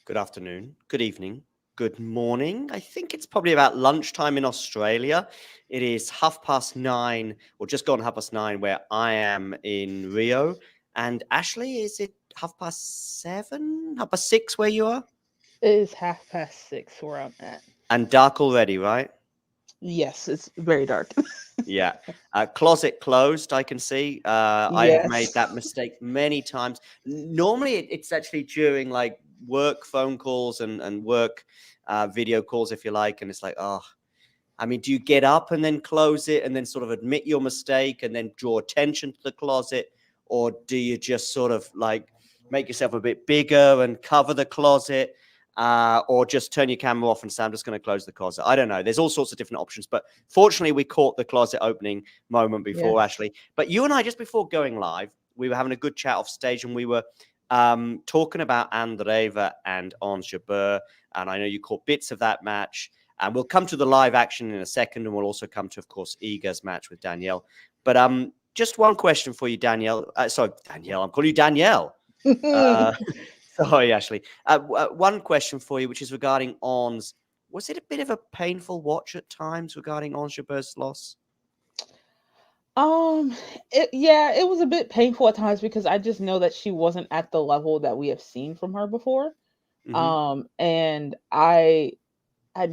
good afternoon, good evening, good morning. I think it's probably about lunchtime in Australia. It is 9:30, or just gone 9:30, where I am in Rio. And Ashley, is it 7:30, 6:30 where you are? It is 6:30 where I'm at. And dark already, right? Yes, it's very dark. Yeah. Closet closed, I can see. I have made Yes. that mistake many times. Normally, it's actually during like work phone calls and work video calls, if you like. And it's like, oh, I mean, do you get up and then close it and then sort of admit your mistake and then draw attention to the closet? Or do you just sort of like make yourself a bit bigger and cover the closet? Or just turn your camera off and say, I'm just going to close the closet. I don't know. There's all sorts of different options. But fortunately, we caught the closet opening moment before, Yes. Ashley. But you and I, just before going live, we were having a good chat off stage and we were talking about Andreeva and Ons Jabeur. And I know you caught bits of that match. And we'll come to the live action in a second. And we'll also come to, of course, Iga's match with Danielle. But just one question for you, Danielle. Sorry, Danielle. I'm calling you Danielle. Uh, Sorry, Ashley. One question for you, which is regarding Ons. Was it a bit of a painful watch at times regarding Ons Jabeur's loss? um, yeah, it was a bit painful at times because I just know that she wasn't at the level that we have seen from her before. Hmm. And I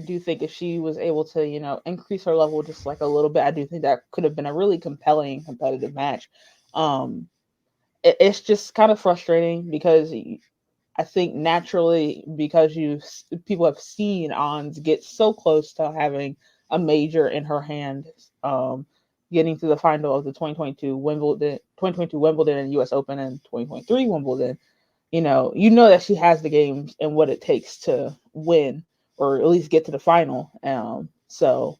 do think if she was able to, increase her level just like a little bit, I do think that could have been a really compelling competitive match. Um, it's just kind of frustrating because I think naturally, because people have seen Ons get so close to having a major in her hand, getting to the final of the 2022 Wimbledon and U.S. Open, and 2023 Wimbledon. You know that she has the games and what it takes to win or at least get to the final. So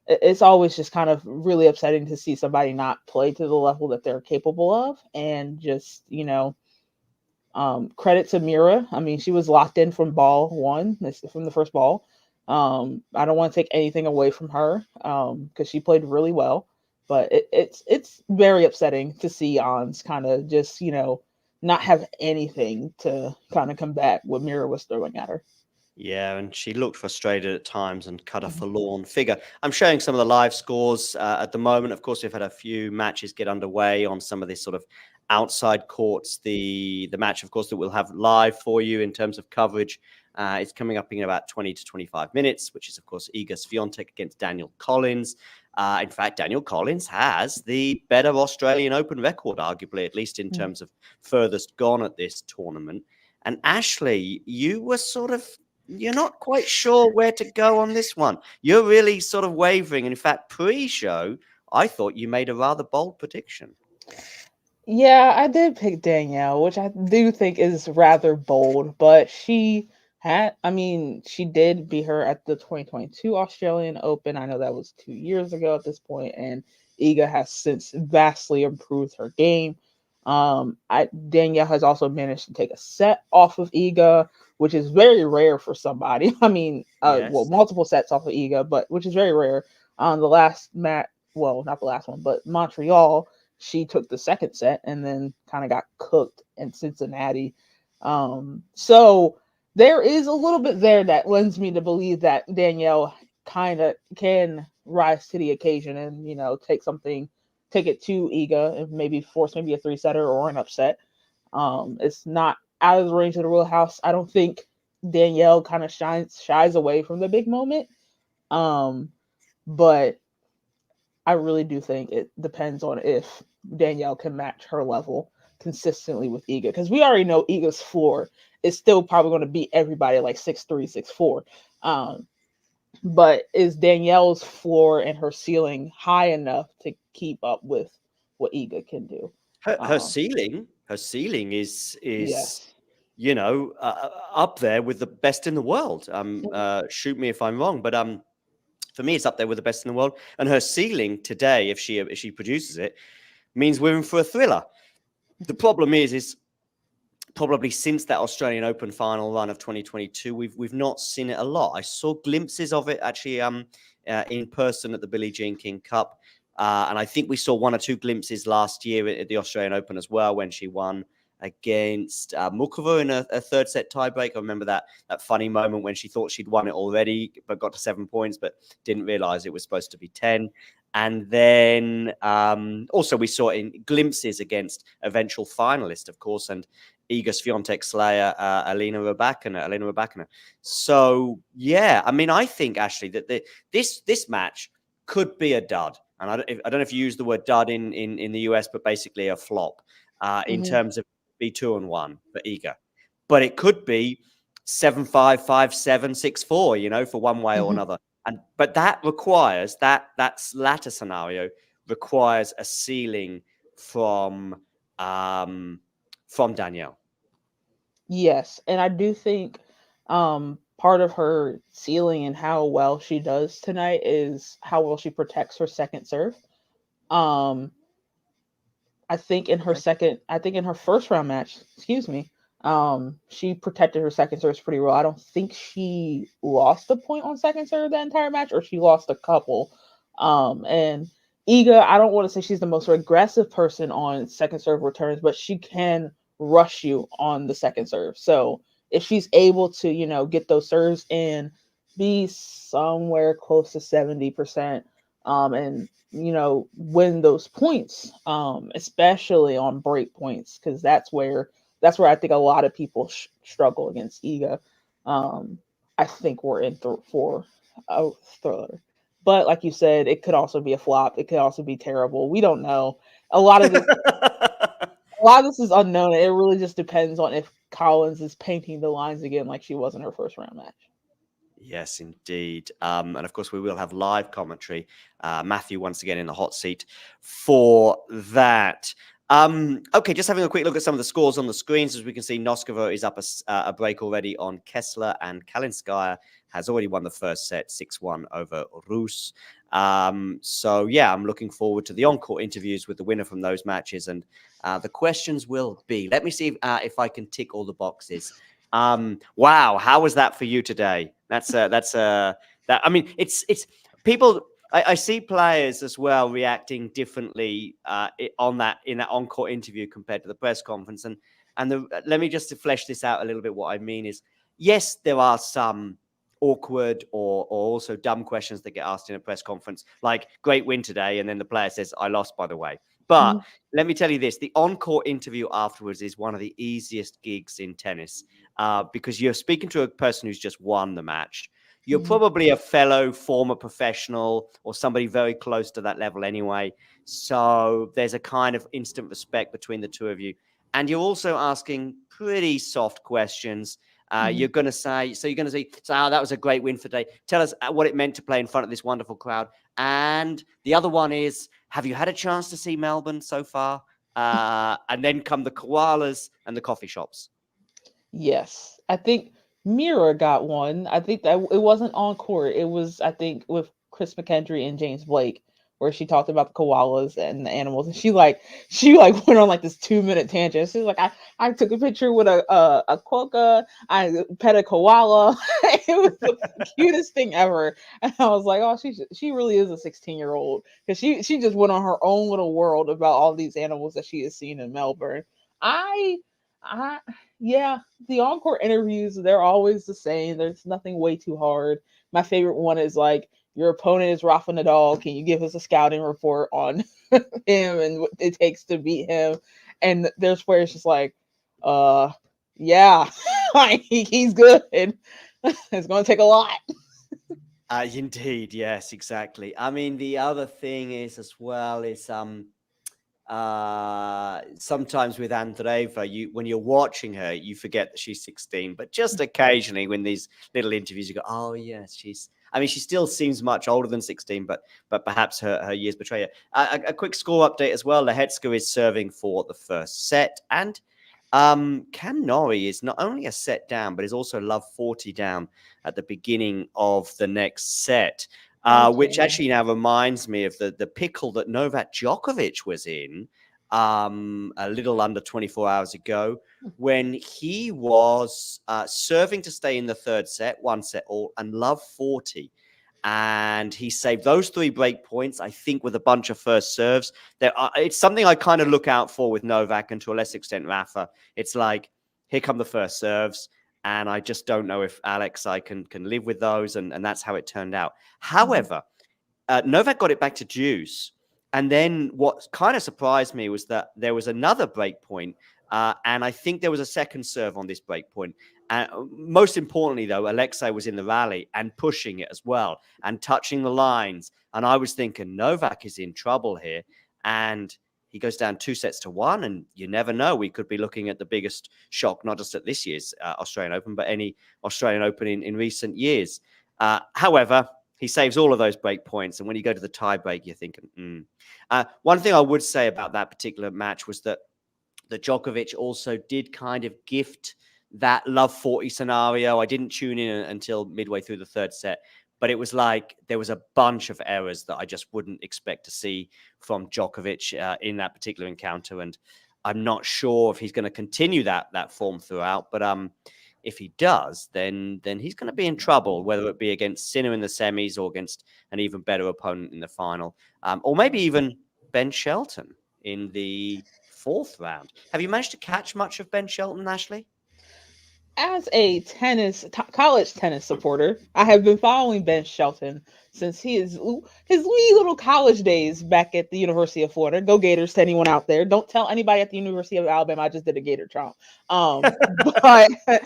it's always just kind of really upsetting to see somebody not play to the level that they're capable of, and just credit to Mira. I mean, she was locked in from ball one, from the first ball. I don't want to take anything away from her because she played really well, but it's very upsetting to see Ons kind of just not have anything to kind of combat what Mira was throwing at her. Yeah, and she looked frustrated at times and cut a forlorn figure. I'm showing some of the live scores at the moment. Of course, we've had a few matches get underway on some of these sort of outside courts. The match, of course, that we'll have live for you in terms of coverage is coming up in about 20 to 25 minutes, which is, of course, Iga Swiatek against Danielle Collins. In fact, Danielle Collins has the better Australian Open record, arguably, at least in terms of furthest gone at this tournament. And Ashley, you're not quite sure where to go on this one. You're really sort of wavering. And in fact, pre-show, I thought you made a rather bold prediction. Yeah, I did pick Danielle, which I do think is rather bold, but she did beat her at the 2022 Australian Open. I know that was 2 years ago at this point, and Iga has since vastly improved her game. Danielle has also managed to take a set off of Iga, which is very rare for somebody. I mean, well, Yes. multiple sets off of Iga, but which is very rare. The last match, well, not the last one, but Montreal, she took the second set and then kind of got cooked in Cincinnati. So there is a little bit there that lends me to believe that Danielle kind of can rise to the occasion and take it to Iga and maybe force maybe a three setter or an upset. It's not out of the range of the wheelhouse. I don't think Danielle kind of shies away from the big moment. Um, but I really do think it depends on if Danielle can match her level consistently with Iga, because we already know Iga's floor is still probably going to beat everybody like 6'3", 6'4". Um, but is Danielle's floor and her ceiling high enough to keep up with what Iga can do? Her Um, ceiling is yes. up there with the best in the world. Shoot me if I'm wrong, but for me, it's up there with the best in the world. And her ceiling today, if she produces it, means we're in for a thriller. The problem is probably since that Australian Open final run of 2022, we've not seen it a lot. I saw glimpses of it actually in person at the Billie Jean King Cup, and I think we saw one or two glimpses last year at the Australian Open as well when she won. against Mukova in a third set tiebreak. I remember that funny moment when she thought she'd won it already, but got to 7 points, but didn't realize it was supposed to be 10. And then also we saw in glimpses against eventual finalist, of course, and Iga Swiatek slayer Elena Rybakina. So yeah, I mean, I think actually that this match could be a dud, and I don't know if you use the word dud in the US, but basically a flop in terms of be 2-1 for Iga, but it could be 7-5, 5-7, 6-4, you know, for one way or another. But that requires that latter scenario requires a ceiling from Danielle. Yes, and I do think part of her ceiling and how well she does tonight is how well she protects her second serve. Um I think in her first round match, excuse me, she protected her second serves pretty well. I don't think she lost a point on second serve that entire match, or she lost a couple. And Iga, I don't want to say she's the most aggressive person on second serve returns, but she can rush you on the second serve. So if she's able to, get those serves in, be somewhere close to 70%, and win those points, especially on break points, because that's where I think a lot of people struggle against Iga. I think we're in for a thriller, but like you said, it could also be a flop. It could also be terrible. We don't know. A lot of this is unknown. It really just depends on if Collins is painting the lines again like she was in her first round match. Yes, indeed. And of course, we will have live commentary. Matthew, once again, in the hot seat for that. Okay, just having a quick look at some of the scores on the screens. As we can see, Noskova is up a break already on Kessler, and Kalinskaya has already won the first set 6-1 over Rus. So, yeah, I'm looking forward to the encore interviews with the winner from those matches. And the questions will be, let me see if I can tick all the boxes. Wow, how was that for you today? I mean, it's people. I see players as well reacting differently in that encore interview compared to the press conference. And let me just to flesh this out a little bit. What I mean is, yes, there are some awkward or also dumb questions that get asked in a press conference, like "Great win today," and then the player says, "I lost, by the way." But let me tell you this: the encore interview afterwards is one of the easiest gigs in tennis. Because you're speaking to a person who's just won the match. You're probably a fellow former professional or somebody very close to that level anyway. So there's a kind of instant respect between the two of you. And you're also asking pretty soft questions. You're going to say, so that was a great win for today. Tell us what it meant to play in front of this wonderful crowd. And the other one is, have you had a chance to see Melbourne so far? And then come the koalas and the coffee shops. Yes, I think Mira got one. I think that it wasn't on court. It was, I think, with Chris McKendry and James Blake, where she talked about the koalas and the animals, and she went on like this 2-minute tangent. She's like, I took a picture with a quokka. I pet a koala. It was the cutest thing ever, and I was like, oh, she really is a 16-year-old, because she just went on her own little world about all these animals that she has seen in Melbourne. Yeah, the encore interviews, they're always the same. There's nothing way too hard. My favorite one is like, your opponent is Rafa Nadal. Can you give us a scouting report on him and what it takes to beat him? And there's where it's just like, yeah, like he's good. It's going to take a lot. Indeed, yes, exactly. I mean, the other thing is as well is sometimes with Andreeva, when you're watching her, you forget that she's 16. But just occasionally, when these little interviews, you go, "Oh yes, she still seems much older than 16, but perhaps her years betray her." A quick score update as well. Lehetska is serving for the first set, and Cam Norrie is not only a set down, but is also love 40 down at the beginning of the next set. Which actually now reminds me of the pickle that Novak Djokovic was in a little under 24 hours ago, when he was serving to stay in the third set, 1 set all, and love 40. and he saved those 3 break points, I think, with a bunch of first serves. It's something I kind of look out for with Novak, and to a less extent Rafa. It's like, here come the first serves, and I just don't know if I can live with those, and that's how it turned out. However, Novak got it back to deuce, and then what kind of surprised me was that there was another break point, and I think there was a second serve on this break point. Most importantly, though, Alexei was in the rally and pushing it as well and touching the lines. And I was thinking Novak is in trouble here. And he goes down 2-1, and you never know. We could be looking at the biggest shock, not just at this year's Australian Open, but any Australian Open in recent years. However, he saves all of those break points. And when you go to the tie break, you're thinking, One thing I would say about that particular match was that Djokovic also did kind of gift that love 40 scenario. I didn't tune in until midway through the third set, but it was like there was a bunch of errors that I just wouldn't expect to see from Djokovic in that particular encounter. And I'm not sure if he's going to continue that form throughout, but if he does, then he's going to be in trouble, whether it be against Sinner in the semis or against an even better opponent in the final, or maybe even Ben Shelton in the 4th round. Have you managed to catch much of Ben Shelton, Ashley? As a college tennis supporter, I have been following Ben Shelton since his wee little college days back at the University of Florida. Go Gators to anyone out there. Don't tell anybody at the University of Alabama I just did a Gator chomp. But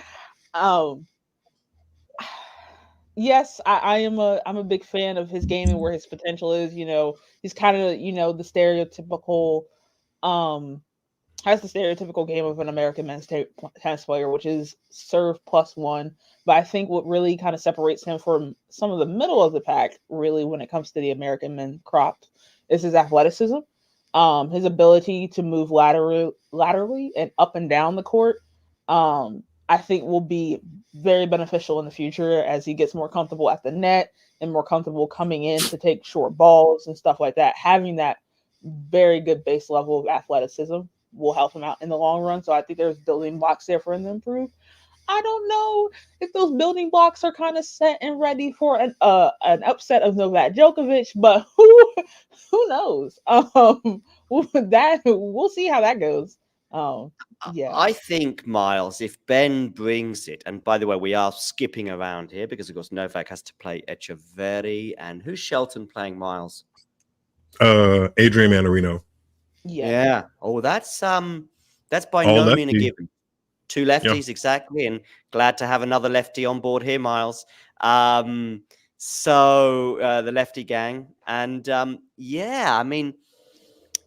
yes, I'm a big fan of his game and where his potential is. He's kind of, the stereotypical has the stereotypical game of an American men's tennis player, which is serve +1. But I think what really kind of separates him from some of the middle of the pack, really, when it comes to the American men crop, is his athleticism, his ability to move laterally and up and down the court. I think will be very beneficial in the future as he gets more comfortable at the net and more comfortable coming in to take short balls and stuff like that. Having that very good base level of athleticism will help him out in the long run. So I think there's building blocks there for him to improve. I don't know if those building blocks are kind of set and ready for an upset of Novak Djokovic, but who knows? We'll see how that goes. Yeah. I think, Miles, if Ben brings it, and by the way, we are skipping around here because, of course, Novak has to play Echeverry, and who's Shelton playing, Miles? Adrian Manarino. Yeah. Oh, that's by All no means a lefty. given. 2 lefties, exactly, and glad to have another lefty on board here, Miles. So the lefty gang, and yeah, I mean,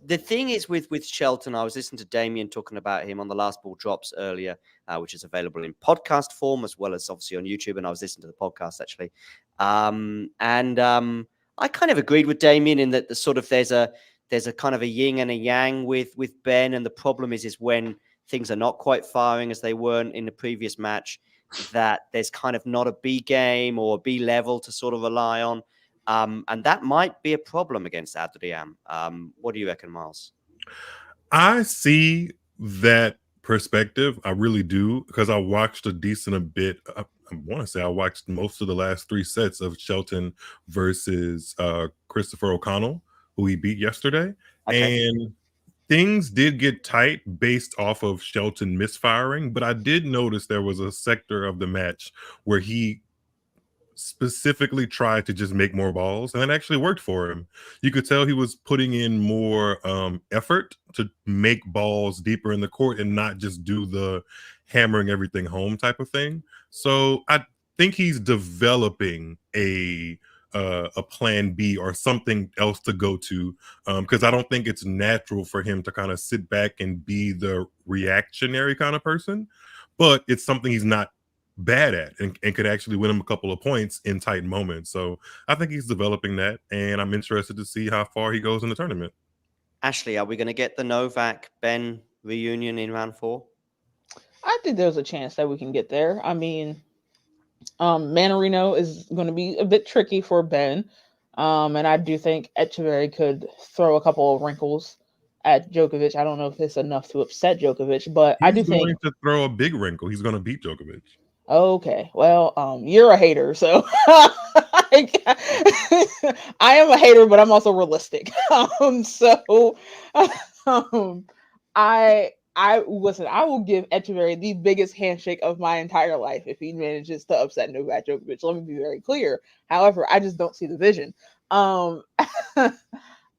the thing is with Shelton, I was listening to Damien talking about him on the Last Ball Drops earlier, which is available in podcast form as well as obviously on YouTube, and I was listening to the podcast actually, I kind of agreed with Damien in that there's a kind of a yin and a yang with Ben, and the problem is when things are not quite firing as they weren't in the previous match, that there's kind of not a B game or a B level to sort of rely on. And that might be a problem against Adrian. What do you reckon, Miles? I see that perspective. I really do, because I watched a decent bit. I want to say I watched most of the last 3 sets of Shelton versus Christopher O'Connell, who he beat yesterday. Okay. And things did get tight based off of Shelton misfiring, but I did notice there was a sector of the match where he specifically tried to just make more balls, and it actually worked for him. You could tell he was putting in more effort to make balls deeper in the court and not just do the hammering everything home type of thing. So I think he's developing a plan B or something else to go to, because I don't think it's natural for him to kind of sit back and be the reactionary kind of person, but it's something he's not bad at and could actually win him a couple of points in tight moments. So I think he's developing that, and I'm interested to see how far he goes in the tournament. Ashley, are we going to get the Novak Ben reunion in round 4? I think there's a chance that we can get there. I mean, Manarino is going to be a bit tricky for Ben. And I do think Echeverry could throw a couple of wrinkles at Djokovic. I don't know if it's enough to upset Djokovic, but I do think he's going to throw a big wrinkle. He's going to beat Djokovic. Okay, well, you're a hater, so Like, I am a hater, but I'm also realistic. So I listen. I will give Echeverry the biggest handshake of my entire life if he manages to upset Novak Djokovic. Let me be very clear. However, I just don't see the vision. Um,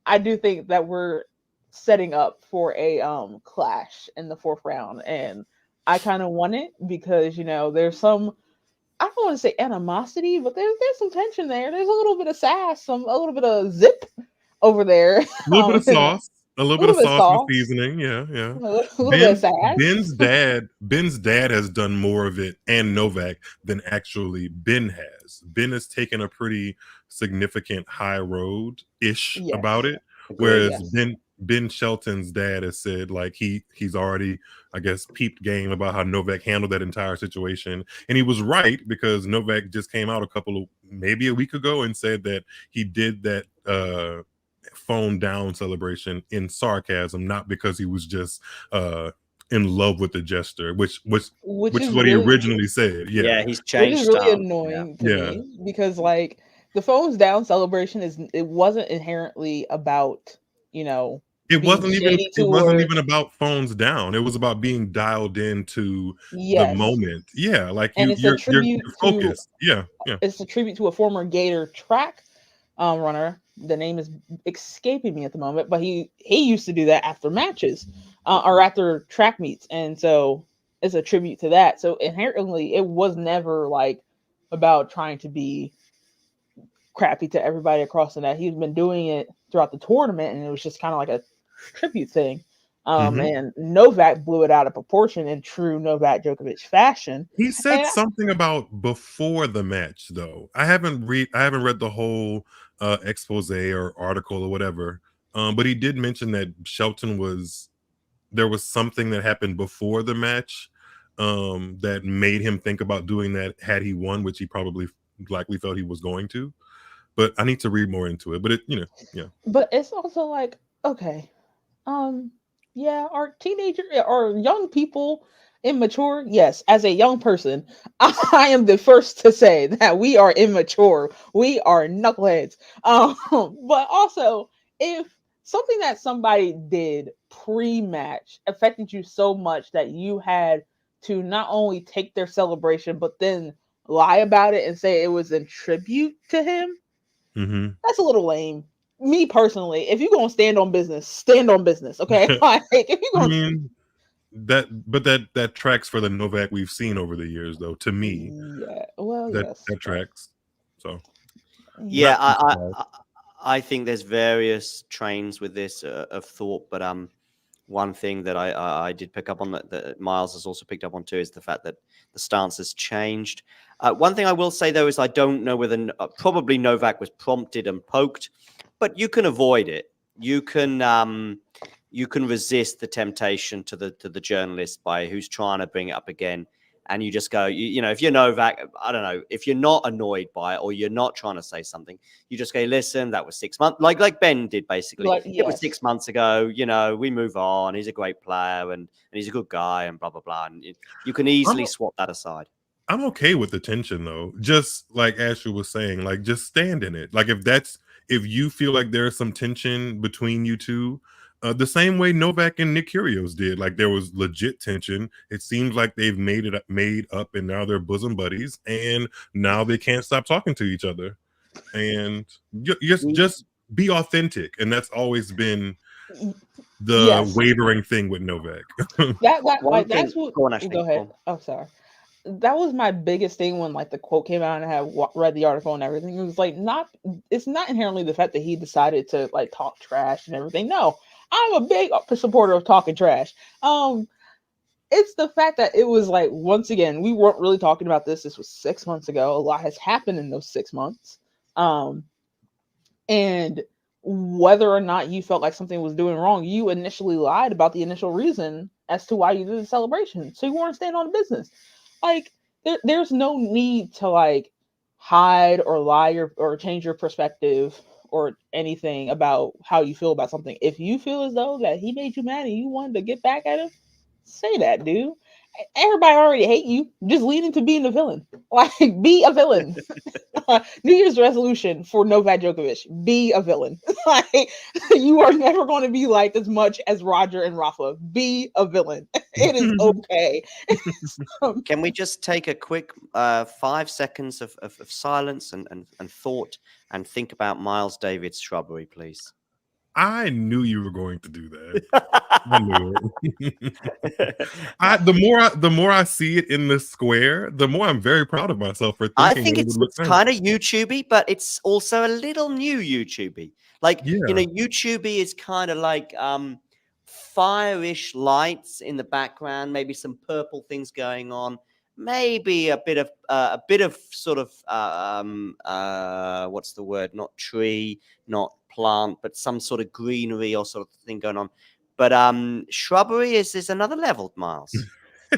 I do think that we're setting up for a clash in the fourth round, and I kind of want it because there's some. I don't want to say animosity, but there's some tension there. There's a little bit of sass, a little bit of zip over there. A little bit of And sauce. A little a bit little of bit of sauce and sauce, seasoning. Yeah, yeah. a little bit of sass. Ben's dad has done more of it, and Novak, than actually Ben has. Ben has taken a pretty significant high road ish Yes. about it, Agreed. whereas Ben Shelton's dad has said like he's already, I guess, peeped game about how Novak handled that entire situation, and he was right because Novak just came out maybe a week ago and said that he did that phone down celebration in sarcasm, not because he was just in love with the gesture, which is what he really, originally said. Yeah, he's which changed is really style. annoying to Yeah. me because like the phones down celebration it wasn't inherently about It being wasn't shady even towards. about phones down. It was about being dialed into the Yes, moment. Yeah, like and you're focused. Yeah, yeah. it's a tribute to a former Gator track runner. The name is escaping me at the moment, but he used to do that after matches or after track meets, and so it's a tribute to that. So inherently, it was never like about trying to be crappy to everybody across the net. He's been doing it throughout the tournament, and it was just kind of like a tribute thing. And Novak blew it out of proportion in true Novak Djokovic fashion. He said And something about before the match, though. I haven't read the whole expose or article or whatever. But he did mention that there was something that happened before the match that made him think about doing that had he won, which he probably likely felt he was going to. But I need to read more into it. But yeah. But it's also like, okay, yeah, are young people immature? Yes, as a young person, I am the first to say that we are immature. We are knuckleheads. But also, if something that somebody did pre-match affected you so much that you had to not only take their celebration, but then lie about it and say it was in tribute to him, that's a little lame. Me personally, if you're gonna stand on business, stand on business. Okay, like if you're I gonna, mean that tracks for the Novak we've seen over the years, though. To me, yeah, well, that yes, tracks. So Yeah, not too surprised. I think there's various trains with this of thought, but one thing that I did pick up on that Miles has also picked up on too is the fact that the stance has changed. One thing I will say though is I don't know whether probably Novak was prompted and poked, but you can avoid it. You can resist the temptation to the journalist by who's trying to bring it up again. And you just go, if you're Novak, I don't know, if you're not annoyed by it or you're not trying to say something, you just go, listen, that was 6 months, like Ben did basically. like, It was yes. 6 months ago. We move on. He's a great player and he's a good guy and blah blah blah. And you can easily swap that aside. I'm okay with the tension though. Just like Ashley was saying, like just stand in it. Like if you feel like there's some tension between you two, the same way Novak and Nick Kyrgios did. Like there was legit tension. It seems like they've made up, and now they're bosom buddies, and now they can't stop talking to each other. And just be authentic, and that's always been the wavering thing with Novak. That's what. Go on, Ashley. Go ahead. Oh, sorry. That was my biggest thing when like the quote came out and I had read the article and everything. It was like it's not inherently the fact that he decided to like talk trash and everything. No, I'm a big supporter of talking trash. It's the fact that it was like, once again, we weren't really talking about this. This was 6 months ago. A lot has happened in those 6 months. And whether or not you felt like something was doing wrong, you initially lied about the initial reason as to why you did the celebration. So you weren't staying on the business. Like there's no need to like hide or lie or change your perspective or anything about how you feel about something. If you feel as though that he made you mad and you wanted to get back at him, say that, dude. Everybody already hate you. Just lean into being a villain. Like, be a villain. New Year's resolution for Novak Djokovic: be a villain. Like, you are never going to be liked as much as Roger and Rafa. Be a villain. It is okay. Can we just take a quick 5 seconds of silence and thought and think about Miles David's shrubbery, please? I knew you were going to do that. I knew it. The more I see it in the square, the more I'm very proud of myself for thinking. I think it's kind of YouTubey, but it's also a little new YouTubey. Like, YouTubey is kind of like fire-ish lights in the background, maybe some purple things going on, maybe a bit of sort of what's the word? Not tree, not plant, but some sort of greenery or sort of thing going on. But shrubbery is another level, Miles.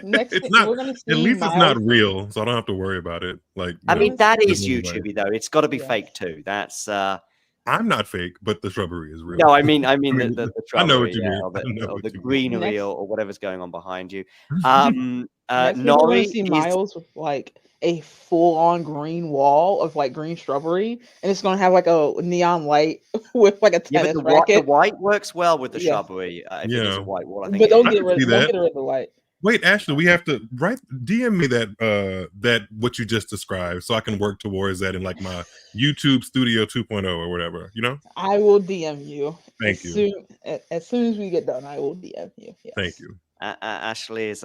Next it's thing, not, we're gonna see at least Miles. It's not real, so I don't have to worry about it. Like, I mean, that is really YouTubey though. It's got to be Yeah. fake too. That's I'm not fake, but the shrubbery is real. no, I mean the shrubbery, I know what you mean. or the greenery or whatever's going on behind you. Next week we're gonna see Miles with like a full-on green wall of like green shrubbery, and it's gonna have like a neon light with like a tennis racket. The white works well with the shrubbery. If it is a white wall, I think. But don't get rid of the light. Wait, Ashley, we have to DM me that what you just described, so I can work towards that in like my YouTube Studio 2.0 or whatever. You know, I will DM you. Thank you. As soon as we get done, I will DM you. Yes. Thank you. Ashley is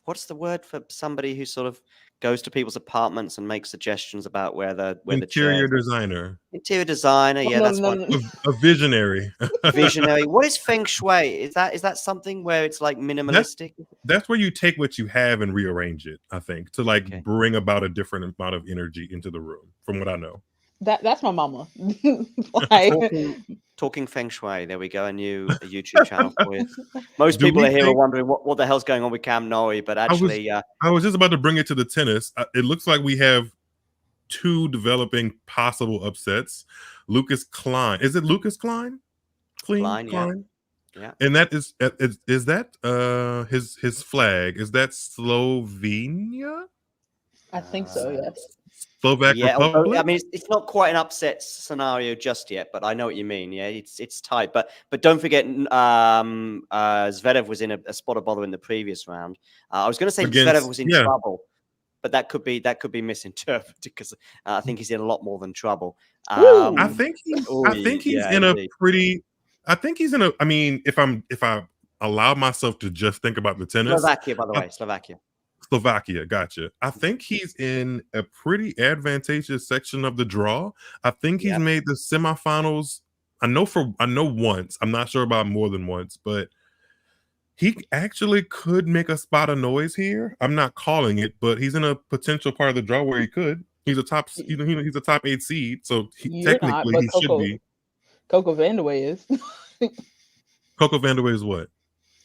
what's the word for somebody who sort of goes to people's apartments and makes suggestions about where the interior designer. Interior designer, that's one. A visionary. Visionary. What is feng shui? Is that something where it's like minimalistic? That's where you take what you have and rearrange it, I think, to like bring about a different amount of energy into the room, from what I know. That's my mama. Talking feng shui. There we go. A new YouTube channel for you. Most people are wondering what the hell's going on with Cam Nori, but actually, I was just about to bring it to the tennis. It looks like we have two developing possible upsets. Lucas Klein. Is it Lucas Klein? Klein. Yeah. And that is that his flag? Is that Slovenia? I think so. Yes. Slovak Republic? I mean, it's not quite an upset scenario just yet, but I know what you mean. Yeah, it's tight. But don't forget, Zverev was in a spot of bother in the previous round. I was going to say Zverev was in trouble, but that could be misinterpreted because I think he's in a lot more than trouble. I think he's in a pretty. I think he's in a. I mean, if I allow myself to just think about the tennis, Slovakia, by the way, Slovakia, gotcha. I think he's in a pretty advantageous section of the draw. I think he's made the semifinals. I know once. I'm not sure about more than once, but he actually could make a spot of noise here. I'm not calling it, but he's in a potential part of the draw where he could. He's a top, he's a top 8 seed, so technically he should be. Coco Vandeweghe is. Coco Vandeweghe is what?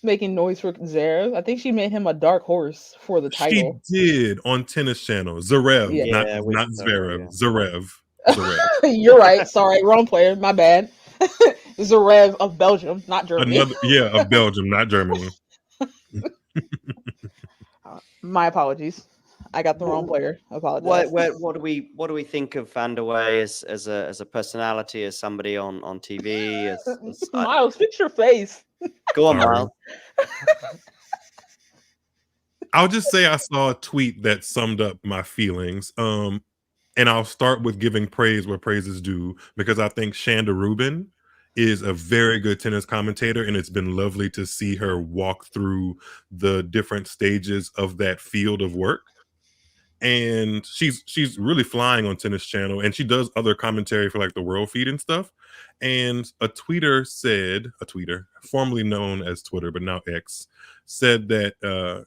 Making noise for Zverev. I think she made him a dark horse for the title. She did on Tennis Channel. Zverev, not Zverev. Yeah. Zverev. You're right. Sorry, wrong player. My bad. Zverev of Belgium, not Germany. Of Belgium, not Germany. My apologies. I got the wrong player. I apologize. What do we think of Vandeweghe as a personality, as somebody on TV? Miles, fix your face. Go on, Miles. I'll just say I saw a tweet that summed up my feelings. And I'll start with giving praise where praise is due, because I think Shanda Rubin is a very good tennis commentator, and it's been lovely to see her walk through the different stages of that field of work. And she's really flying on Tennis Channel, and she does other commentary for like the World Feed and stuff. And a tweeter, formerly known as Twitter but now X, said that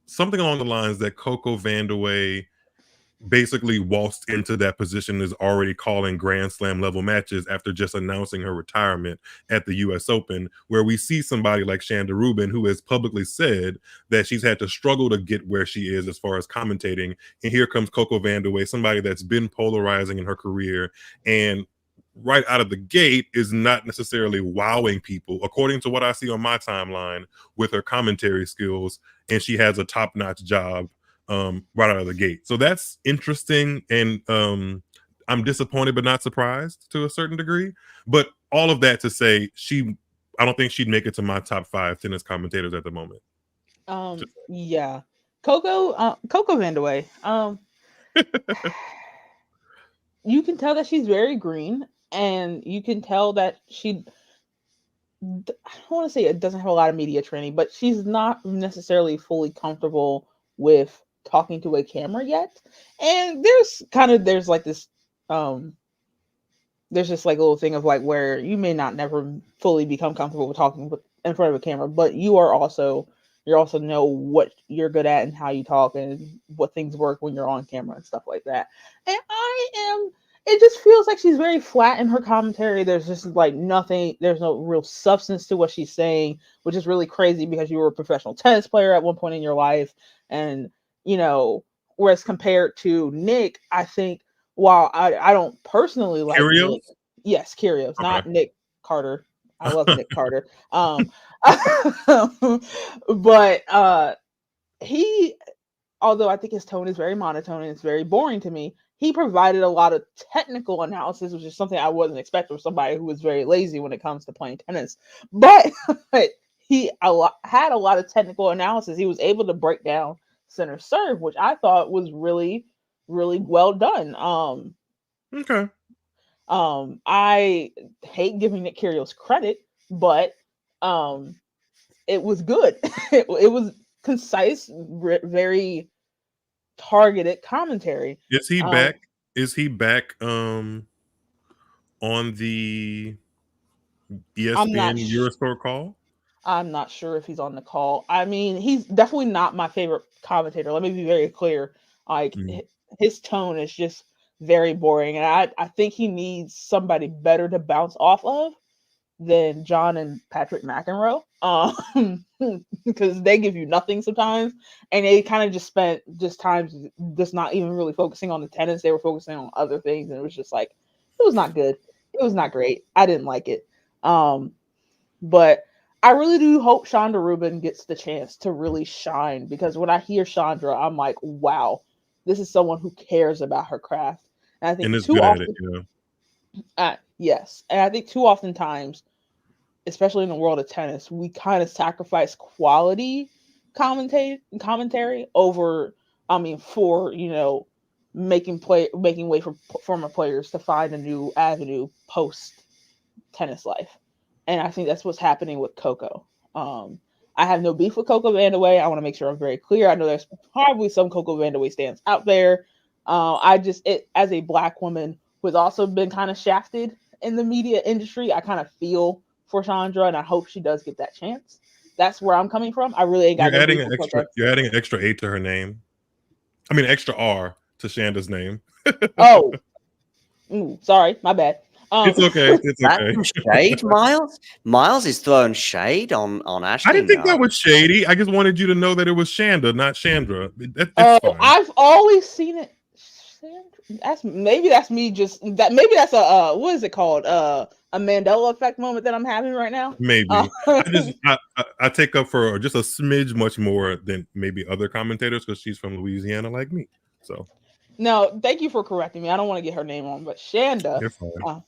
something along the lines that Coco Vandeweghe basically waltzed into that position, is already calling Grand Slam level matches after just announcing her retirement at the US Open, where we see somebody like Shanda Rubin, who has publicly said that she's had to struggle to get where she is as far as commentating. And here comes Coco Vandeweghe, somebody that's been polarizing in her career and right out of the gate is not necessarily wowing people, according to what I see on my timeline with her commentary skills, and she has a top-notch job right out of the gate. So that's interesting, and I'm disappointed but not surprised to a certain degree. But all of that to say, I don't think she'd make it to my top 5 tennis commentators at the moment. Yeah, Coco Vandeweghe. You can tell that she's very green, and you can tell that I don't want to say it doesn't have a lot of media training, but she's not necessarily fully comfortable with talking to a camera yet. And there's like this there's just like a little thing of like where you may not never fully become comfortable with talking in front of a camera, but you also know what you're good at and how you talk and what things work when you're on camera and stuff like that. And it just feels like she's very flat in her commentary. There's just like nothing, there's no real substance to what she's saying, which is really crazy because you were a professional tennis player at one point in your life. And, whereas compared to Nick, I think, while I don't personally like Kyrgios? Nick, yes, Kyrgios, Okay. not Nick Carter. I love Nick Carter. But he, although I think his tone is very monotone and it's very boring to me, he provided a lot of technical analysis, which is something I wasn't expecting from somebody who was very lazy when it comes to playing tennis. But he had a lot of technical analysis. He was able to break down center serve, which I thought was really, really well done. Okay. I hate giving Nick Kyrgios credit, but it was good. It was concise, very targeted commentary. Is he back? Is he back on the ESPN Eurosport call? I'm not sure if he's on the call. I mean, he's definitely not my favorite commentator. Let me be very clear. Like his tone is just very boring, and I think he needs somebody better to bounce off of than John and Patrick McEnroe, because they give you nothing sometimes, and they kind of just spent times just not even really focusing on the tennis. They were focusing on other things, and it was just like, it was not good. It was not great. I didn't like it. But I really do hope Chandra Rubin gets the chance to really shine, because when I hear Chandra, I'm like, wow, this is someone who cares about her craft. And I think is good at it, yes. And I think too often times, especially in the world of tennis, we kind of sacrifice quality commentary over, for, making way for former players to find a new avenue post tennis life. And I think that's what's happening with Coco. I have no beef with Coco Vandeweghe. I want to make sure I'm very clear. I know there's probably some Coco Vandeweghe stands out there. As a Black woman who has also been kind of shafted in the media industry, I kind of feel for Chandra, and I hope she does get that chance. That's where I'm coming from. I really ain't got You're adding an extra A to her name. I mean, extra R to Shanda's name. Oh, sorry, my bad. It's okay. It's okay. That's shade, Miles. Miles is throwing shade on Ashley. I didn't think that was shady. I just wanted you to know that it was Shanda, not Chandra. That's fine. I've always seen it. Maybe that's me. Maybe that's a what is it called? A Mandela effect moment that I'm having right now. Maybe I take up for just a smidge much more than maybe other commentators because she's from Louisiana like me. So no, thank you for correcting me. I don't want to get her name wrong, but Shanda. You're fine.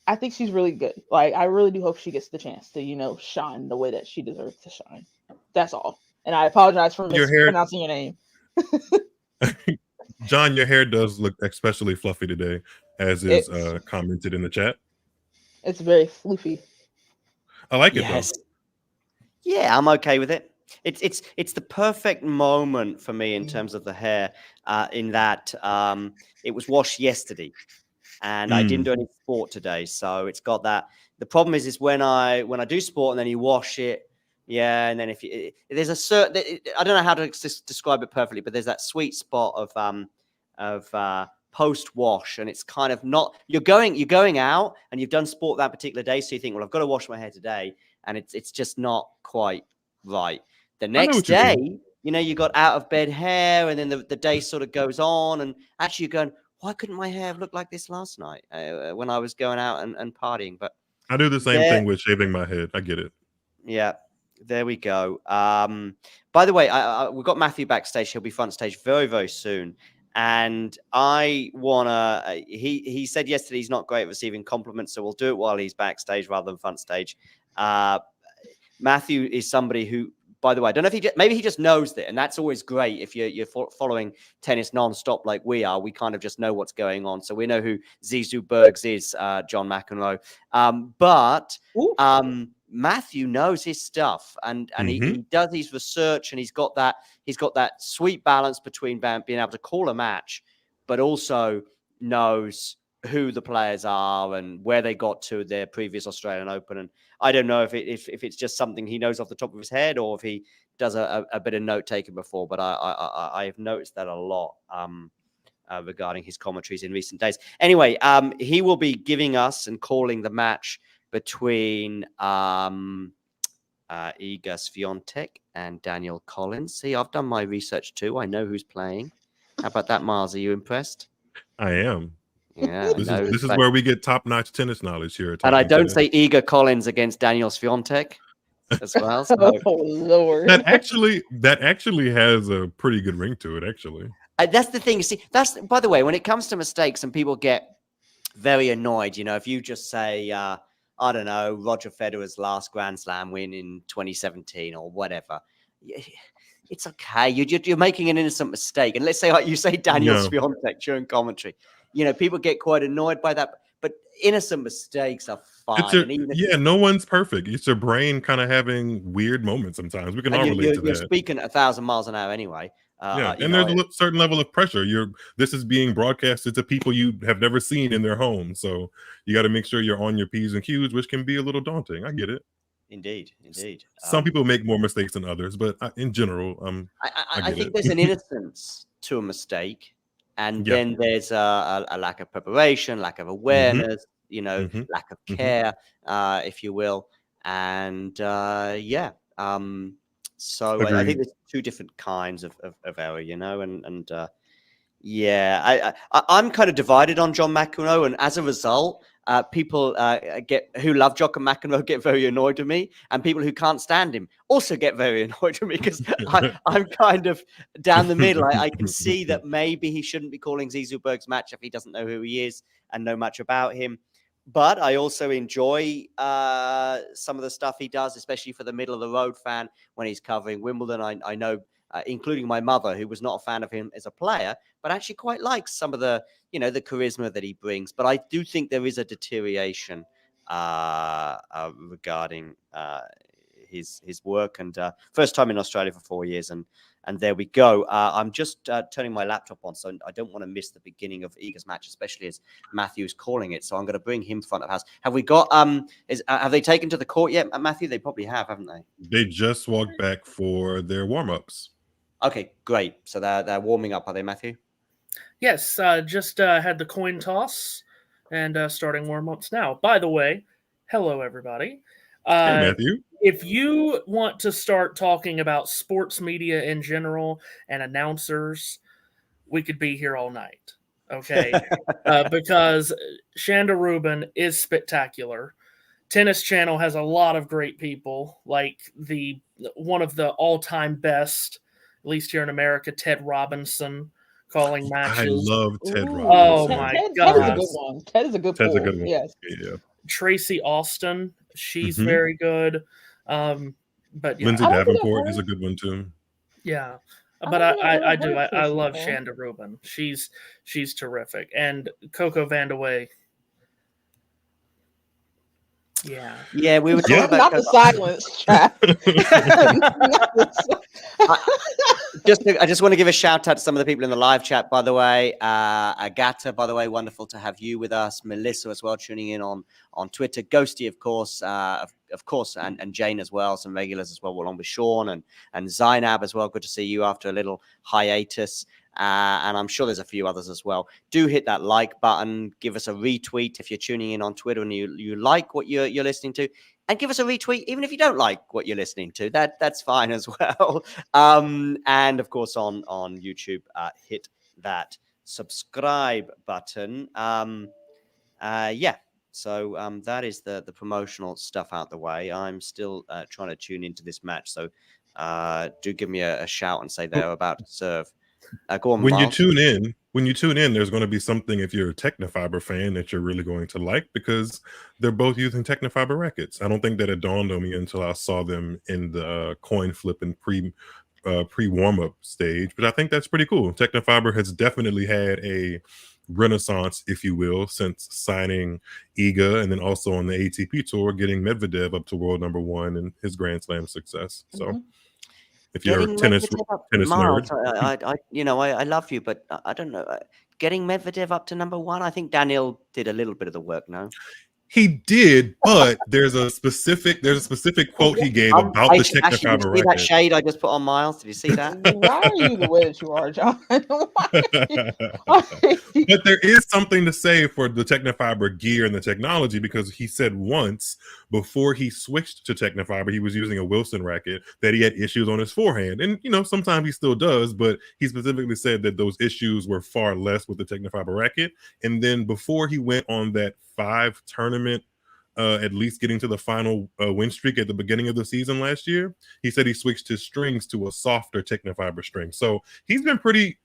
I think she's really good. Like, I really do hope she gets the chance to, shine the way that she deserves to shine. That's all. And I apologize for mispronouncing your name. John, your hair does look especially fluffy today, as is commented in the chat. It's very floofy. I like it though. Yeah, I'm okay with it. It's the perfect moment for me in terms of the hair, in that it was washed yesterday, and I didn't do any sport today, so it's got that. The problem is when I do sport and then you wash it, and then there's a certain, I don't know how to describe it perfectly, but there's that sweet spot of post wash, and it's kind of not, you're going out and you've done sport that particular day, so you think, well, I've got to wash my hair today, and it's just not quite right. The next day, you got out of bed hair, and then the day sort of goes on, and actually you're going, why couldn't my hair look like this last night when I was going out and partying? But I do the same thing with shaving my head. I get it. Yeah, there we go. By the way, we've got Matthew backstage. He'll be front stage very, very soon. And I wanna. He said yesterday he's not great at receiving compliments, so we'll do it while he's backstage rather than front stage. Matthew is somebody who, by the way, I don't know if maybe he just knows that, and that's always great if you're following tennis nonstop like we are. We kind of just know what's going on, so we know who Zizou Bergs is, John McEnroe. But Matthew knows his stuff, and he does his research, and he's got that sweet balance between being able to call a match, but also knows who the players are and where they got to their previous Australian Open. And I don't know if it's just something he knows off the top of his head, or if he does a bit of note taking before. But I have noticed that a lot regarding his commentaries in recent days. Anyway, he will be giving us and calling the match between Iga Swiatek and Danielle Collins. See, I've done my research too. I know who's playing. How about that, Miles? Are you impressed? I am. Yeah, this is where we get top-notch tennis knowledge here. And I don't say Iga Collins against Danielle Swiatek as well. So. Oh Lord, that actually has a pretty good ring to it. Actually, that's the thing. See, that's, by the way, when it comes to mistakes and people get very annoyed, you know, if you just say, I don't know, Roger Federer's last Grand Slam win in 2017 or whatever. It's okay. You're making an innocent mistake. And let's say, like you say, Danielle Swiatek during commentary. You know, people get quite annoyed by that. But innocent mistakes are fine. No one's perfect. It's your brain kind of having weird moments sometimes. We can all relate to that. You're speaking 1,000 miles an hour anyway. And there's a certain level of pressure. This is being broadcasted to people you have never seen in their home. So you got to make sure you're on your P's and Q's, which can be a little daunting. I get it. Indeed. Some people make more mistakes than others, but in general, I think there's an innocence to a mistake, and then there's a lack of preparation, lack of awareness, lack of care, if you will, and so I think there's two different kinds of error, and I'm kind of divided on John McEnroe, and as a result, people who love Djokovic and McEnroe get very annoyed with me, and people who can't stand him also get very annoyed with me because I'm kind of down the middle. I can see that maybe he shouldn't be calling Zizou Berg's match if he doesn't know who he is and know much about him. But I also enjoy some of the stuff he does, especially for the middle of the road fan when he's covering Wimbledon. I know, including my mother, who was not a fan of him as a player, but actually quite likes some of the, the charisma that he brings. But I do think there is a deterioration regarding his work, and first time in Australia for 4 years, and there we go. I'm just turning my laptop on, so I don't want to miss the beginning of Iga's match, especially as Matthew's calling it. So I'm going to bring him front of house. Have we got have they taken to the court yet, Matthew? They probably have, haven't they? They just walked back for their warm-ups. Okay, great. So they're warming up, are they, Matthew? Yes, just had the coin toss and starting warm-ups now. By the way, hello, everybody. Hey, Matthew. If you want to start talking about sports media in general and announcers, we could be here all night, okay? Because Shanda Rubin is spectacular. Tennis Channel has a lot of great people, like one of the all-time best, at least here in America, Ted Robinson, calling matches. I love Ted Robinson. Oh my God. Ted's a good one. Ted's a good one. Yes. Yeah. Tracy Austin, she's very good. But Lindsay Davenport is a good one too. Yeah. But I love Shanda Rubin. She's terrific. And Coco Vandeweghe. Yeah, we were talking about not the silence chat. I just want to give a shout out to some of the people in the live chat, by the way. Agata, by the way, wonderful to have you with us. Melissa as well, tuning in on Twitter. Ghosty, of course, and Jane as well. Some regulars as well, along with Sean and Zainab as well. Good to see you after a little hiatus. And I'm sure there's a few others as well. Do hit that like button. Give us a retweet if you're tuning in on Twitter and you like what you're listening to. And give us a retweet, even if you don't like what you're listening to. That's fine as well. And, of course, on YouTube, hit that subscribe button. Yeah. So that is the promotional stuff out the way. I'm still trying to tune into this match. So do give me a shout and say they're about to serve. Go on, When Miles. you tune in, there's going to be something, if you're a Technofiber fan, that you're really going to like, because they're both using Technofiber rackets. I don't think that it dawned on me until I saw them in the coin flip and pre warm-up stage, but I think that's pretty cool. Technofiber has definitely had a renaissance, if you will, since signing Iga, and then also on the ATP tour, getting Medvedev up to world number 1 and his Grand Slam success. So if you're a tennis Miles, nerd, I love you, but I don't know. Getting Medvedev up to number 1, I think Danielle did a little bit of the work. No, he did, but there's a specific quote he gave about the Actually, did you Technofiber see that racket. shade I just put on Miles? Did you see that? Why are you the way that you are, John? But there is something to say for the Technofiber gear and the technology, because he said once before he switched to Technofiber, he was using a Wilson racket, that he had issues on his forehand. And, sometimes he still does, but he specifically said that those issues were far less with the Technofiber racket. And then before he went on that 5 tournament, at least getting to the final win streak at the beginning of the season last year, he said he switched his strings to a softer Technofiber string. So he's been pretty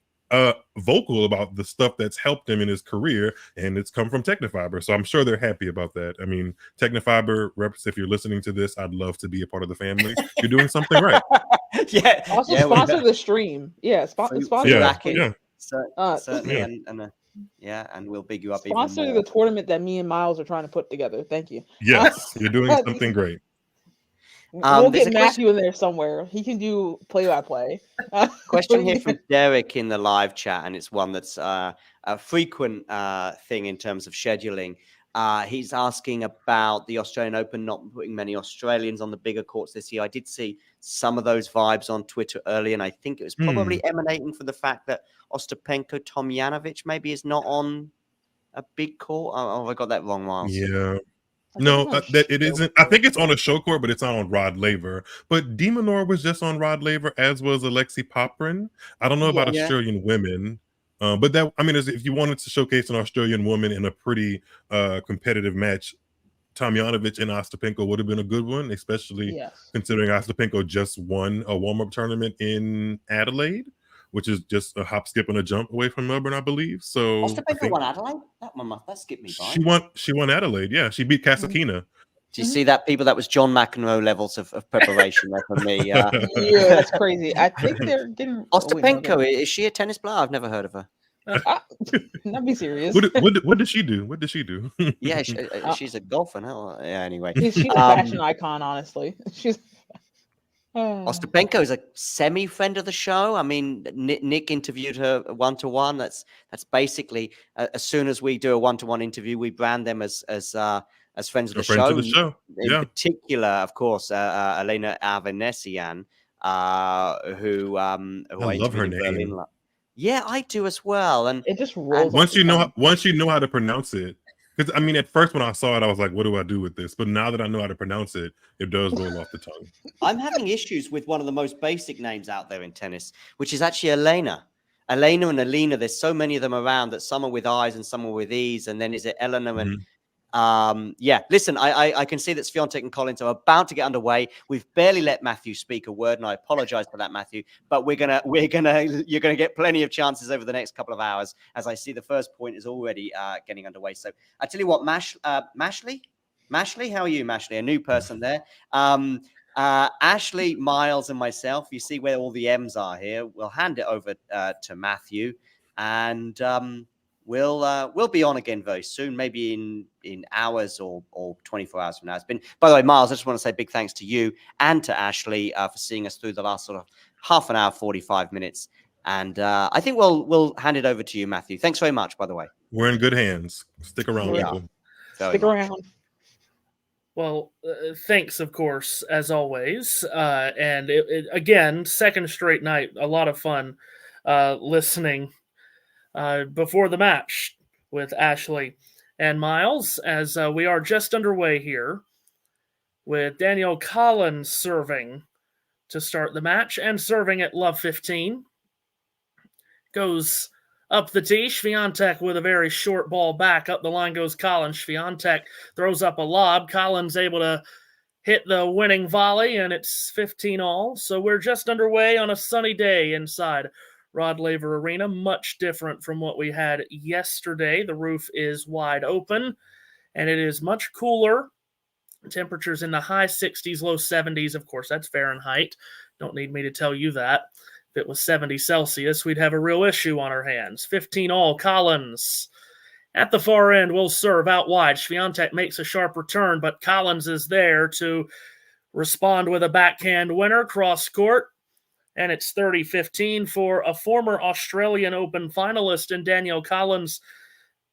vocal about the stuff that's helped him in his career, and it's come from Technofiber. So I'm sure they're happy about that. I mean, Technofiber reps, if you're listening to this, I'd love to be a part of the family. You're doing something right. Yeah. Also sponsor the stream. Yeah, sponsor the stream. Yeah. Certainly. Yeah. And we'll big you up Sponsor even more. the tournament that me and Miles are trying to put together. Thank you. Yes, you're doing something great. We'll get Matthew in there somewhere. He can do play-by-play. Question here from Derek in the live chat, and it's one that's a frequent thing in terms of scheduling. He's asking about the Australian Open not putting many Australians on the bigger courts this year. I did see some of those vibes on Twitter early, and I think it was probably emanating from the fact that Ostapenko Tomjanovic maybe is not on a big court. Oh, I got that wrong, Miles. Yeah. No, that it isn't. I think it's on a show court, but it's not on Rod Laver. But De Minaur was just on Rod Laver, as was Alexei Poprin. I don't know about Australian women, but that, I mean, if you wanted to showcase an Australian woman in a pretty competitive match, Tomjanovic and Ostapenko would have been a good one, especially considering Ostapenko just won a warm-up tournament in Adelaide, which is just a hop, skip, and a jump away from Melbourne, I believe. So Ostapenko won Adelaide? That skipped me by. She won Adelaide. Yeah, she beat Kasakina. Do you see that, people? That was John McEnroe levels of preparation there for me. Yeah, that's crazy. I think they're getting Ostapenko. Is she a tennis player? I've never heard of her. Not be serious. What did she do? What did she do? Yeah, she's a golfer now. Yeah, anyway. She's a fashion icon, honestly. She's Ostapenko is a semi-friend of the show. I mean, Nick interviewed her one-to-one. That's basically as soon as we do a one-to-one interview, we brand them as friends of the show. In particular, of course, Elena Avanesian, who I love her name. Yeah, I do as well. And it just rolls. Once you know how to pronounce it. Because, I mean, at first when I saw it, I was like, what do I do with this? But now that I know how to pronounce it, it does roll off the tongue. I'm having issues with one of the most basic names out there in tennis, which is actually Elena. Elena and Alina, there's so many of them around that some are with I's and some are with E's. And then is it Eleanor and listen, I can see that Swiatek and Collins are about to get underway. We've barely let Matthew speak a word, and I apologize for that, Matthew. But you're gonna get plenty of chances over the next couple of hours, as I see the first point is already getting underway. So I tell you what, Mashley, how are you, Mashley? A new person there. Ashley, Miles, and myself. You see where all the M's are here. We'll hand it over to Matthew, and we'll be on again very soon, maybe in hours or 24 hours from now. It's been, by the way, Miles, I just want to say big thanks to you and to Ashley for seeing us through the last sort of half an hour, 45 minutes. And I think we'll hand it over to you, Matthew. Thanks very much, by the way. We're in good hands. Stick around, people. Stick around. Well, thanks, of course, as always. And again, second straight night, a lot of fun listening before the match with Ashley and Miles, as we are just underway here with Danielle Collins serving to start the match and serving at love 15. Goes up the tee. Swiatek with a very short ball back. Up the line goes Collins. Swiatek throws up a lob. Collins able to hit the winning volley, and it's 15 all. So we're just underway on a sunny day inside Rod Laver Arena. Much different from what we had yesterday. The roof is wide open, and it is much cooler. Temperatures in the high 60s, low 70s. Of course, that's Fahrenheit. Don't need me to tell you that. If it was 70 Celsius, we'd have a real issue on our hands. 15 all. Collins at the far end will serve out wide. Swiatek makes a sharp return, but Collins is there to respond with a backhand winner, cross court. And it's 30-15 for a former Australian Open finalist in Danielle Collins.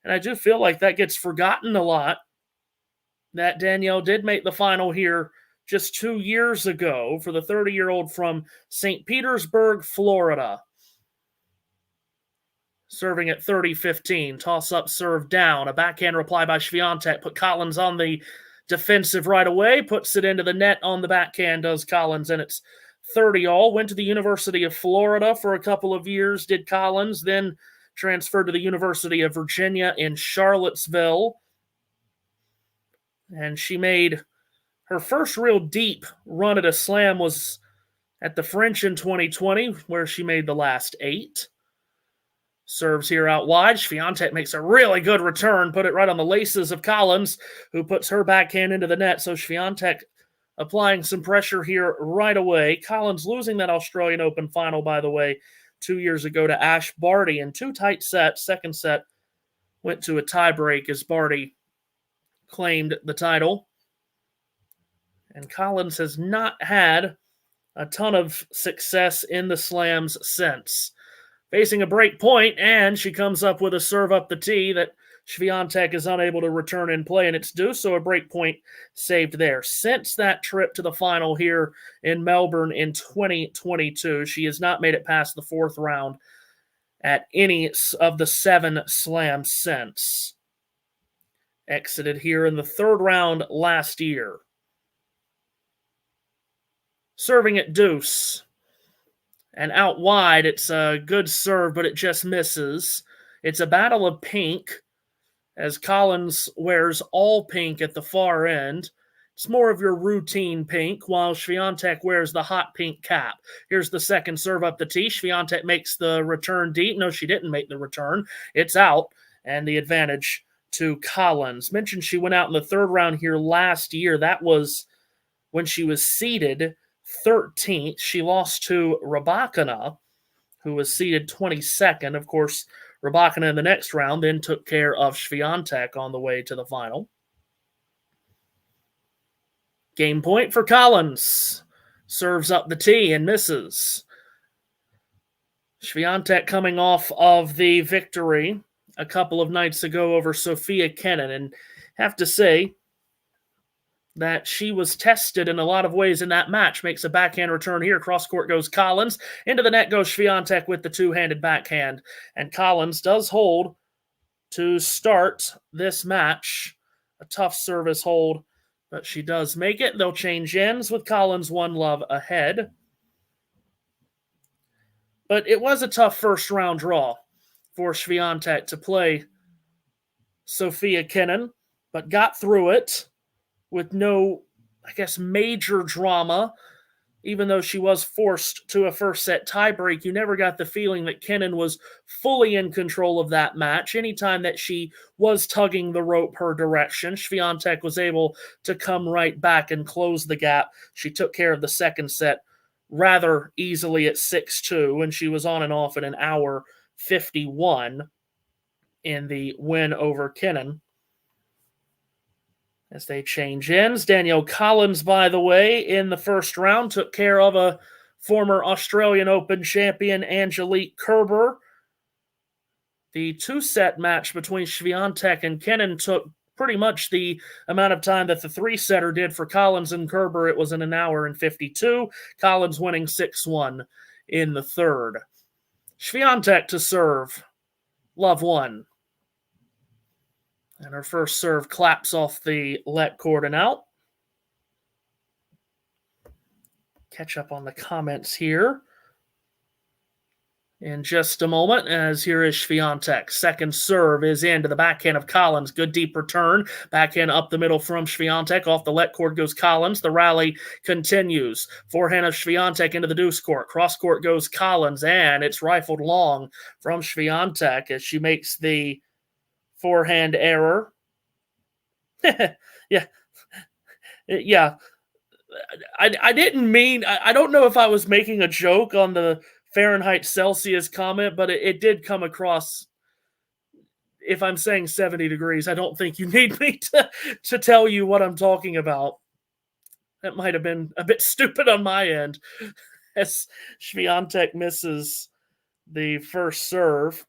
And I do feel like that gets forgotten a lot, that Danielle did make the final here just 2 years ago for the 30-year-old from St. Petersburg, Florida. Serving at 30-15. Toss-up, serve down. A backhand reply by Swiatek. Put Collins on the defensive right away. Puts it into the net on the backhand, does Collins, and it's 30 all. Went to the University of Florida for a couple of years, did Collins. Then transferred to the University of Virginia in Charlottesville. And she made her first real deep run at a slam was at the French in 2020, where she made the last 8. Serves here out wide. Swiatek makes a really good return, put it right on the laces of Collins, who puts her backhand into the net. So Swiatek applying some pressure here right away. Collins losing that Australian Open final, by the way, 2 years ago to Ash Barty in 2 tight sets. Second set went to a tiebreak as Barty claimed the title. And Collins has not had a ton of success in the slams since. Facing a break point, and she comes up with a serve up the tee that Swiatek is unable to return in play, and it's due, so a break point saved there. Since that trip to the final here in Melbourne in 2022, she has not made it past the 4th round at any of the 7 slams since. Exited here in the 3rd round last year. Serving at deuce. And out wide, it's a good serve, but it just misses. It's a battle of pink, as Collins wears all pink at the far end. It's more of your routine pink, while Swiatek wears the hot pink cap. Here's the second serve up the tee. Swiatek makes the return deep. No, she didn't make the return. It's out, and the advantage to Collins. Mentioned she went out in the 3rd round here last year. That was when she was seeded 13th. She lost to Rybakina, who was seeded 22nd. Of course, Rybakina in the next round then took care of Swiatek on the way to the final. Game point for Collins. Serves up the tee and misses. Swiatek coming off of the victory a couple of nights ago over Sofia Kenin, and have to say that she was tested in a lot of ways in that match. Makes a backhand return here. Cross court goes Collins. Into the net goes Swiatek with the 2-handed backhand. And Collins does hold to start this match. A tough service hold, but she does make it. They'll change ends with Collins 1-love ahead. But it was a tough first round draw for Swiatek to play Sofia Kenin, but got through it with no, I guess, major drama. Even though she was forced to a first set tiebreak, you never got the feeling that Kenin was fully in control of that match. Anytime that she was tugging the rope her direction, Swiatek was able to come right back and close the gap. She took care of the second set rather easily at 6-2, and she was on and off in an hour 51 in the win over Kenin. As they change ends, Danielle Collins, by the way, in the first round, took care of a former Australian Open champion, Angelique Kerber. The 2-set match between Swiatek and Kenin took pretty much the amount of time that the 3-setter did for Collins and Kerber. It was in an hour and 52. Collins winning 6-1 in the third. Swiatek to serve. Love 1. And her first serve claps off the let cord and out. Catch up on the comments here. in just a moment, as here is Swiatek. Second serve is into the backhand of Collins. Good deep return. Backhand up the middle from Swiatek. Off the let court goes Collins. The rally continues. Forehand of Swiatek into the deuce court. Cross court goes Collins, and it's rifled long from Swiatek as she makes the forehand error. Yeah. I didn't mean, I don't know if I was making a joke on the Fahrenheit Celsius comment, but it did come across. If I'm saying 70 degrees, I don't think you need me to tell you what I'm talking about. That might have been a bit stupid on my end, as Swiatek misses the first serve.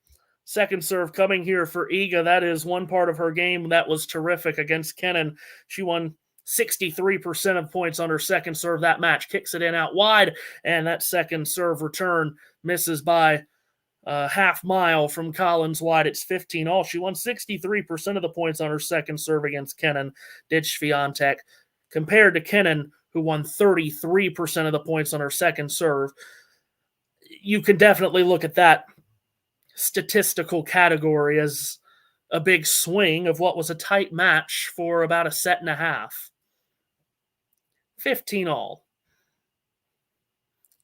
Second serve coming here for Iga. That is one part of her game that was terrific against Kenin. She won 63% of points on her second serve that match. Kicks it in out wide, and that second serve return misses by a half mile from Collins wide. It's 15-all. She won 63% of the points on her second serve against Kenin, did Swiatek, compared to Kenin, who won 33% of the points on her second serve. You can definitely look at that statistical category as a big swing of what was a tight match for about a set and a half. 15-all.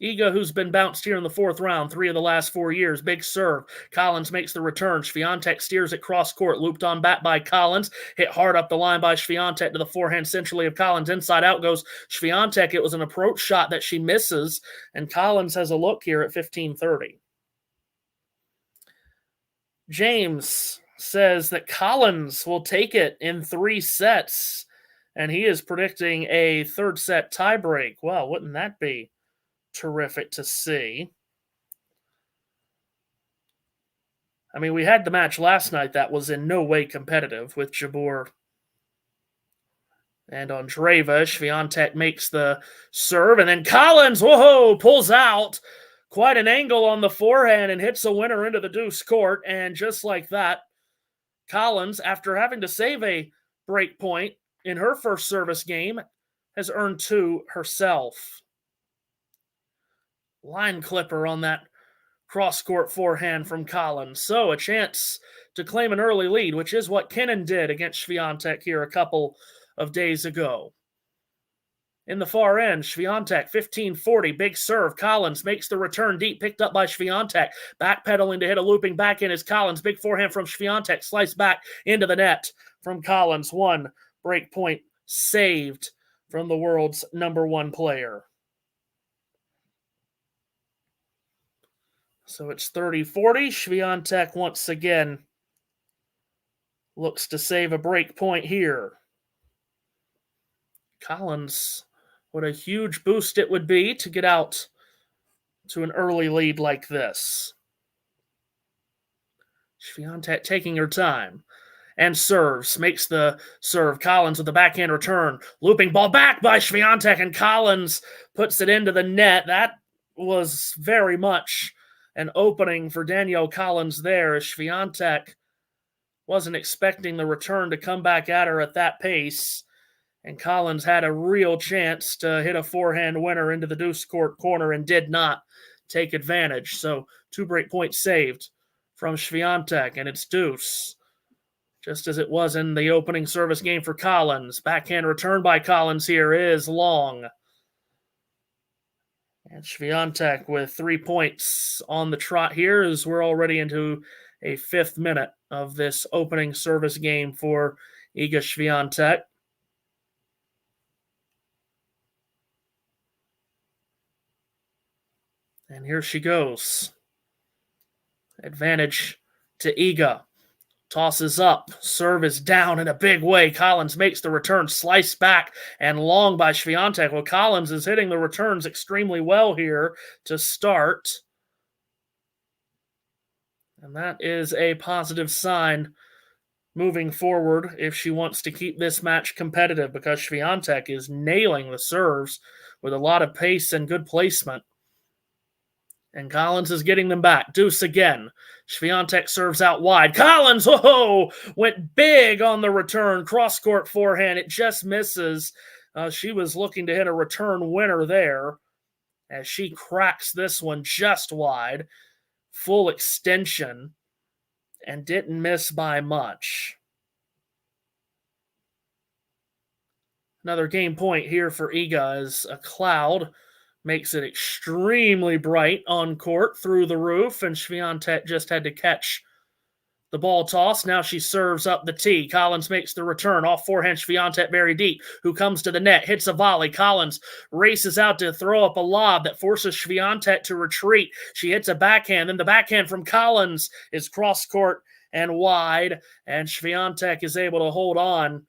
Iga, who's been bounced here in the fourth round 3 of the last 4 years. Big serve. Collins makes the return. Swiatek steers it cross court. Looped on back by Collins. Hit hard up the line by Swiatek to the forehand centrally of Collins. Inside out goes Swiatek. It was an approach shot that she misses, and Collins has a look here at 15-30. James says that Collins will take it in 3 sets, and he is predicting a third set tiebreak. Well, wouldn't that be terrific to see? I mean, we had the match last night that was in no way competitive with Jabeur and Andreeva. Swiatek makes the serve, and then Collins, whoa, pulls out. Quite an angle on the forehand and hits a winner into the deuce court. And just like that, Collins, after having to save a break point in her first service game, has earned 2 herself. Line clipper on that cross-court forehand from Collins. So a chance to claim an early lead, which is what Kenin did against Swiatek here a couple of days ago. In the far end, Swiatek, 15-40, big serve. Collins makes the return deep, picked up by Swiatek. Backpedaling to hit a looping back in is Collins. Big forehand from Swiatek, slice back into the net from Collins. 1 break point saved from the world's #1 player. So it's 30-40. Swiatek once again looks to save a break point here. Collins, what a huge boost it would be to get out to an early lead like this. Swiatek taking her time and serves, makes the serve. Collins with the backhand return. Looping ball back by Swiatek, and Collins puts it into the net. That was very much an opening for Danielle Collins there, as Swiatek wasn't expecting the return to come back at her at that pace. And Collins had a real chance to hit a forehand winner into the deuce court corner and did not take advantage. So 2 break points saved from Swiatek, and it's deuce, just as it was in the opening service game for Collins. Backhand return by Collins here is long. And Swiatek with 3 points on the trot here, as we're already into a 5th minute of this opening service game for Iga Swiatek. And here she goes. Advantage to Iga. Tosses up. Serve is down in a big way. Collins makes the return. Slice back and long by Swiatek. Well, Collins is hitting the returns extremely well here to start. And that is a positive sign moving forward if she wants to keep this match competitive, because Swiatek is nailing the serves with a lot of pace and good placement. And Collins is getting them back. Deuce again. Swiatek serves out wide. Collins, went big on the return. Cross-court forehand. It just misses. She was looking to hit a return winner there, as she cracks this one just wide. full extension and didn't miss by much. Another game point here for Iga as a cloud makes it extremely bright on court through the roof, and Swiatek just had to catch the ball toss. Now she serves up the tee. Collins makes the return. Off forehand, Swiatek very deep, who comes to the net, hits a volley. Collins races out to throw up a lob that forces Swiatek to retreat. She hits a backhand. Then the backhand from Collins is cross court and wide, and Swiatek is able to hold on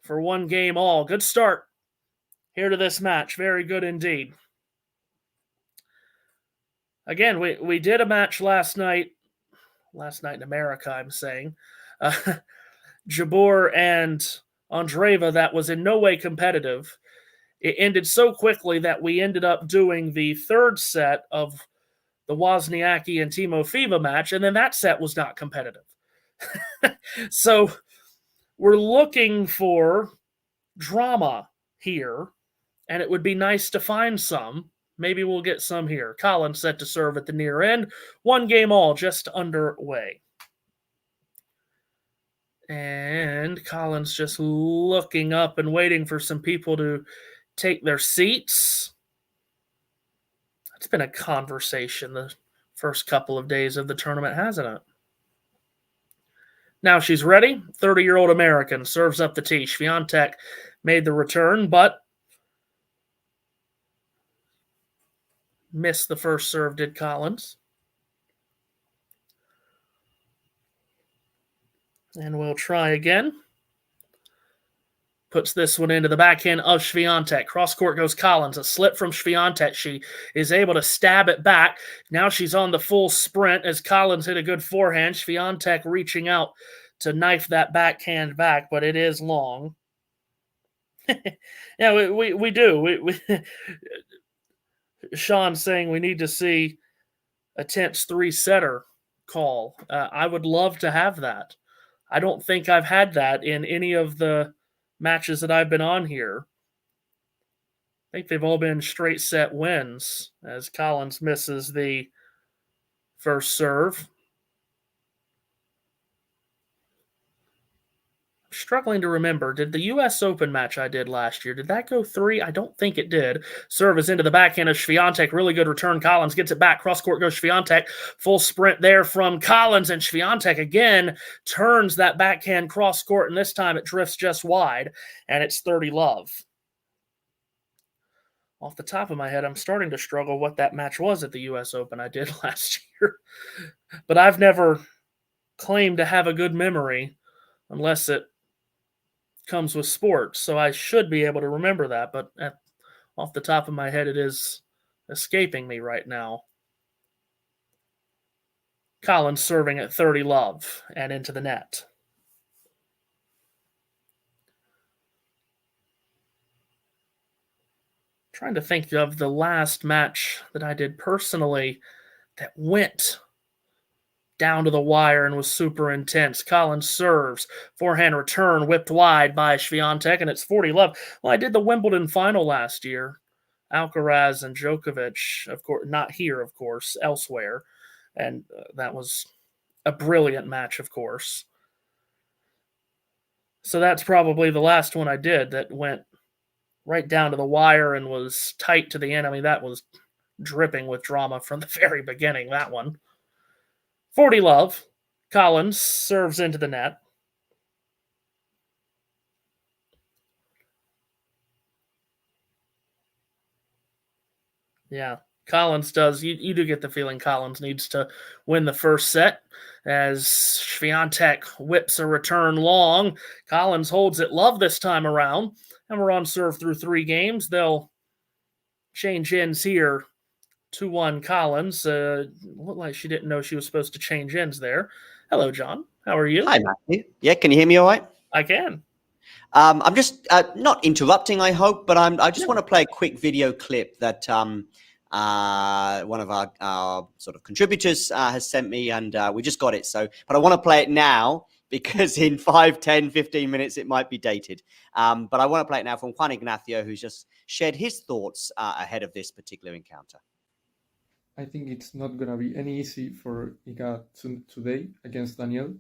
for one game all. Good start here to this match. Very good indeed. Again, we did a match last night in America, I'm saying. Jabeur and Andreeva that was in no way competitive. It ended so quickly that we ended up doing the third set of the Wozniacki and Timofeva match, and then that set was not competitive. So we're looking for drama here, and it would be nice to find some. Maybe we'll get some here. Collins set to serve at the near end. One game all just underway. And Collins just looking up and waiting for some people to take their seats. It's been a conversation the first couple of days of the tournament, hasn't it? Now she's ready. 30-year-old American serves up the tee. Swiatek made the return, but missed the first serve, did Collins. And we'll try again. Puts this one into the backhand of Swiatek. Cross court goes Collins. A slip from Swiatek. She is able to stab it back. Now she's on the full sprint as Collins hit a good forehand. Swiatek reaching out to knife that backhand back, but it is long. Yeah, we do. Sean's saying we need to see a tense three-setter call. I would love to have that. I don't think I've had that in any of the matches that I've been on here. I think they've all been straight set wins as Collins misses the first serve. Struggling to remember, did the U.S. Open match I did last year, did that go 3? I don't think it did. Serve is into the backhand of Swiatek. Really good return. Collins gets it back. Cross court goes Swiatek. Full sprint there from Collins, and Swiatek again turns that backhand cross court, and this time it drifts just wide, and it's 30-love. Off the top of my head, I'm starting to struggle what that match was at the U.S. Open I did last year. But I've never claimed to have a good memory unless it comes with sports, so I should be able to remember that, but off the top of my head, it is escaping me right now. Collins serving at 30-love and into the net. Trying to think of the last match that I did personally that went down to the wire and was super intense. Collins serves. Forehand return whipped wide by Swiatek, and it's 40-love. Well, I did the Wimbledon final last year. Alcaraz and Djokovic, of course, not here, of course, elsewhere. And that was a brilliant match, of course. So that's probably the last one I did that went right down to the wire and was tight to the end. I mean, that was dripping with drama from the very beginning, that one. 40-love. Collins serves into the net. Yeah, Collins does. You do get the feeling Collins needs to win the first set as Swiatek whips a return long. Collins holds it love this time around, and we're on serve through 3 games. They'll change ends here. 2-1 Collins. Looked like she didn't know she was supposed to change ends there. Hello, John. How are you? Hi, Matthew. Yeah, can you hear me all right? I can. I'm just not interrupting, I hope, but I just want to play a quick video clip that one of our sort of contributors has sent me, and we just got it. So, but I want to play it now because in 5, 10, 15 minutes, it might be dated. But I want to play it now from Juan Ignacio, who's just shared his thoughts ahead of this particular encounter. I think it's not gonna be any easy for Iga today against Danielle.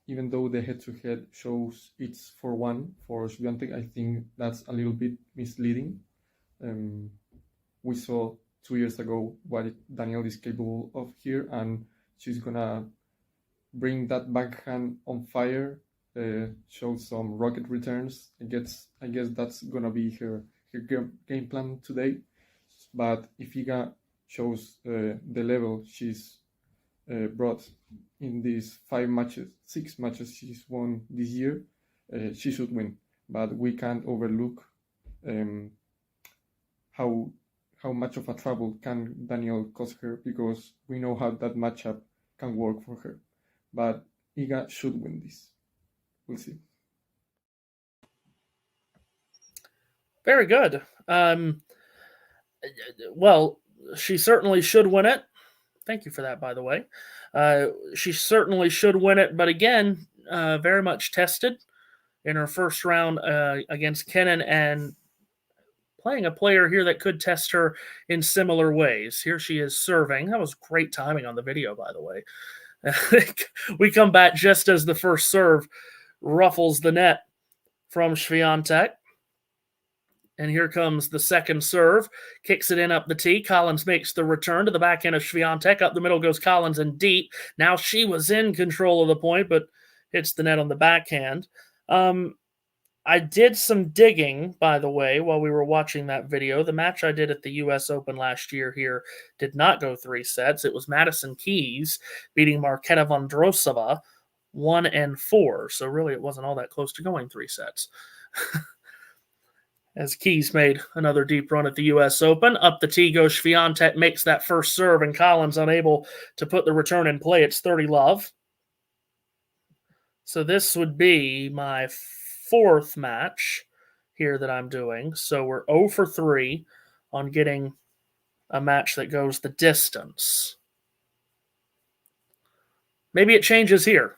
Even though the head-to-head shows it's 4-1 for Swiatek, I think that's a little bit misleading. We saw 2 years ago what Danielle is capable of here, and she's gonna bring that backhand on fire, show some rocket returns. I guess that's gonna be her game plan today. But if Iga shows the level she's brought in these 6 matches she's won this year, she should win. But we can't overlook how much of a trouble can Danielle cause her, because we know how that matchup can work for her. But Iga should win this. We'll see. Very good. Well, she certainly should win it. Thank you for that, by the way. She certainly should win it, but again, very much tested in her first round against Kenin, and playing a player here that could test her in similar ways. Here she is serving. That was great timing on the video, by the way. We come back just as the first serve ruffles the net from Swiatek. And here comes the second serve. Kicks it in up the tee. Collins makes the return to the backhand of Swiatek. Up the middle goes Collins and deep. Now she was in control of the point, but hits the net on the backhand. I did some digging, by the way, while we were watching that video. The match I did at the U.S. Open last year here did not go 3 sets. It was Madison Keys beating Marketa Vondrousova 1-4. So really it wasn't all that close to going 3 sets. As Keys made another deep run at the U.S. Open. Up the tee goes Swiatek, makes that first serve, and Collins unable to put the return in play. It's 30-love. So this would be my 4th match here that I'm doing. So we're 0 for 3 on getting a match that goes the distance. Maybe it changes here.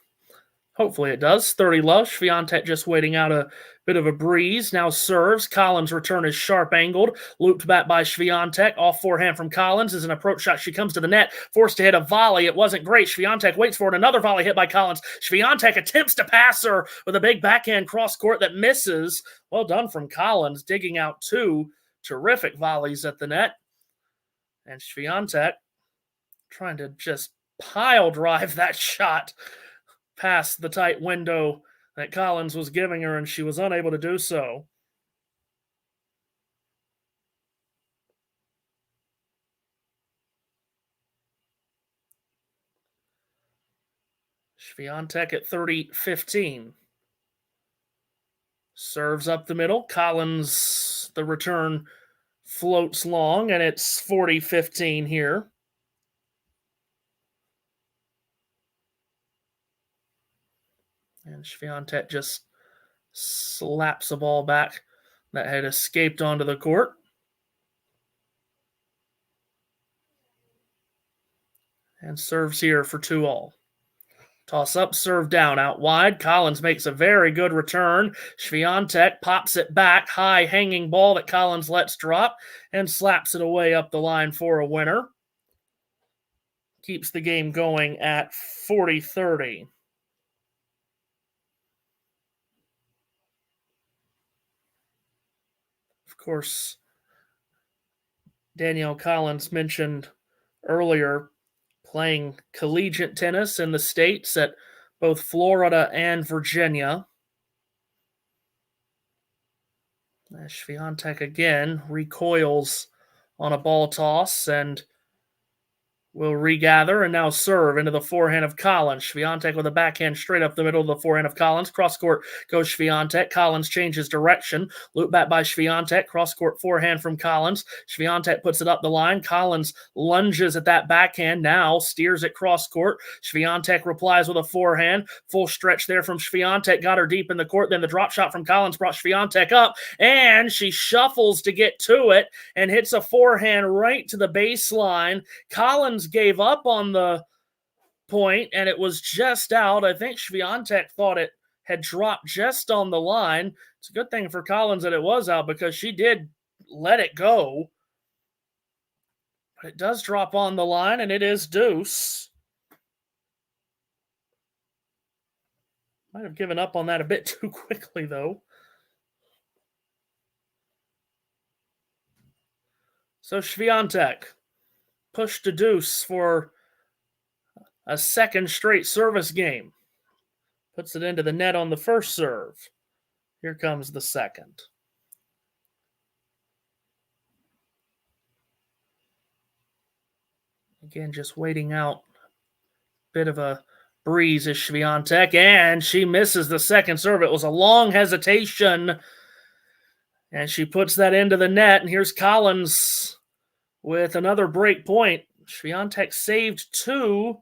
Hopefully it does. 30-love. Swiatek just waiting out a bit of a breeze. Now serves. Collins' return is sharp angled. Looped back by Swiatek. Off forehand from Collins is an approach shot. She comes to the net. Forced to hit a volley. It wasn't great. Swiatek waits for it. Another volley hit by Collins. Swiatek attempts to pass her with a big backhand cross court that misses. Well done from Collins, digging out 2 terrific volleys at the net. And Swiatek trying to just pile drive that shot past the tight window that Collins was giving her, and she was unable to do so. Swiatek at 30-15. Serves up the middle. Collins, the return floats long, and it's 40-15 here. And Swiatek just slaps a ball back that had escaped onto the court. And serves here for 2-all. Toss up, serve down, out wide. Collins makes a very good return. Swiatek pops it back. High hanging ball that Collins lets drop and slaps it away up the line for a winner. Keeps the game going at 40-30. Of course, Danielle Collins mentioned earlier playing collegiate tennis in the States at both Florida and Virginia. Swiatek again recoils on a ball toss and will regather and now serve into the forehand of Collins. Swiatek with a backhand straight up the middle of the forehand of Collins. Cross court goes Swiatek. Collins changes direction. Loop back by Swiatek. Cross court forehand from Collins. Swiatek puts it up the line. Collins lunges at that backhand. Now steers it cross court. Swiatek replies with a forehand. Full stretch there from Swiatek. Got her deep in the court. Then the drop shot from Collins brought Swiatek up. And she shuffles to get to it and hits a forehand right to the baseline. Collins gave up on the point, and it was just out. I think Swiatek thought it had dropped just on the line. It's a good thing for Collins that it was out because she did let it go. But it does drop on the line, and it is deuce. Might have given up on that a bit too quickly, though. So Swiatek pushed to deuce for a second straight service game. Puts it into the net on the first serve. Here comes the second. Again, just waiting out. Bit of a breeze is Swiatek, and she misses the second serve. It was a long hesitation, and she puts that into the net, and here's Collins with another break point. Swiatek saved 2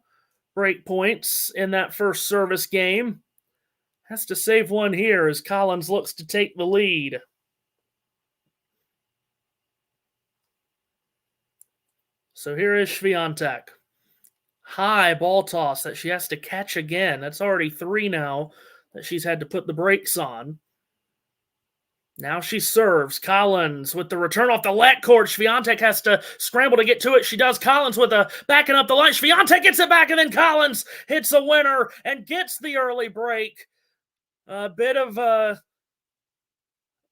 break points in that first service game. Has to save one here as Collins looks to take the lead. So here is Swiatek. High ball toss that she has to catch again. That's already 3 now that she's had to put the brakes on. Now she serves. Collins with the return off the let court. Swiatek has to scramble to get to it. She does. Collins with a backing up the line. Swiatek gets it back, and then Collins hits a winner and gets the early break. A bit of a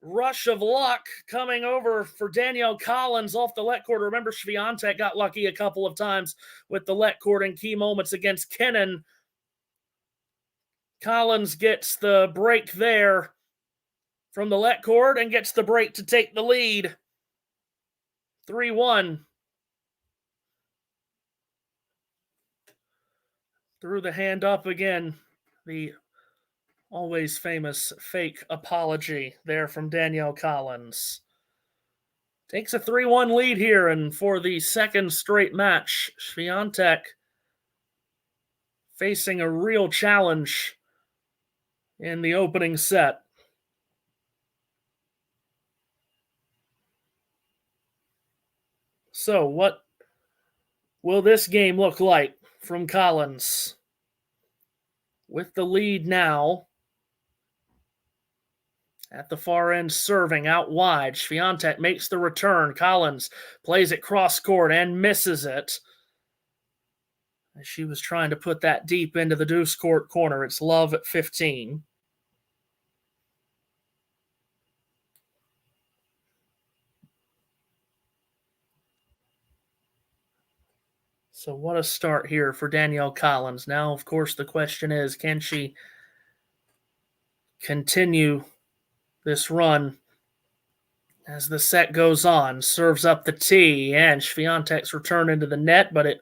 rush of luck coming over for Danielle Collins off the let court. Remember, Swiatek got lucky a couple of times with the let court in key moments against Kennan. Collins gets the break there from the let court and gets the break to take the lead. 3-1. Threw the hand up again. The always famous fake apology there from Danielle Collins. Takes a 3-1 lead here, and for the second straight match, Swiatek facing a real challenge in the opening set. So, what will this game look like from Collins? With the lead now, at the far end, serving out wide. Swiatek makes the return. Collins plays it cross court and misses it. She was trying to put that deep into the deuce court corner. It's love at 15. So what a start here for Danielle Collins. Now, of course, the question is, can she continue this run as the set goes on? Serves up the tee, and Swiatek's return into the net, but it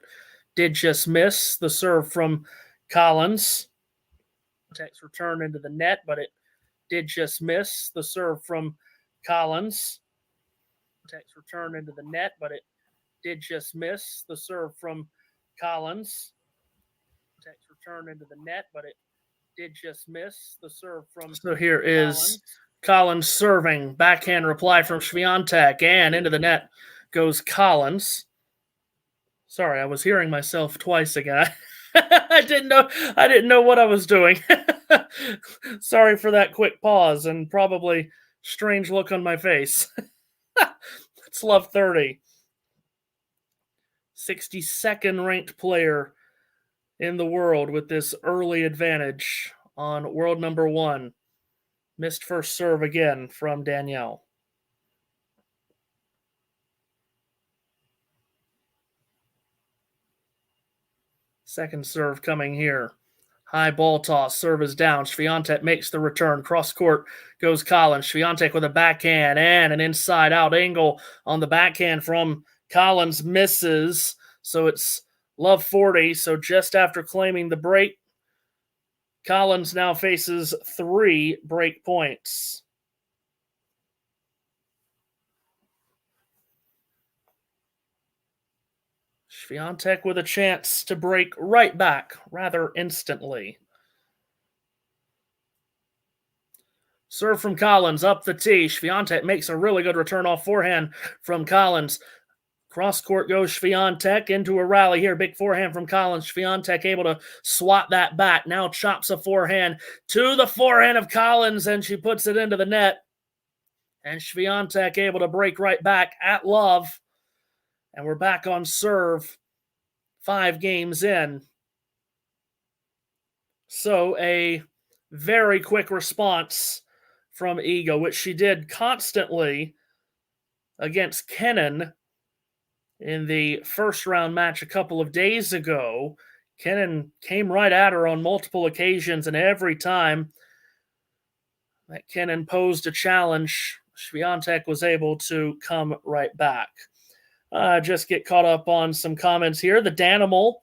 did just miss. The serve from Collins. Swiatek's return into the net, but it did just miss. The serve from Collins. Swiatek's return into the net, but it did just miss. The serve from Collins. Swiatek's return into the net, but it did just miss. The serve from So here is Collins serving. Backhand reply from Swiatek, and into the net goes Collins. Sorry, I was hearing myself twice again. I didn't know what I was doing. Sorry for that quick pause and probably strange look on my face. It's love 30. 62nd ranked player in the world with this early advantage on world number 1. Missed first serve again from Danielle. Second serve coming here. High ball toss. Serve is down. Swiatek makes the return. Cross court goes Collins. Swiatek with a backhand and an inside-out angle on the backhand from Collins. Misses. So it's love 40. So just after claiming the break, Collins now faces 3 break points. Swiatek with a chance to break right back rather instantly. Serve from Collins up the tee. Swiatek makes a really good return off forehand from Collins. Cross court goes Swiatek into a rally here. Big forehand from Collins. Swiatek able to swat that back. Now chops a forehand to the forehand of Collins, and she puts it into the net. And Swiatek able to break right back at love And we're back on serve 5 games in. So a very quick response from Iga, which she did constantly against Kenin in the first round match a couple of days ago. Kenin came right at her on multiple occasions, and every time that Kenin posed a challenge, Swiatek was able to come right back. Just get caught up on some comments here. The Danimal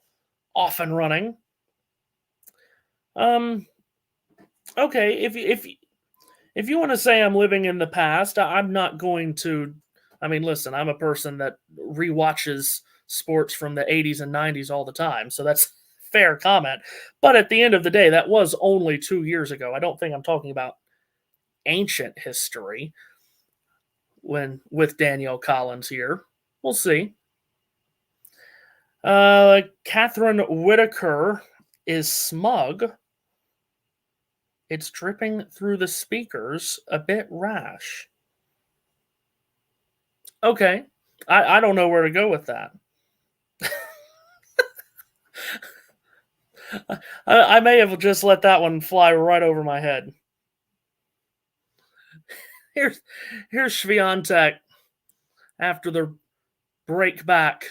off and running. Okay, if you want to say I'm living in the past, I'm not going to. I mean, listen, I'm a person that rewatches sports from the 80s and 90s all the time, so that's a fair comment. But at the end of the day, that was only 2 years ago. I don't think I'm talking about ancient history with Danielle Collins here. We'll see. Catherine Whitaker is smug. It's dripping through the speakers, a bit rash. Okay, I don't know where to go with that. I may have just let that one fly right over my head. Here's Swiatek after the break back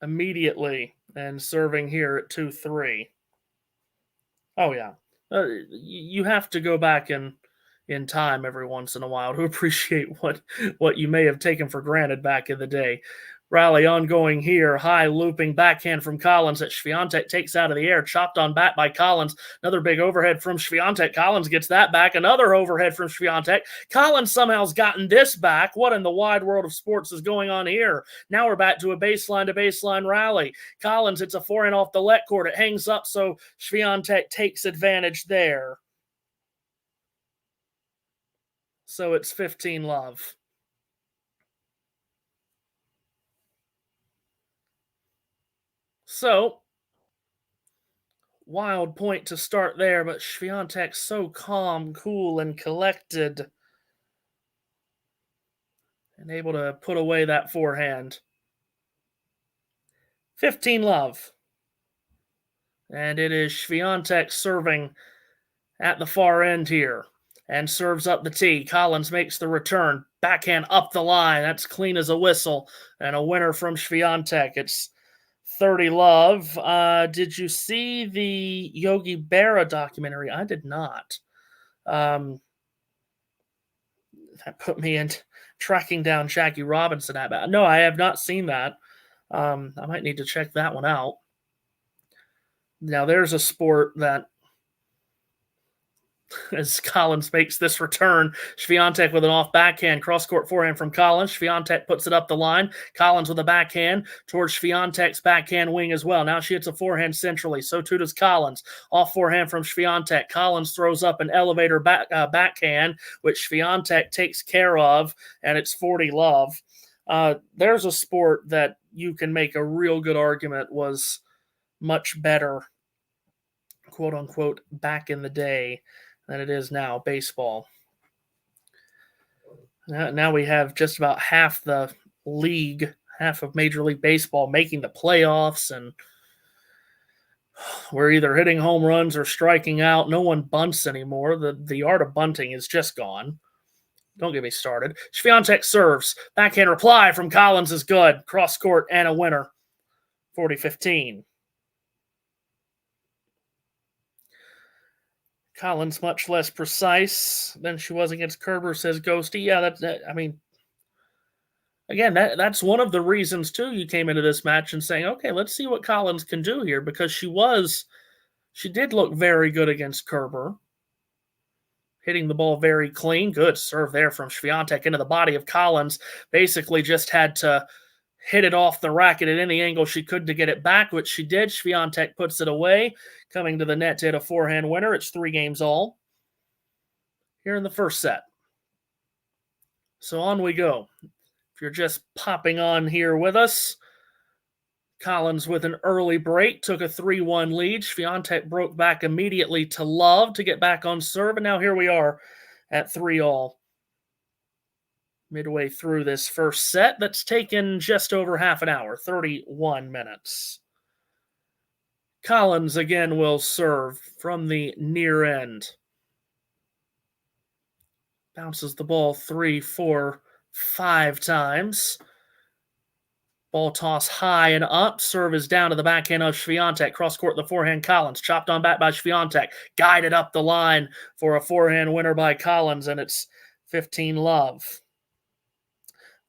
immediately and serving here at 2-3. Oh, yeah. You have to go back in time every once in a while to appreciate what you may have taken for granted back in the day. Rally ongoing here. High looping backhand from Collins that Swiatek takes out of the air. Chopped on back by Collins. Another big overhead from Swiatek. Collins gets that back. Another overhead from Swiatek. Collins somehow's gotten this back. What in the wide world of sports is going on here? Now we're back to a baseline-to-baseline rally. Collins hits a forehand off the let court. It hangs up, so Swiatek takes advantage there. So it's 15-love. So, wild point to start there, but Swiatek's so calm, cool, and collected. And able to put away that forehand. 15-love. And it is Swiatek serving at the far end here. And serves up the tee. Collins makes the return. Backhand up the line. That's clean as a whistle. And a winner from Swiatek. It's 30-love. Did you see the Yogi Berra documentary? I did not. That put me in tracking down Jackie Robinson. No, I have not seen that. I might need to check that one out. Now, there's a sport that, as Collins makes this return, Swiatek with an off backhand, cross-court forehand from Collins. Swiatek puts it up the line. Collins with a backhand towards Swiatek's backhand wing as well. Now she hits a forehand centrally. So too does Collins. Off forehand from Swiatek. Collins throws up an elevator backhand, which Swiatek takes care of, and it's 40-love. There's a sport that you can make a real good argument was much better, quote-unquote, back in the day than it is now, baseball. Now we have just about half the league, half of Major League Baseball making the playoffs, and we're either hitting home runs or striking out. No one bunts anymore. The art of bunting is just gone. Don't get me started. Swiatek serves. Backhand reply from Collins is good. Cross court and a winner. 40-15. Collins much less precise than she was against Kerber, says Ghosty. Yeah, I mean, again, that's one of the reasons, too, you came into this match and saying, okay, let's see what Collins can do here, because she did look very good against Kerber. Hitting the ball very clean. Good serve there from Swiatek into the body of Collins. Basically just had to hit it off the racket at any angle she could to get it back, which she did. Swiatek puts it away, coming to the net to hit a forehand winner. It's 3-all here in the first set. So on we go. If you're just popping on here with us, Collins with an early break, took a 3-1 lead. Swiatek broke back immediately to love to get back on serve, and now here we are at 3-all. midway through this first set that's taken just over half an hour, 31 minutes. Collins again will serve from the near end. Bounces the ball 3, 4, 5 times. Ball toss high and up. Serve is down to the backhand of Swiatek. Cross court, the forehand Collins. Chopped on back by Swiatek. Guided up the line for a forehand winner by Collins, and it's 15-love.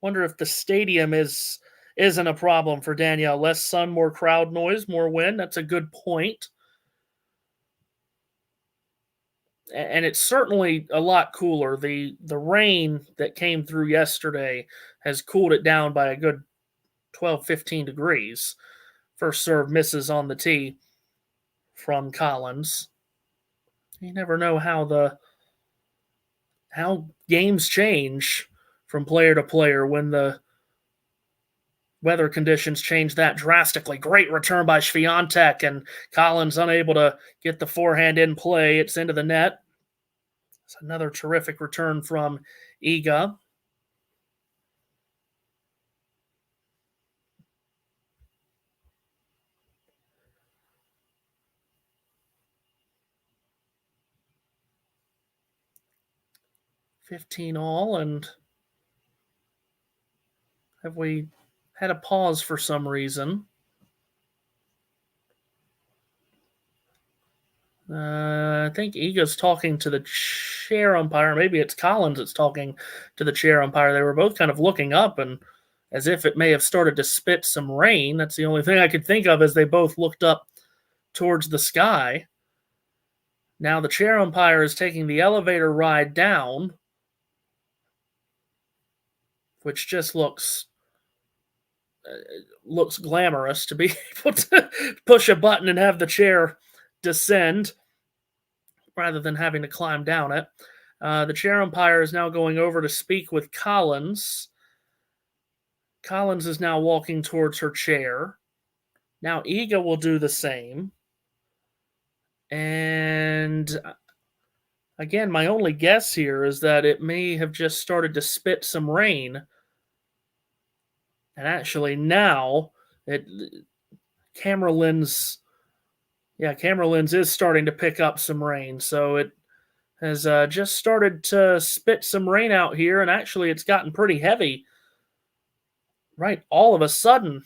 Wonder if the stadium isn't a problem for Danielle. Less sun, more crowd noise, more wind. That's a good point. And it's certainly a lot cooler. The rain that came through yesterday has cooled it down by a good 12, 15 degrees. First serve misses on the tee from Collins. You never know how games change from player to player when the weather conditions change that drastically. Great return by Swiatek, and Collins unable to get the forehand in play. It's into the net. It's another terrific return from Iga. $15-all, and have we had a pause for some reason? I think Iga's talking to the chair umpire. Maybe it's Collins that's talking to the chair umpire. They were both kind of looking up, and as if it may have started to spit some rain. That's the only thing I could think of as they both looked up towards the sky. Now the chair umpire is taking the elevator ride down, which just looks glamorous to be able to push a button and have the chair descend rather than having to climb down it. The chair umpire is now going over to speak with Collins. Collins is now walking towards her chair. Now Iga will do the same. And again, my only guess here is that it may have just started to spit some rain. And actually now, camera lens is starting to pick up some rain. So it has just started to spit some rain out here, and actually it's gotten pretty heavy right all of a sudden.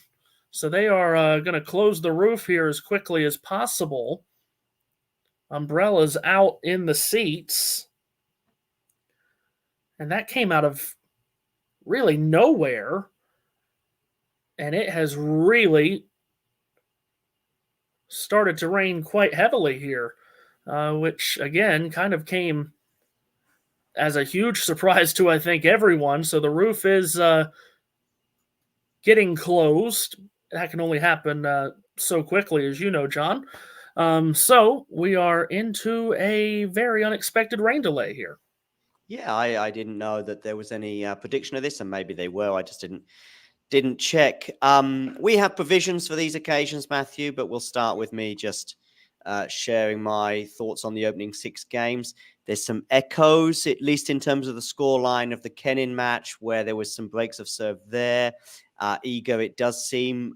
So they are going to close the roof here as quickly as possible. Umbrellas out in the seats. And that came out of really nowhere. And it has really started to rain quite heavily here, which, again, kind of came as a huge surprise to, I think, everyone. So the roof is getting closed. That can only happen so quickly, as you know, John. So we are into a very unexpected rain delay here. Yeah, I didn't know that there was any prediction of this, and maybe they were. I just didn't check. We have provisions for these occasions, Matthew, but we'll start with me just sharing my thoughts on the opening 6 games. There's some echoes, at least in terms of the scoreline of the Kenin match, where there was some breaks of serve there. Iga, it does seem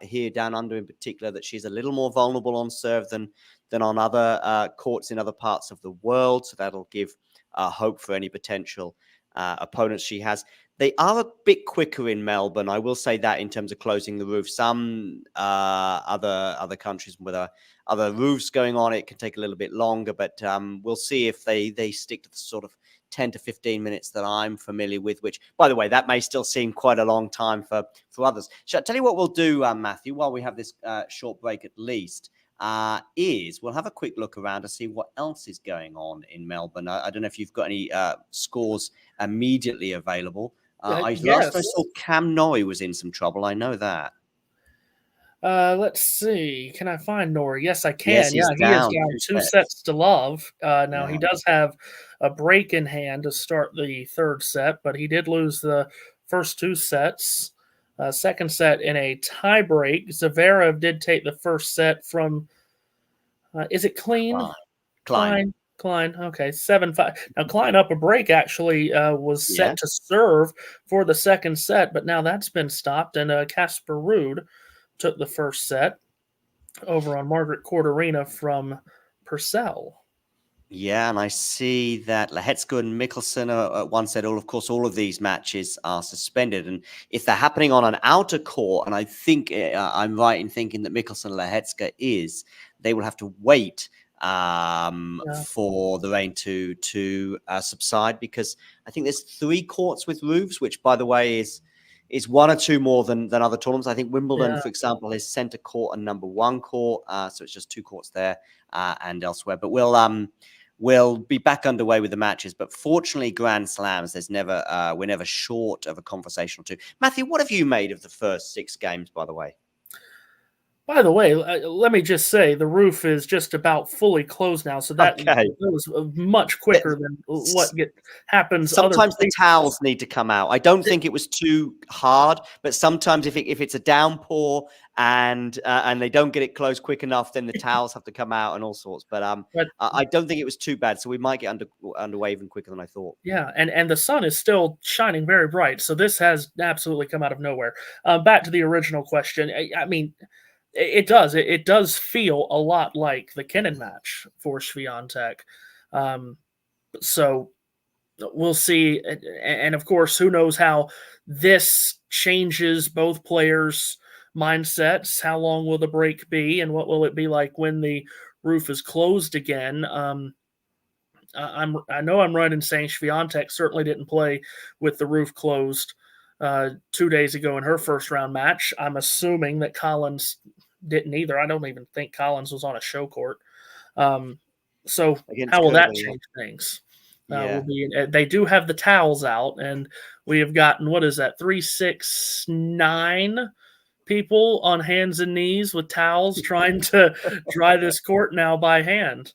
here down under in particular that she's a little more vulnerable on serve than on other courts in other parts of the world. So that'll give hope for any potential opponents she has. They are a bit quicker in Melbourne. I will say that in terms of closing the roof. Some other countries with other roofs going on, it can take a little bit longer. But we'll see if they stick to the sort of 10 to 15 minutes that I'm familiar with, which, by the way, that may still seem quite a long time for others. Shall I tell you what we'll do, Matthew, while we have this short break at least, is we'll have a quick look around to see what else is going on in Melbourne. I don't know if you've got any scores immediately available. Yes. Last I saw, Cam Norrie was in some trouble. I know that. Let's see. Can I find Norrie? Yes, I can. Yes, he is down 2 sets to love. Now, he does have a break in hand to start the 3rd set, but he did lose the first 2 sets. Second set in a tie break. Zverev did take the first set from, is it Klein? Klein. Klein, okay, 7-5. Now Klein up a break actually was set Yeah. to serve for the second set, but now that's been stopped, and Casper Ruud took the first set over on Margaret Court Arena from Purcell. Yeah, and I see that Lehecka and Mikkelsen are at one set. Of course, all of these matches are suspended, and if they're happening on an outer court, and I think I'm right in thinking that Mikkelsen and Lehecka is, they will have to wait for the rain to subside, because I think there's 3 courts with roofs, which, by the way, is 1 or 2 more than other tournaments. I think Wimbledon, for example, is center court and number 1 court, so it's just 2 courts there and elsewhere. But we'll be back underway with the matches. But fortunately, Grand Slams, there's never we're never short of a conversation or two. Matthew, what have you made of the first 6 games, by the way? By the way, let me just say the roof is just about fully closed now, so that was much quicker than what happens. Sometimes the towels need to come out. I don't think it was too hard, but sometimes if it's a downpour and they don't get it closed quick enough, then the towels have to come out and all sorts. But I don't think it was too bad, so we might get underway even quicker than I thought. Yeah, and the sun is still shining very bright, so this has absolutely come out of nowhere. Back to the original question. I mean, it does feel a lot like the Kenin match for Swiatek. So we'll see. And of course, who knows how this changes both players' mindsets. How long will the break be, and what will it be like when the roof is closed again? I know I'm right in saying Swiatek certainly didn't play with the roof closed 2 days ago in her first round match. I'm assuming that Collins didn't either. I don't even think Collins was on a show court. So how will that change things? They do have the towels out, and we have gotten, what is that, 3, 6, 9 people on hands and knees with towels trying to dry this court now by hand.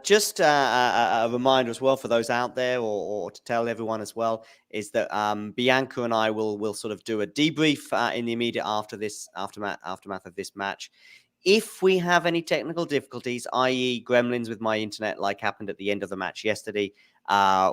Just a reminder as well for those out there, or to tell everyone as well, is that Bianca and I will sort of do a debrief in the immediate aftermath of this match. If we have any technical difficulties, i.e. gremlins with my internet, like happened at the end of the match yesterday,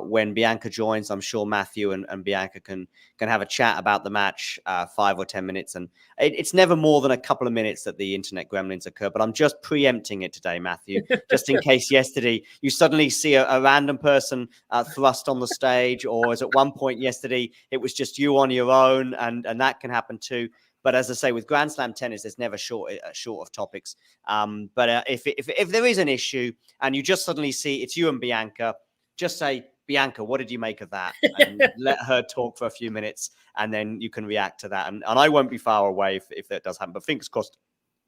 when Bianca joins, I'm sure Matthew and Bianca can have a chat about the match, 5 or 10 minutes. And it's never more than a couple of minutes that the internet gremlins occur. But I'm just preempting it today, Matthew, just in case yesterday you suddenly see a random person thrust on the stage, or as at one point yesterday, it was just you on your own, and that can happen too. But as I say, with Grand Slam tennis, there's never short of topics. But if there is an issue and you just suddenly see it's you and Bianca, just say, Bianca, what did you make of that? And let her talk for a few minutes, and then you can react to that. And I won't be far away if that does happen. But fingers crossed,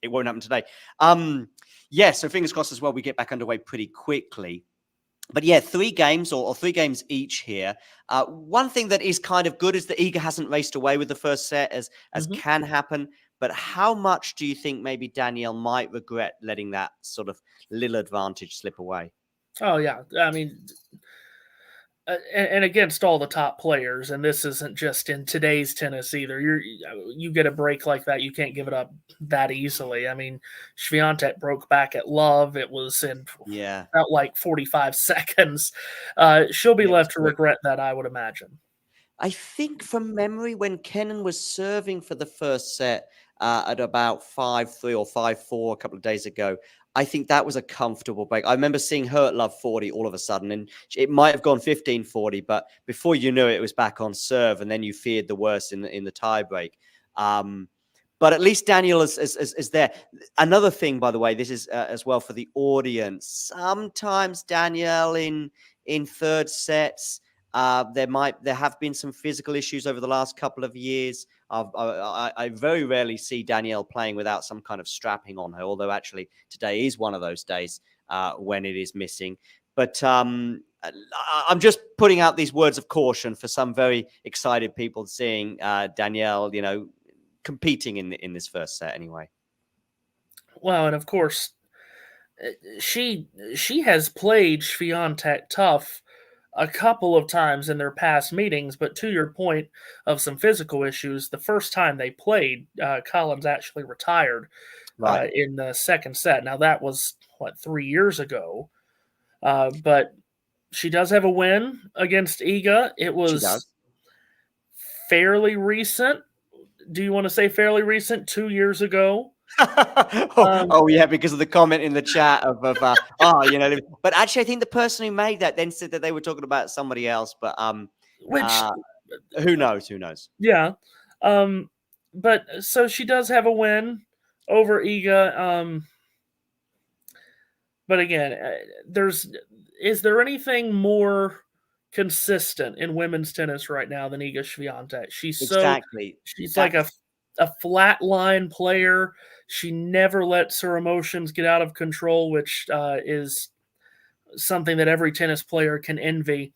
it won't happen today. So fingers crossed as well, we get back underway pretty quickly. But yeah, 3 games or 3 games each here. One thing that is kind of good is that Iga hasn't raced away with the first set, as can happen. But how much do you think maybe Danielle might regret letting that sort of little advantage slip away? Oh, yeah. I mean, and against all the top players, and this isn't just in today's tennis either. You get a break like that, you can't give it up that easily. I mean, Swiatek broke back at love. It was in felt like 45 seconds. She'll be left to regret that, I would imagine. I think from memory, when Kenin was serving for the first set at about 5-3 or 5-4 a couple of days ago, I think that was a comfortable break. I remember seeing her at love 40 all of a sudden, and it might have gone 15-40, but before you knew it, it was back on serve, and then you feared the worst in the tie break. But at least Danielle is there. Another thing, by the way, this is as well for the audience. Sometimes Danielle in third sets, there have been some physical issues over the last couple of years. I very rarely see Danielle playing without some kind of strapping on her, although actually today is one of those days when it is missing. But I'm just putting out these words of caution for some very excited people seeing Danielle, competing in this first set anyway. Well, and of course, she has played Swiatek tough a couple of times in their past meetings, but to your point of some physical issues, the first time they played, Collins actually retired in the second set. Now, that was, 3 years ago. But she does have a win against Iga. It She was does. fairly recent. Do you want to say fairly recent? 2 years ago? Yeah, because of the comment in the chat of but actually I think the person who made that then said that they were talking about somebody else, but Which, who knows? yeah. But so she does have a win over Iga. But again, is there anything more consistent in women's tennis right now than Iga Swiatek? Exactly. She's That's like a flat line player. She never lets her emotions get out of control, which is something that every tennis player can envy.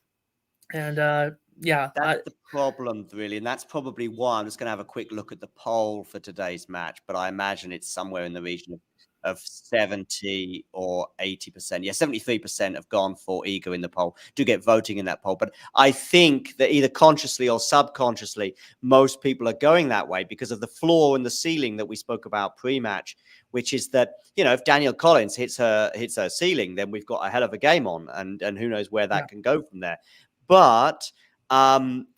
And That's the problem, really, and that's probably why I'm just going to have a quick look at the poll for today's match. But I imagine it's somewhere in the region of 70 or 80%. Yeah, 73% have gone for Iga in the poll. Do get voting in that poll, but I think that either consciously or subconsciously, most people are going that way because of the floor and the ceiling that we spoke about pre-match, which is that, you know, if Danielle Collins hits her ceiling, then we've got a hell of a game on, and who knows where that can go from there. But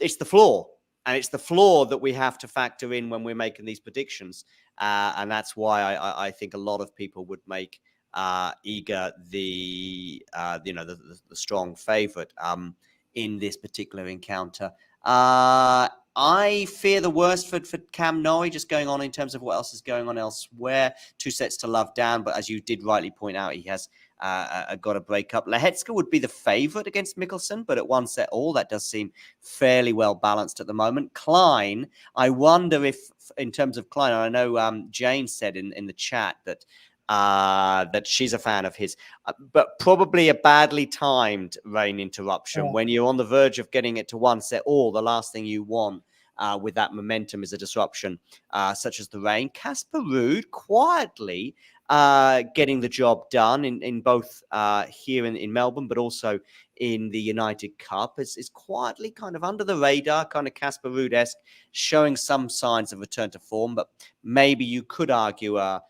it's the floor, and it's the floor that we have to factor in when we're making these predictions, and that's why I think a lot of people would make Iga the strong favorite in this particular encounter. I fear the worst for Cam Noe, just going on in terms of what else is going on elsewhere. 2 sets to love down, but as you did rightly point out, he has got a break up. Lehetska would be the favorite against Mickelson, but at 1 set all, that does seem fairly well balanced at the moment. Klein, I wonder if, in terms of Klein, I know Jane said in the chat that she's a fan of his, but probably a badly timed rain interruption. When you're on the verge of getting it to 1 set all, the last thing you want with that momentum is a disruption such as the rain. Casper Ruud quietly getting the job done in both here in Melbourne, but also in the United Cup, is quietly kind of under the radar, kind of Casper Ruud-esque, showing some signs of return to form, but maybe you could argue a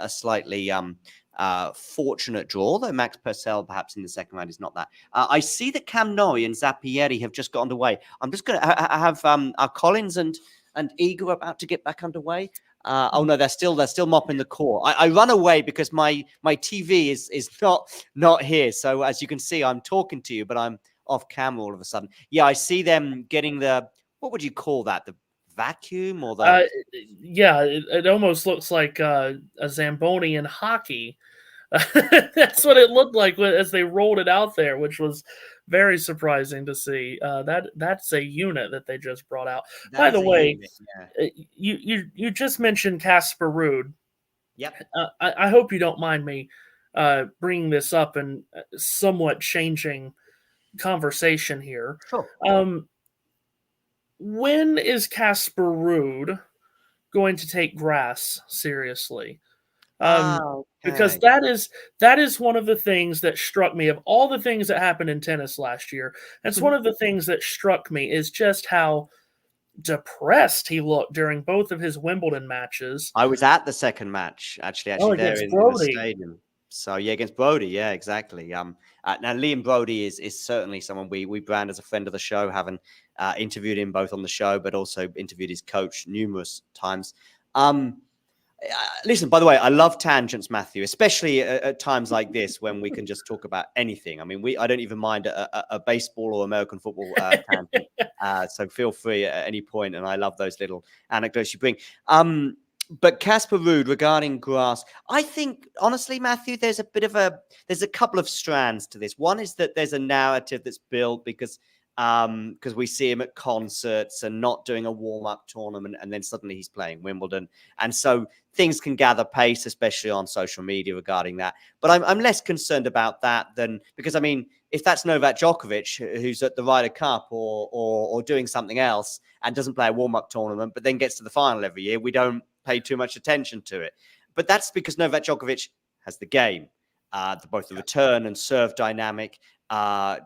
slightly fortunate draw, though Max Purcell perhaps in the second round is not that. I see that Cam Noe and Zappieri have just got underway. I'm just going to have our Collins and Iga about to get back underway. Oh no, they're still mopping the court. I run away because my TV is not here. So as you can see, I'm talking to you, but I'm off camera all of a sudden. Yeah, I see them getting what would you call that? The vacuum or the it almost looks like a Zamboni in hockey. That's what it looked like as they rolled it out there, which was very surprising to see. That's a unit that they just brought out. By the way, you just mentioned Casper Ruud. Yep. I hope you don't mind me bringing this up and somewhat changing conversation here. Sure. When is Casper Ruud going to take grass seriously? Because that is one of the things that struck me of all the things that happened in tennis last year. That's one of the things that struck me is just how depressed he looked during both of his Wimbledon matches. I was at the second match actually there in the stadium. So yeah, against Brody, yeah, exactly. Now Liam Brody is certainly someone we brand as a friend of the show, having interviewed him both on the show, but also interviewed his coach numerous times. Listen, by the way, I love tangents, Matthew, especially at times like this when we can just talk about anything. I mean, I don't even mind a baseball or American football tangent. So feel free at any point, and I love those little anecdotes you bring. But Casper Ruud, regarding grass, I think, honestly, Matthew, there's a couple of strands to this. One is that there's a narrative that's built because we see him at concerts and not doing a warm-up tournament, and then suddenly he's playing Wimbledon. And so things can gather pace, especially on social media regarding that. But I'm less concerned about that than, because, I mean, if that's Novak Djokovic, who's at the Ryder Cup or doing something else and doesn't play a warm-up tournament, but then gets to the final every year, we don't pay too much attention to it. But that's because Novak Djokovic has the game, both the return and serve dynamic.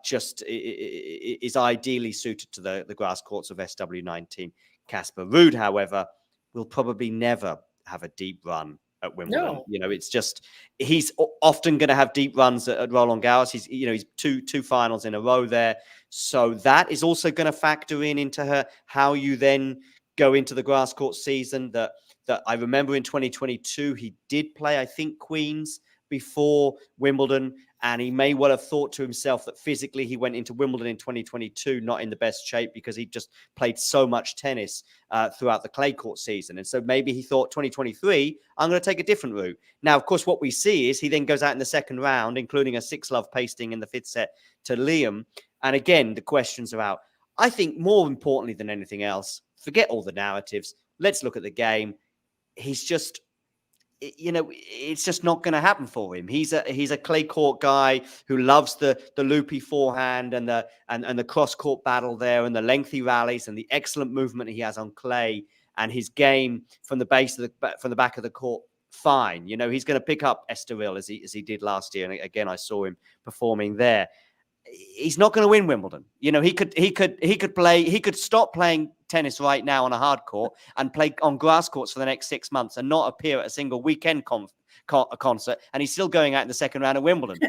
Just is ideally suited to the grass courts of SW19. Casper Ruud, however, will probably never have a deep run at Wimbledon. No. You know, it's just he's often going to have deep runs at Roland Garros. He's two finals in a row there, so that is also going to factor into how you then go into the grass court season. That I remember in 2022 he did play, I think, Queens before Wimbledon, and he may well have thought to himself that physically he went into Wimbledon in 2022 not in the best shape because he just played so much tennis throughout the clay court season. And so maybe he thought 2023, I'm going to take a different route. Now, of course, what we see is he then goes out in the second round, including a 6-love pasting in the 5th set to Liam. And again, the questions are out. I think more importantly than anything else, forget all the narratives. Let's look at the game. He's just, you know, it's just not going to happen for him. He's a clay court guy who loves the loopy forehand and the cross court battle there and the lengthy rallies and the excellent movement he has on clay and his game from the back of the court. Fine, you know, he's going to pick up Estoril as he did last year, and again I saw him performing there. He's not going to win Wimbledon. You know, he could stop playing tennis right now on a hard court and play on grass courts for the next 6 months and not appear at a single weekend concert. And he's still going out in the second round of Wimbledon.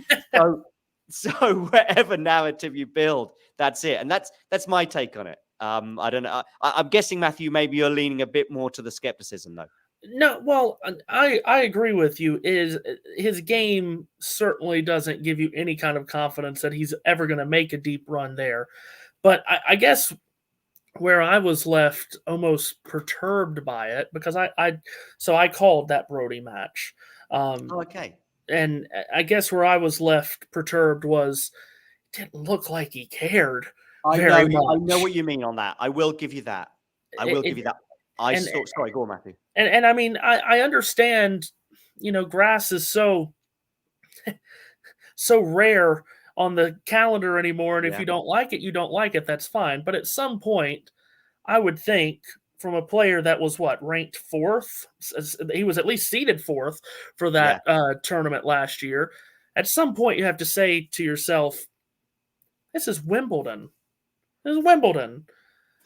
So whatever narrative you build, that's it. And that's my take on it. I don't know. I'm guessing, Matthew, maybe you're leaning a bit more to the skepticism though. No, well, I agree with you. His game certainly doesn't give you any kind of confidence that he's ever going to make a deep run there. But I guess where I was left almost perturbed by it, because I called that Brody match. Okay. And I guess where I was left perturbed was it didn't look like he cared very much. I know what you mean on that. I will give you that. Give you that. Sorry, go on, Matthew. And I mean, I understand, you know, grass is so rare on the calendar anymore. And if you don't like it, you don't like it. That's fine. But at some point, I would think from a player that was ranked 4th, he was at least seeded 4th for that tournament last year. At some point, you have to say to yourself, this is Wimbledon. This is Wimbledon.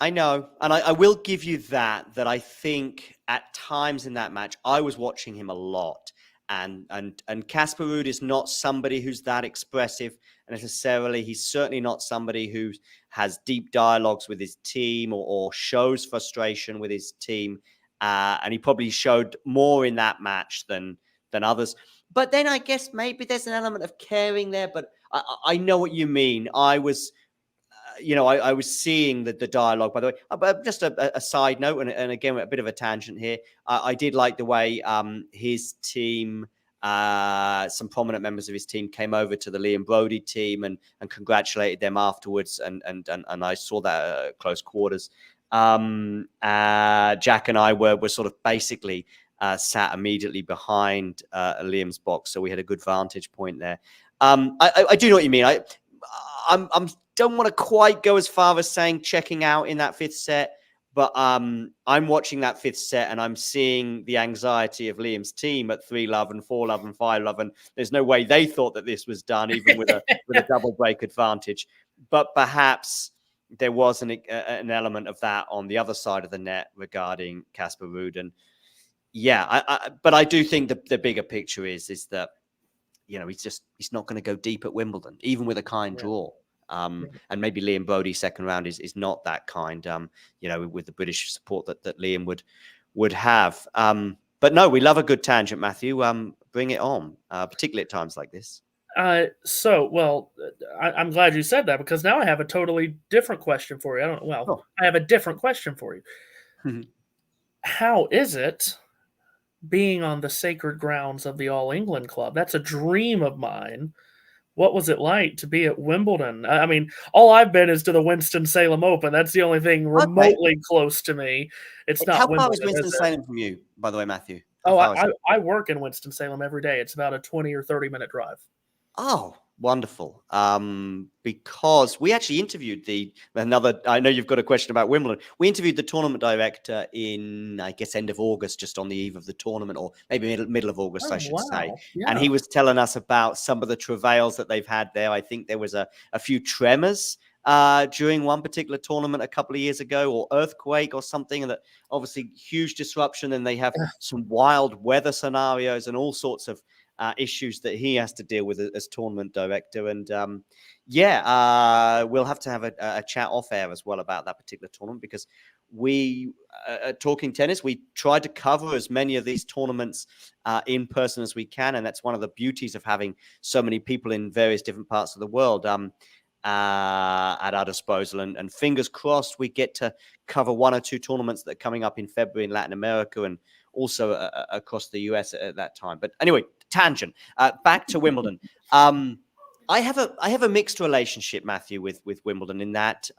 I know. And I will give you that I think at times in that match, I was watching him a lot. And Casper Ruud is not somebody who's that expressive necessarily. He's certainly not somebody who has deep dialogues with his team or shows frustration with his team. And he probably showed more in that match than others. But then I guess maybe there's an element of caring there. But I know what you mean. I was seeing the dialogue, by the way. But just a side note, and again, a bit of a tangent here. I did like the way his team, some prominent members of his team came over to the Liam Brody team and congratulated them afterwards. And I saw that at close quarters. Jack and I were sort of basically sat immediately behind Liam's box. So we had a good vantage point there. I do know what you mean. I'm don't want to quite go as far as saying checking out in that 5th set, but I'm watching that 5th set and I'm seeing the anxiety of Liam's team at 3-love and 4-love and 5-love, and there's no way they thought that this was done, even with a double break advantage. But perhaps there was an element of that on the other side of the net regarding Casper Ruud. And but I do think the bigger picture is that, you know, he's not going to go deep at Wimbledon, even with a kind draw. And maybe Liam Brody's second round is not that kind, you know, with the British support that Liam would have. But no, we love a good tangent, Matthew. Bring it on, particularly at times like this. I'm glad you said that, because now I have a totally different question for you. I have a different question for you. How is it being on the sacred grounds of the All England Club? That's a dream of mine. What was it like to be at Wimbledon? I mean, all I've been is to the Winston-Salem Open. That's the only thing remotely close to me. It's not Wimbledon. How far is Winston-Salem from you, by the way, Matthew? I work in Winston-Salem every day. It's about a 20 or 30-minute drive. Oh, wonderful. Because we actually interviewed I know you've got a question about Wimbledon. We interviewed the tournament director in, I guess, end of August, just on the eve of the tournament, or maybe middle of August, I should say. Yeah. And he was telling us about some of the travails that they've had there. I think there was a few tremors during one particular tournament a couple of years ago, or earthquake or something, and that obviously huge disruption, and they have some wild weather scenarios and all sorts of issues that he has to deal with as tournament director. And we'll have to have a chat off air as well about that particular tournament, because we at Talking Tennis, we try to cover as many of these tournaments in person as we can, and that's one of the beauties of having so many people in various different parts of the world at our disposal. And fingers crossed we get to cover one or two tournaments that are coming up in February in Latin America and also across the US at that time. But anyway, tangent. Back to Wimbledon. I have a mixed relationship, Matthew, with Wimbledon, in that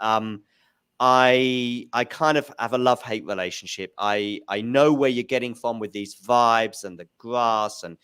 I kind of have a love-hate relationship. I know where you're getting from with these vibes and the grass, and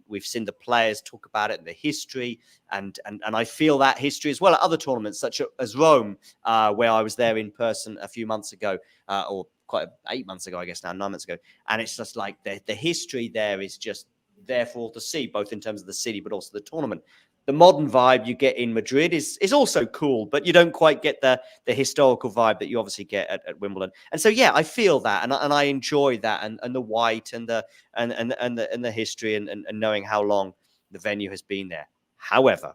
we've seen the players talk about it and the history, and I feel that history as well at other tournaments such as Rome, where I was there in person a few months ago, or quite 8 months ago, I guess now, 9 months ago, and it's just like the history there is just there for all to see, both in terms of the city but also the tournament. The modern vibe you get in Madrid is also cool, but you don't quite get the historical vibe that you obviously get at Wimbledon. And so, yeah, I feel that, and I enjoy that, and the white and the history and knowing how long the venue has been there. However,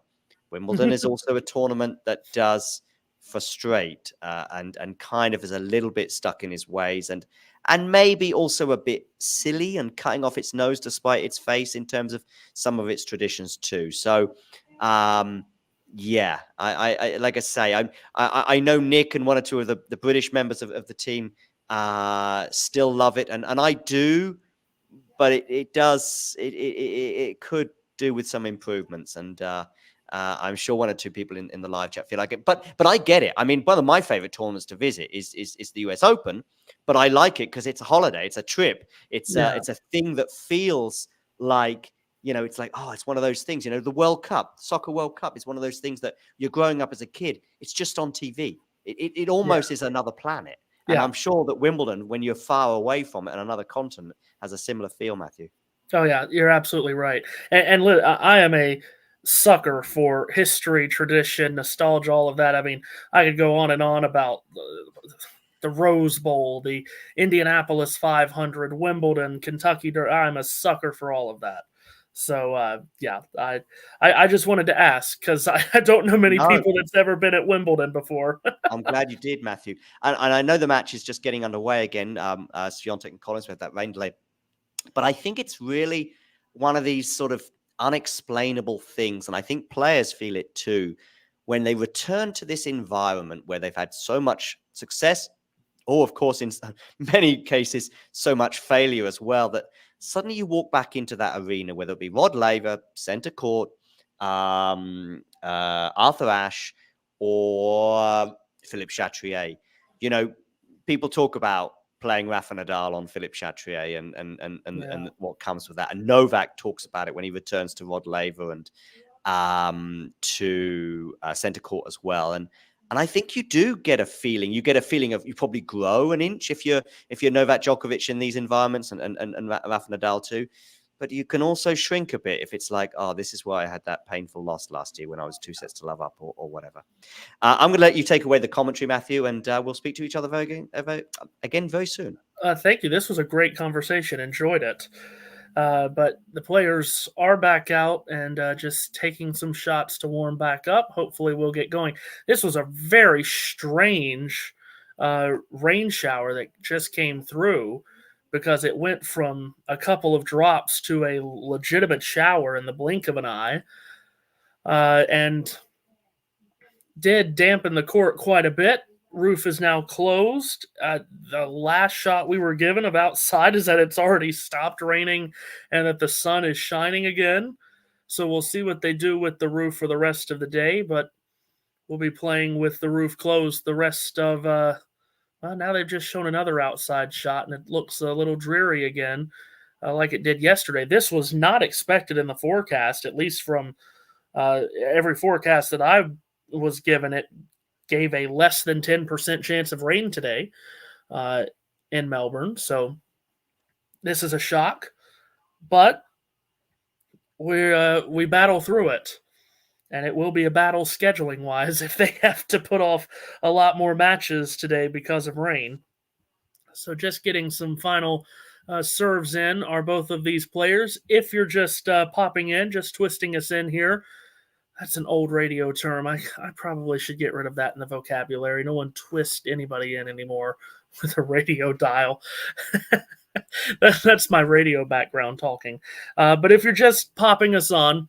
Wimbledon is also a tournament that does frustrate and kind of is a little bit stuck in his ways, and maybe also a bit silly and cutting off its nose despite its face in terms of some of its traditions too. So, yeah, I like I say, I know Nick and one or two of the British members of the team still love it, and I do, but it could do with some improvements, and I'm sure one or two people in the live chat feel like it, but I get it. I mean, one of my favorite tournaments to visit is the US Open, but I like it because it's a holiday, it's a trip, it's a thing that feels like, it's like, oh, it's one of those things. The World Cup, Soccer World Cup is one of those things that you're growing up as a kid. It's just on TV. It almost is another planet. And I'm sure that Wimbledon, when you're far away from it on another continent, has a similar feel, Matthew. Oh yeah, you're absolutely right. And I am a sucker for history, tradition, nostalgia, all of that. I mean, I could go on and on about the Rose Bowl, the Indianapolis 500, Wimbledon, Kentucky. I'm a sucker for all of that. So I just wanted to ask, because I don't know many people that's ever been at Wimbledon before. I'm glad you did, Matthew. And I know the match is just getting underway again. Swiatek and Collins with that rain delay. But I think it's really one of these sort of unexplainable things. And I think players feel it too, when they return to this environment where they've had so much success, or of course, in many cases, so much failure as well, that suddenly you walk back into that arena, whether it be Rod Laver, Centre Court, Arthur Ashe, or Philippe Chatrier. People talk about playing Rafa Nadal on Philippe Chatrier and what comes with that. And Novak talks about it when he returns to Rod Laver and to Centre Court as well. And I think you do get a feeling. You get a feeling of you probably grow an inch if you're Novak Djokovic in these environments and Rafa Nadal too. But you can also shrink a bit if it's like, oh, this is why I had that painful loss last year when I was 2 sets to love up or whatever. I'm going to let you take away the commentary, Matthew, and we'll speak to each other again very soon. Thank you. This was a great conversation. Enjoyed it. But the players are back out and just taking some shots to warm back up. Hopefully we'll get going. This was a very strange rain shower that just came through, because it went from a couple of drops to a legitimate shower in the blink of an eye, and did dampen the court quite a bit. Roof is now closed. The last shot we were given of outside is that it's already stopped raining and that the sun is shining again. So we'll see what they do with the roof for the rest of the day, but we'll be playing with the roof closed the rest of now they've just shown another outside shot, and it looks a little dreary again, like it did yesterday. This was not expected in the forecast, at least from every forecast that I was given. It gave a less than 10% chance of rain today in Melbourne. So this is a shock, but we battle through it. And it will be a battle scheduling-wise if they have to put off a lot more matches today because of rain. So just getting some final serves in are both of these players. If you're just popping in, just twisting us in here, that's an old radio term. I probably should get rid of that in the vocabulary. No one twists anybody in anymore with a radio dial. That's my radio background talking. But if you're just popping us on,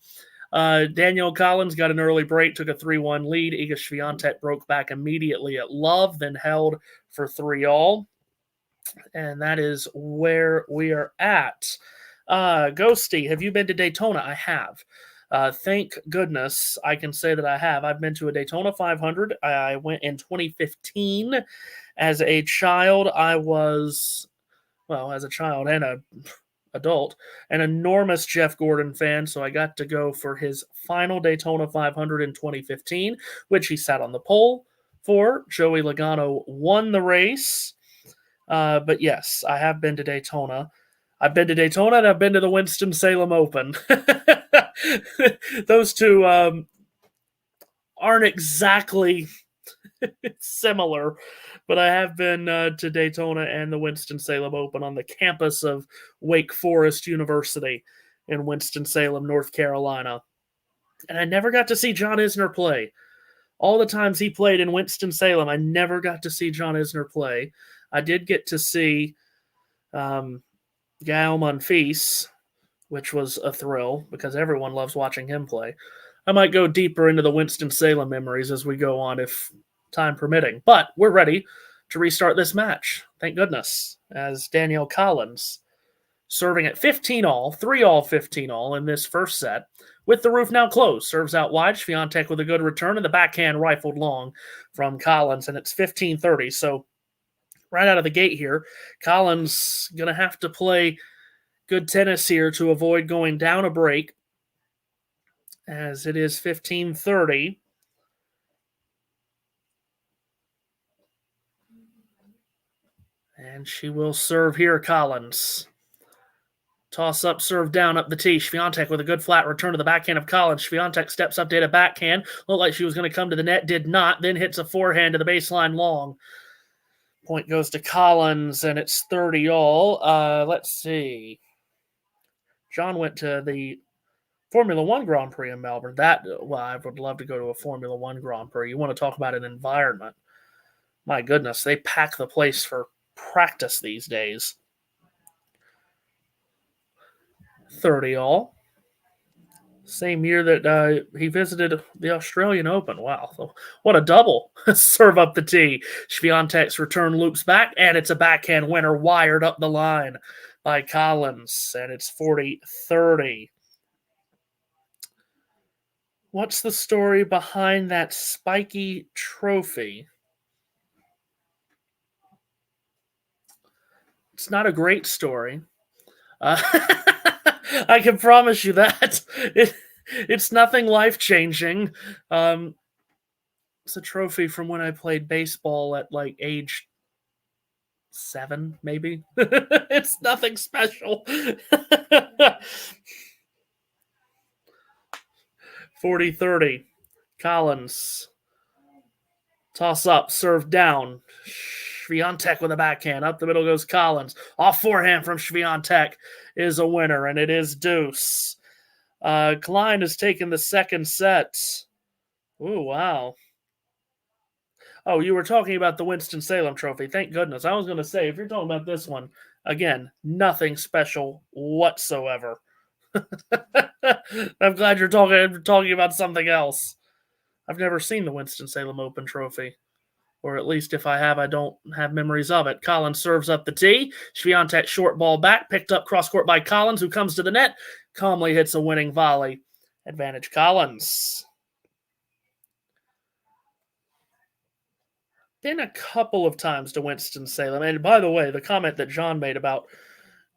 Danielle Collins got an early break, took a 3-1 lead. Iga Swiatek broke back immediately at love, then held for 3-all. And that is where we are at. Ghosty, have you been to Daytona? I have. Thank goodness I can say that I have. I've been to a Daytona 500. I went in 2015. As a child, I was, well, as a child and an adult, an enormous Jeff Gordon fan, so I got to go for his final Daytona 500 in 2015, which he sat on the pole for. Joey Logano won the race. But yes, I have been to Daytona. I've been to Daytona and I've been to the Winston-Salem Open. Those two aren't exactly similar, but I have been to Daytona and the Winston-Salem Open on the campus of Wake Forest University in Winston-Salem, North Carolina. And I never got to see John Isner play. All the times he played in Winston-Salem, I never got to see John Isner play. I did get to see Gael Monfils, which was a thrill because everyone loves watching him play. I might go deeper into the Winston-Salem memories as we go on, if time permitting. But we're ready to restart this match. Thank goodness. As Danielle Collins serving at 15-all, 3-all, 15-all in this first set. With the roof now closed, serves out wide. Swiatek with a good return, and the backhand rifled long from Collins, and it's 15-30. So right out of the gate here, Collins going to have to play good tennis here to avoid going down a break, as it is 15-30. And she will serve here, Collins. Toss up, serve down, up the tee. Swiatek with a good flat return to the backhand of Collins. Swiatek steps up, did a backhand. Looked like she was going to come to the net, did not. Then hits a forehand to the baseline long. Point goes to Collins, and it's 30-all. Let's see. John went to the Formula One Grand Prix in Melbourne. I would love to go to a Formula One Grand Prix. You want to talk about an environment. My goodness, they pack the place for practice these days. 30-all. Same year that he visited the Australian Open. Wow, so what a double. Serve up the tee. Swiatek's return loops back, and it's a backhand winner wired up the line by Collins, and it's 40-30. What's the story behind that spiky trophy? It's not a great story. I can promise you that. It's nothing life-changing. It's a trophy from when I played baseball at like age 7, maybe. It's nothing special. 40-30. Collins. Toss up, serve down. Swiatek with a backhand. Up the middle goes Collins. Off forehand from Swiatek is a winner, and it is deuce. Klein has taken the second set. Ooh, wow. Oh, you were talking about the Winston-Salem trophy. Thank goodness. I was going to say, if you're talking about this one, again, nothing special whatsoever. I'm glad you're talking about something else. I've never seen the Winston-Salem Open trophy. Or at least if I have, I don't have memories of it. Collins serves up the tee. Swiatek short ball back, picked up cross-court by Collins, who comes to the net, calmly hits a winning volley. Advantage Collins. Been a couple of times to Winston-Salem. And by the way, the comment that John made about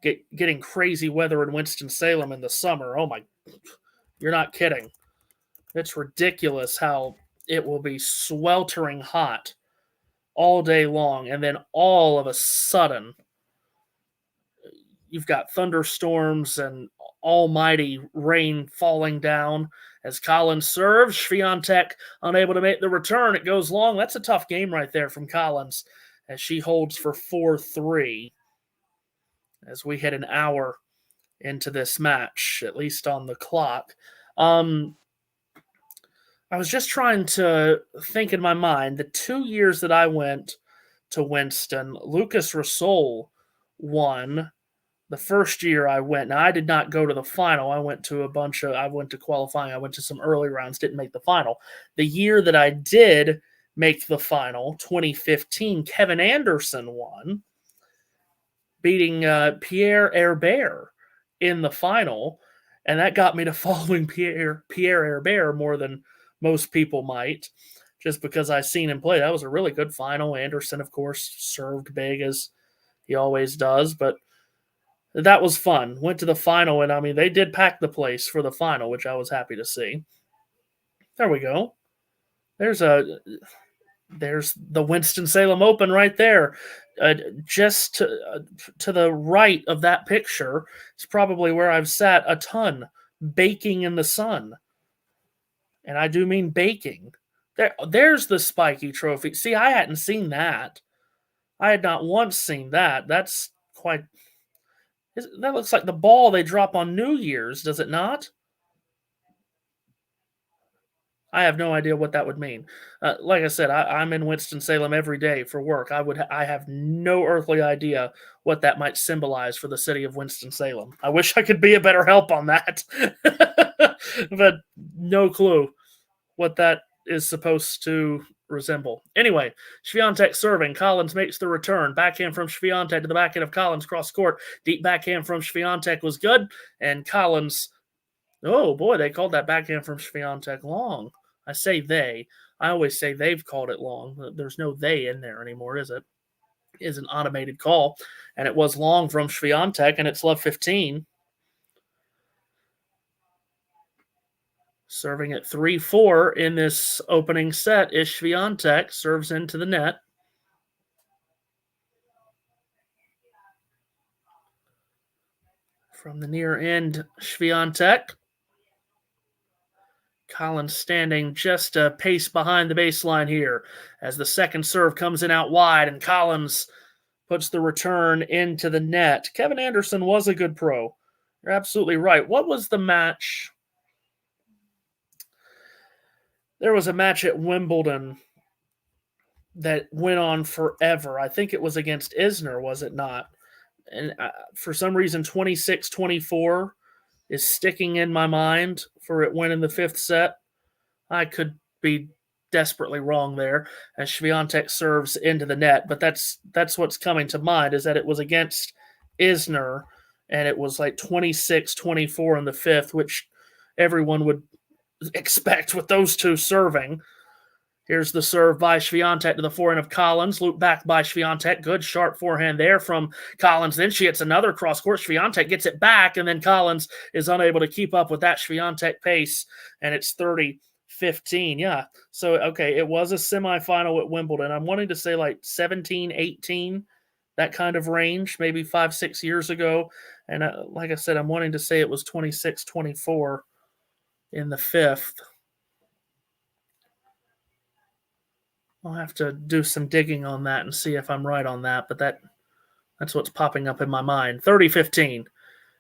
getting crazy weather in Winston-Salem in the summer, oh my, you're not kidding. It's ridiculous how it will be sweltering hot all day long, and then all of a sudden you've got thunderstorms and almighty rain falling down as Collins serves. Swiatek unable to make the return. It goes long. That's a tough game right there from Collins as she holds for 4-3 as we hit an hour into this match, at least on the clock. I was just trying to think in my mind, the 2 years that I went to Winston, Lucas Rosol won. The first year I went, now I did not go to the final. I went to qualifying. I went to some early rounds, didn't make the final. The year that I did make the final, 2015, Kevin Anderson won, beating Pierre Herbert in the final. And that got me to following Pierre Herbert more than most people might, just because I seen him play. That was a really good final. Anderson, of course, served big as he always does, but that was fun. Went to the final, and I mean, they did pack the place for the final, which I was happy to see. There we go. There's the Winston-Salem Open right there. Just to the right of that picture is probably where I've sat a ton, baking in the sun. And I do mean baking. There's the spiky trophy. See, I hadn't seen that. I had not once seen that. That's quite... That looks like the ball they drop on New Year's, does it not? I have no idea what that would mean. Like I said, I'm in Winston-Salem every day for work. I have no earthly idea what that might symbolize for the city of Winston-Salem. I wish I could be a better help on that. But no clue what that is supposed to resemble. Anyway, Swiatek serving. Collins makes the return. Backhand from Swiatek to the backhand of Collins. Cross court. Deep backhand from Swiatek was good. And Collins, oh boy, they called that backhand from Swiatek long. I say they. I always say they've called it long. There's no they in there anymore, is it? It is an automated call. And it was long from Swiatek, and it's love 15. Serving at 3-4 in this opening set is Swiatek. Serves into the net. From the near end, Swiatek. Collins standing just a pace behind the baseline here as the second serve comes in out wide, and Collins puts the return into the net. Kevin Anderson was a good pro. You're absolutely right. What was the match? There was a match at Wimbledon that went on forever. I think it was against Isner, was it not? And for some reason, 26-24 is sticking in my mind for it went in the fifth set. I could be desperately wrong there as Swiatek serves into the net, but that's what's coming to mind, is that it was against Isner, and it was like 26-24 in the fifth, which everyone would expect with those two serving. Here's the serve by Swiatek to the forehand of Collins. Loop back by Swiatek. Good sharp forehand there from Collins. Then she hits another cross court. Swiatek gets it back, and then Collins is unable to keep up with that Swiatek pace, and it's 30-15. Yeah. So, okay, it was a semifinal at Wimbledon. I'm wanting to say like 17, 18, that kind of range, maybe 5-6 years ago. And like I said, I'm wanting to say it was 26-24 in the fifth. I'll have to do some digging on that and see if I'm right on that, but that's what's popping up in my mind. 30-15.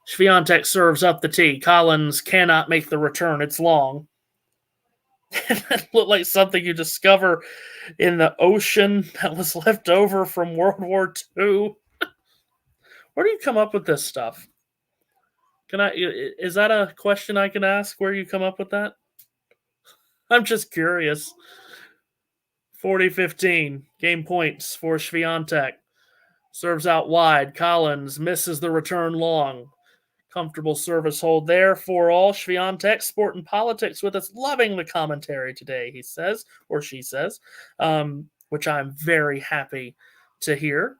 Swiatek serves up the tee. Collins cannot make the return. It's long. That looked like something you discover in the ocean that was left over from World War II. Where do you come up with this stuff? Is that a question I can ask, where you come up with that? I'm just curious. 40-15. Game points for Swiatek. Serves out wide. Collins misses the return long. Comfortable service hold there for all. Swiatek, Sport and Politics with us, loving the commentary today, he says, or she says, which I'm very happy to hear.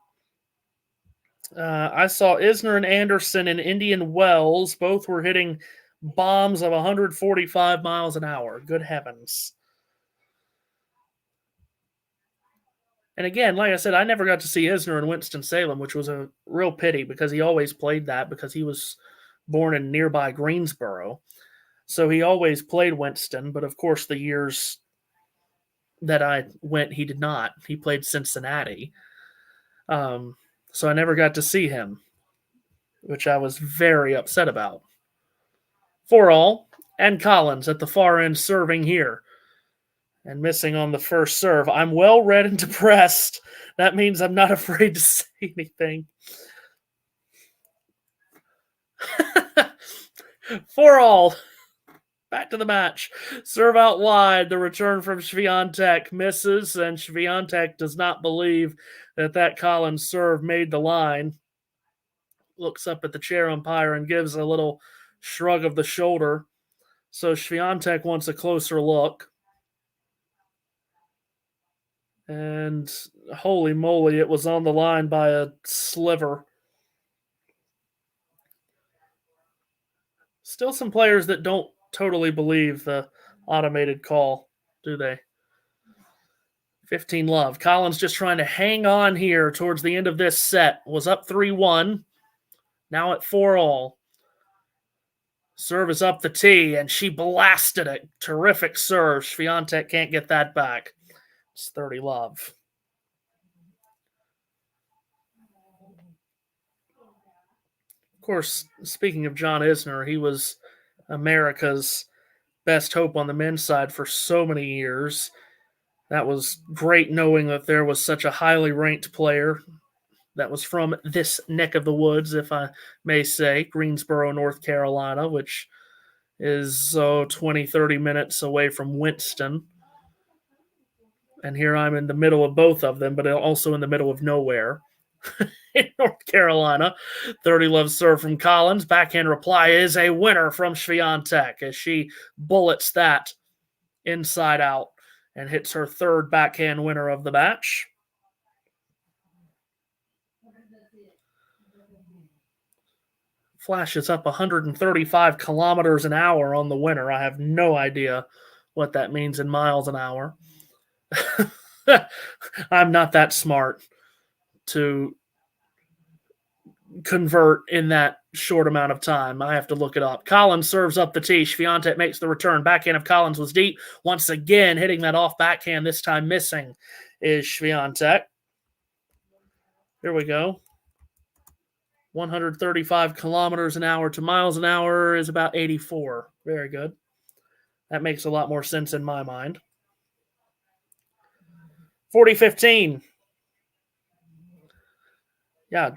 I saw Isner and Anderson in Indian Wells. Both were hitting bombs of 145 miles an hour. Good heavens. And again, like I said, I never got to see Isner in Winston-Salem, which was a real pity because he always played that because he was born in nearby Greensboro. So he always played Winston, but of course the years that I went, he did not. He played Cincinnati. So I never got to see him, which I was very upset about. 4-all, and Collins at the far end serving here. And missing on the first serve. I'm well read and depressed. That means I'm not afraid to say anything. 4-all. Back to the match. Serve out wide. The return from Swiatek misses, and Swiatek does not believe that Collins serve made the line. Looks up at the chair umpire and gives a little shrug of the shoulder. So Swiatek wants a closer look. And holy moly, it was on the line by a sliver. Still some players that don't totally believe the automated call, do they? 15-love. Collins just trying to hang on here towards the end of this set. Was up 3-1. Now at 4-all. Serve is up the tee, and she blasted it. Terrific serve. Swiatek can't get that back. It's 30-love. Of course, speaking of John Isner, he was America's best hope on the men's side for so many years. That was great knowing that there was such a highly ranked player that was from this neck of the woods, if I may say, Greensboro, North Carolina, which is 20, 30 minutes away from Winston. And here I'm in the middle of both of them, but also in the middle of nowhere in North Carolina. 30-love serve from Collins. Backhand reply is a winner from Swiatek as she bullets that inside out and hits her third backhand winner of the match. Flashes up 135 kilometers an hour on the winner. I have no idea what that means in miles an hour. I'm not that smart to convert in that short amount of time. I have to look it up. Collins serves up the tee. Swiatek makes the return. Backhand of Collins was deep. Once again, hitting that off backhand, this time missing, is Swiatek. Here we go. 135 kilometers an hour to miles an hour is about 84. Very good. That makes a lot more sense in my mind. 40-15. Yeah,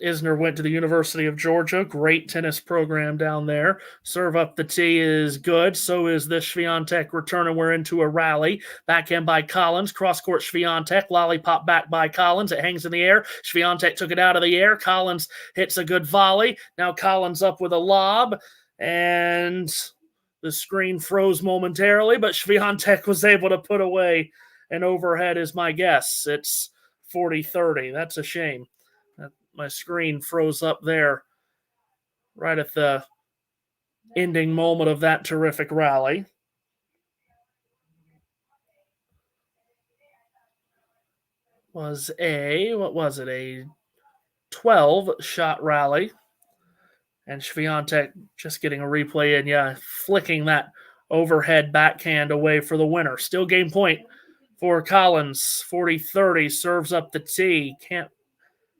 Isner went to the University of Georgia. Great tennis program down there. Serve up the tee is good. So is this Swiatek return, and we're into a rally. Backhand by Collins. Cross-court Swiatek. Lollipop back by Collins. It hangs in the air. Swiatek took it out of the air. Collins hits a good volley. Now Collins up with a lob. And the screen froze momentarily, but Swiatek was able to put away an overhead is my guess. It's 40-30. That's a shame. My screen froze up there right at the ending moment of that terrific rally. Was a 12-shot rally. And Swiatek just getting a replay in, flicking that overhead backhand away for the winner. Still game point for Collins. 40-30, serves up the tee. Can't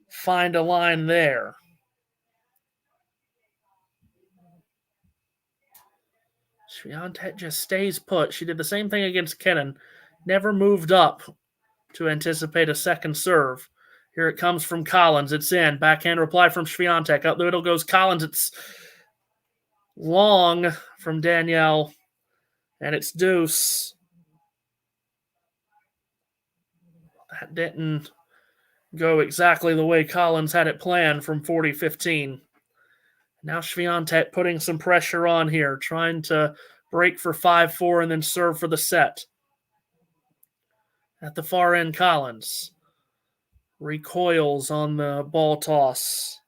find a line there. Swiatek just stays put. She did the same thing against Kennan. Never moved up to anticipate a second serve. Here it comes from Collins. It's in. Backhand reply from Swiatek. Up the middle goes Collins. It's long from Danielle. And it's deuce. That didn't go exactly the way Collins had it planned from 40-15. Now Swiatek putting some pressure on here, trying to break for 5-4 and then serve for the set. At the far end, Collins recoils on the ball toss.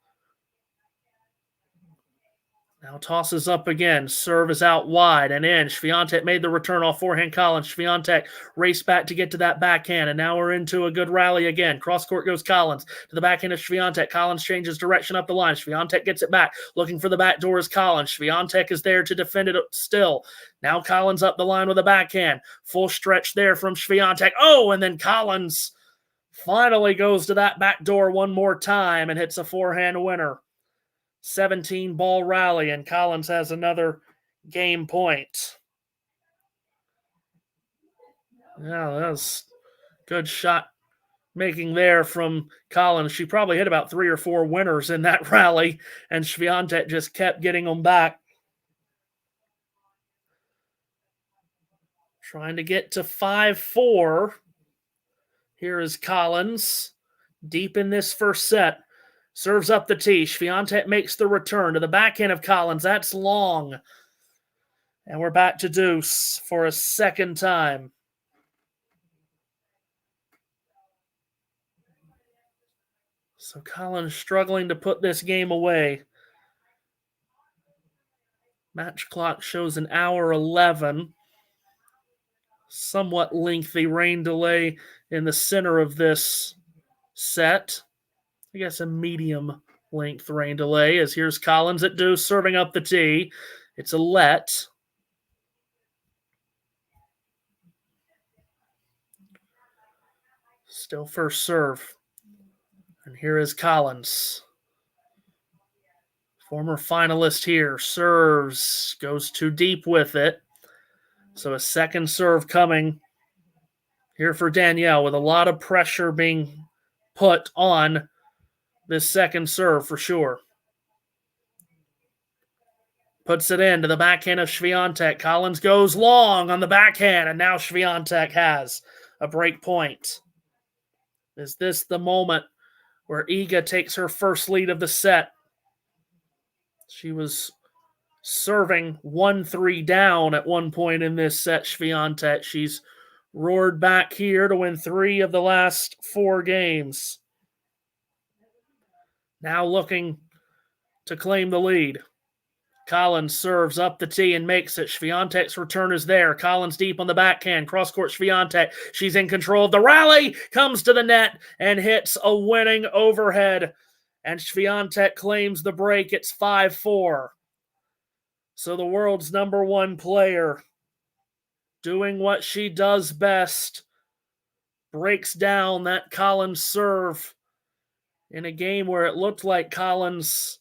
Now tosses up again. Serve is out wide and in. Swiatek made the return off forehand Collins. Swiatek raced back to get to that backhand, and now we're into a good rally again. Cross court goes Collins to the backhand of Swiatek. Collins changes direction up the line. Swiatek gets it back. Looking for the back door is Collins. Swiatek is there to defend it still. Now Collins up the line with a backhand. Full stretch there from Swiatek. Oh, and then Collins finally goes to that back door one more time and hits a forehand winner. 17-ball rally, and Collins has another game point. Yeah, that was good shot making there from Collins. She probably hit about 3 or 4 winners in that rally, and Swiatek just kept getting them back. Trying to get to 5-4. Here is Collins, deep in this first set. Serves up the tee. Swiatek makes the return to the backhand of Collins. That's long. And we're back to deuce for a second time. So Collins struggling to put this game away. Match clock shows an hour 11. Somewhat lengthy rain delay in the center of this set. I guess a medium length rain delay, as here's Collins at deuce serving up the tee. It's a let. Still first serve. And here is Collins. Former finalist here. Serves. Goes too deep with it. So a second serve coming here for Danielle, with a lot of pressure being put on this second serve for sure. Puts it in to the backhand of Swiatek. Collins goes long on the backhand, and now Swiatek has a break point. Is this the moment where Iga takes her first lead of the set? She was serving 1-3 down at one point in this set, Swiatek. She's roared back here to win 3 of the last 4 games. Now looking to claim the lead. Collins serves up the tee and makes it. Swiatek's return is there. Collins deep on the backhand. Cross-court Swiatek. She's in control of the rally. Comes to the net and hits a winning overhead. And Swiatek claims the break. It's 5-4. So the world's #1 player, doing what she does best, breaks down that Collins serve in a game where it looked like Collins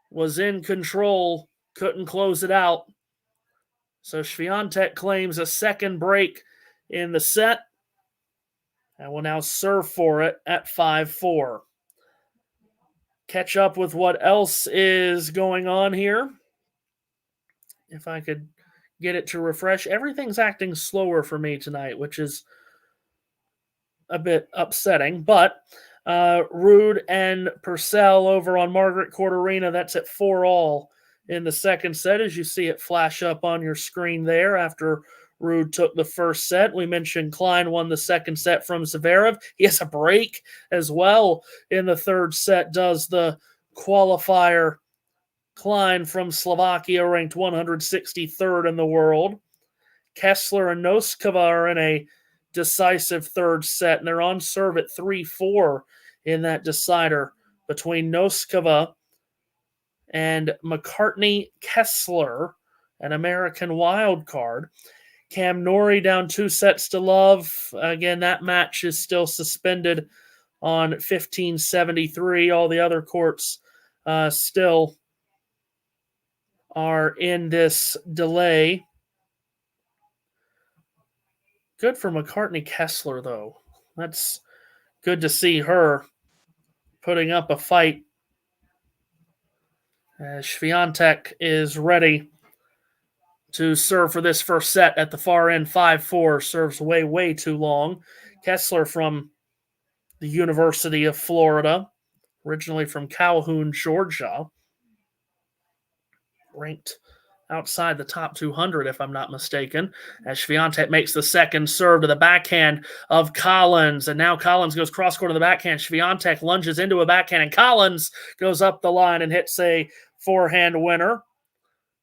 was in control, couldn't close it out. So Swiatek claims a second break in the set and will now serve for it at 5-4. Catch up with what else is going on here. If I could get it to refresh. Everything's acting slower for me tonight, which is a bit upsetting, but Ruud and Purcell over on Margaret Court Arena. That's at 4-all in the second set, as you see it flash up on your screen there after Ruud took the first set. We mentioned Klein won the second set from Zverev. He has a break as well in the third set, does the qualifier. Klein from Slovakia, ranked 163rd in the world. Kessler and Noskova are in a decisive third set, and they're on serve at 3-4 in that decider between Noskova and McCartney Kessler, an American wild card. Cam Norrie down 2-0. Again, that match is still suspended on 1573. All the other courts still are in this delay. Good for McCartney Kessler, though. That's good to see her putting up a fight. Swiatek is ready to serve for this first set at the far end. 5-4, serves way too long. Kessler from the University of Florida, originally from Calhoun, Georgia. Ranked outside the top 200, if I'm not mistaken, as Swiatek makes the second serve to the backhand of Collins. And now Collins goes cross-court to the backhand. Swiatek lunges into a backhand, and Collins goes up the line and hits a forehand winner.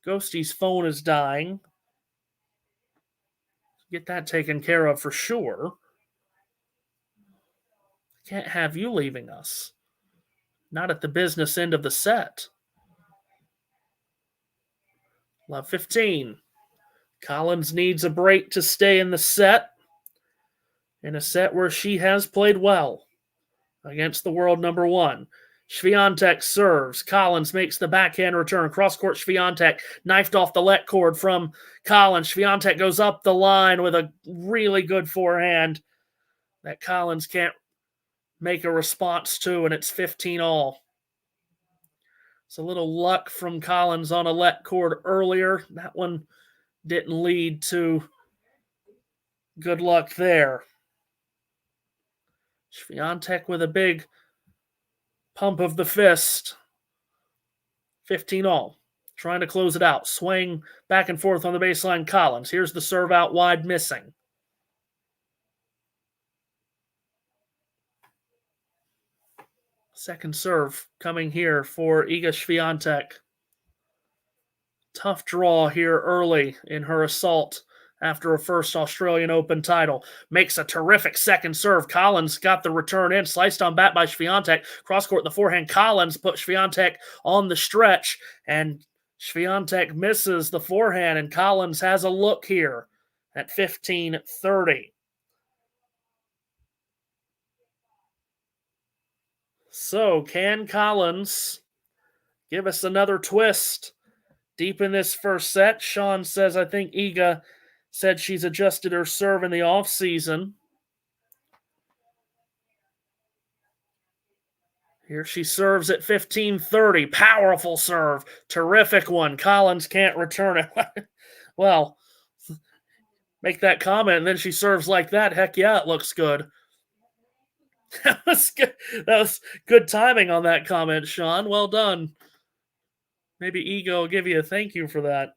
Ghosty's phone is dying. Get that taken care of for sure. Can't have you leaving us. Not at the business end of the set. Love 15. Collins needs a break to stay in the set. In a set where she has played well against the world number one. Swiatek serves. Collins makes the backhand return. Cross-court Swiatek knifed off the let cord from Collins. Swiatek goes up the line with a really good forehand that Collins can't make a response to, and it's 15-all. It's a little luck from Collins on a let cord earlier. That one didn't lead to good luck there. Swiatek with a big pump of the fist. 15-all. Trying to close it out. Swing back and forth on the baseline. Collins. Here's the serve out wide, missing. Second serve coming here for Iga Swiatek. Tough draw here early in her assault after a first Australian Open title. Makes a terrific second serve. Collins got the return in. Sliced on back by Swiatek. Cross-court the forehand. Collins put Swiatek on the stretch. And Swiatek misses the forehand. And Collins has a look here at 15-30. So, can Collins give us another twist deep in this first set? Sean says, I think Iga said she's adjusted her serve in the offseason. Here she serves at 15-30. Powerful serve. Terrific one. Collins can't return it. Well, make that comment and then she serves like that. Heck yeah, it looks good. That was good. That was good timing on that comment, Sean. Well done. Maybe Iga will give you a thank you for that.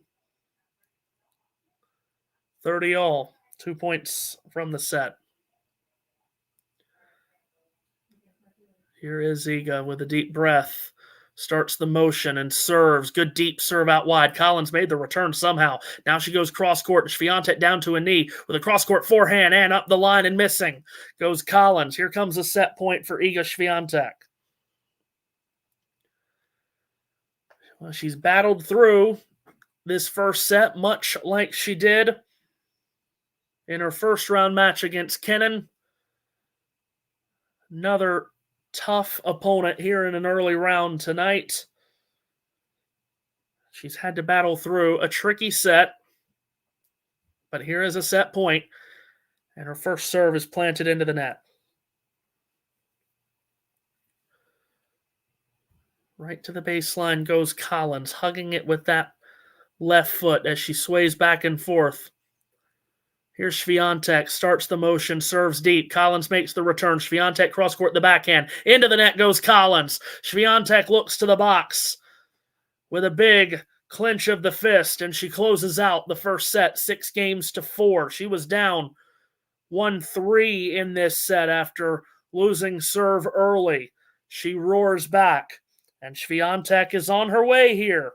30-all. 2 points from the set. Here is Iga with a deep breath. Starts the motion and serves. Good deep serve out wide. Collins made the return somehow. Now she goes cross-court. Swiatek down to a knee with a cross-court forehand and up the line and missing. Goes Collins. Here comes a set point for Iga Swiatek. Well, she's battled through this first set much like she did in her first round match against Kenin. Another tough opponent here in an early round tonight. She's had to battle through a tricky set, but here is a set point, and her first serve is planted into the net. Right to the baseline goes Collins, hugging it with that left foot as she sways back and forth. Here's Swiatek, starts the motion, serves deep. Collins makes the return. Swiatek cross-court the backhand. Into the net goes Collins. Swiatek looks to the box with a big clinch of the fist, and she closes out the first set, 6-4. She was down 1-3 in this set after losing serve early. She roars back, and Swiatek is on her way here.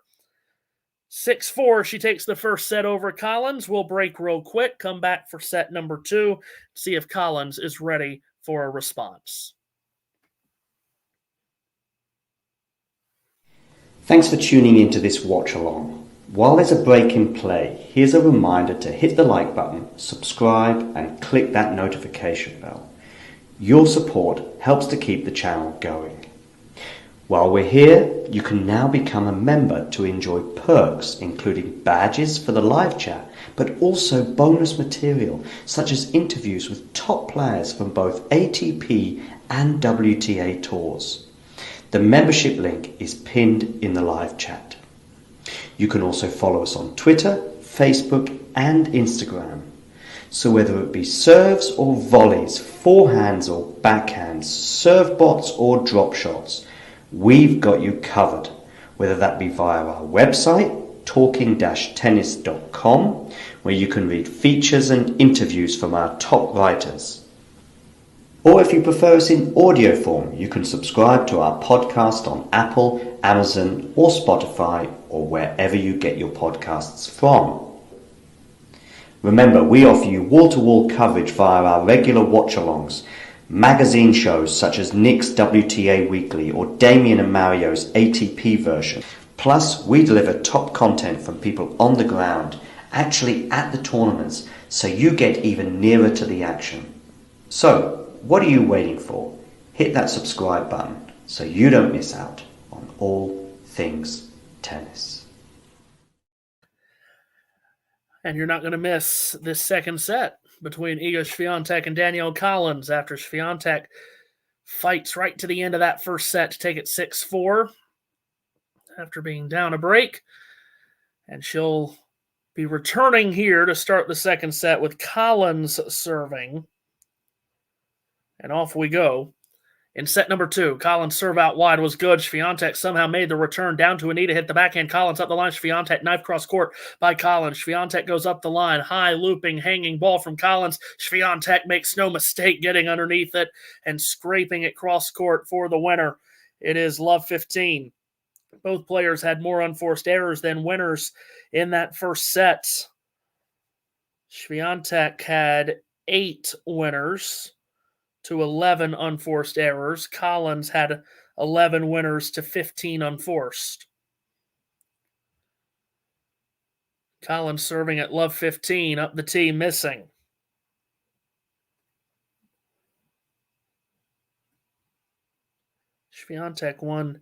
6-4, she takes the first set over Collins. We'll break real quick, come back for set number 2, see if Collins is ready for a response. Thanks for tuning into this watch-along. While there's a break in play, here's a reminder to hit the like button, subscribe, and click that notification bell. Your support helps to keep the channel going. While we're here, you can now become a member to enjoy perks, including badges for the live chat, but also bonus material, such as interviews with top players from both ATP and WTA tours. The membership link is pinned in the live chat. You can also follow us on Twitter, Facebook, and Instagram. So whether it be serves or volleys, forehands or backhands, serve bots or drop shots, we've got you covered, whether that be via our website, talking-tennis.com, where you can read features and interviews from our top writers, Or if you prefer us in audio form, you can subscribe to our podcast on Apple, Amazon, or Spotify, or wherever you get your podcasts from. Remember, we offer you wall-to-wall coverage via our regular watch-alongs, magazine shows such as Nick's WTA Weekly or Damien and Mario's ATP version. Plus, we deliver top content from people on the ground, actually at the tournaments, so you get even nearer to the action. So, what are you waiting for? Hit that subscribe button so you don't miss out on all things tennis. And you're not going to miss this second set between Iga Swiatek and Danielle Collins after Swiatek fights right to the end of that first set to take it 6-4 after being down a break. And she'll be returning here to start the second set with Collins serving. And off we go. In set number 2, Collins' serve out wide was good. Swiatek somehow made the return down to Anita, hit the backhand. Collins up the line. Swiatek knife cross court by Collins. Swiatek goes up the line. High looping, hanging ball from Collins. Swiatek makes no mistake getting underneath it and scraping it cross court for the winner. It is love 15. Both players had more unforced errors than winners in that first set. Swiatek had 8 winners to 11 unforced errors. Collins had 11 winners to 15 unforced. Collins serving at love 15, up the tee, missing. Swiatek won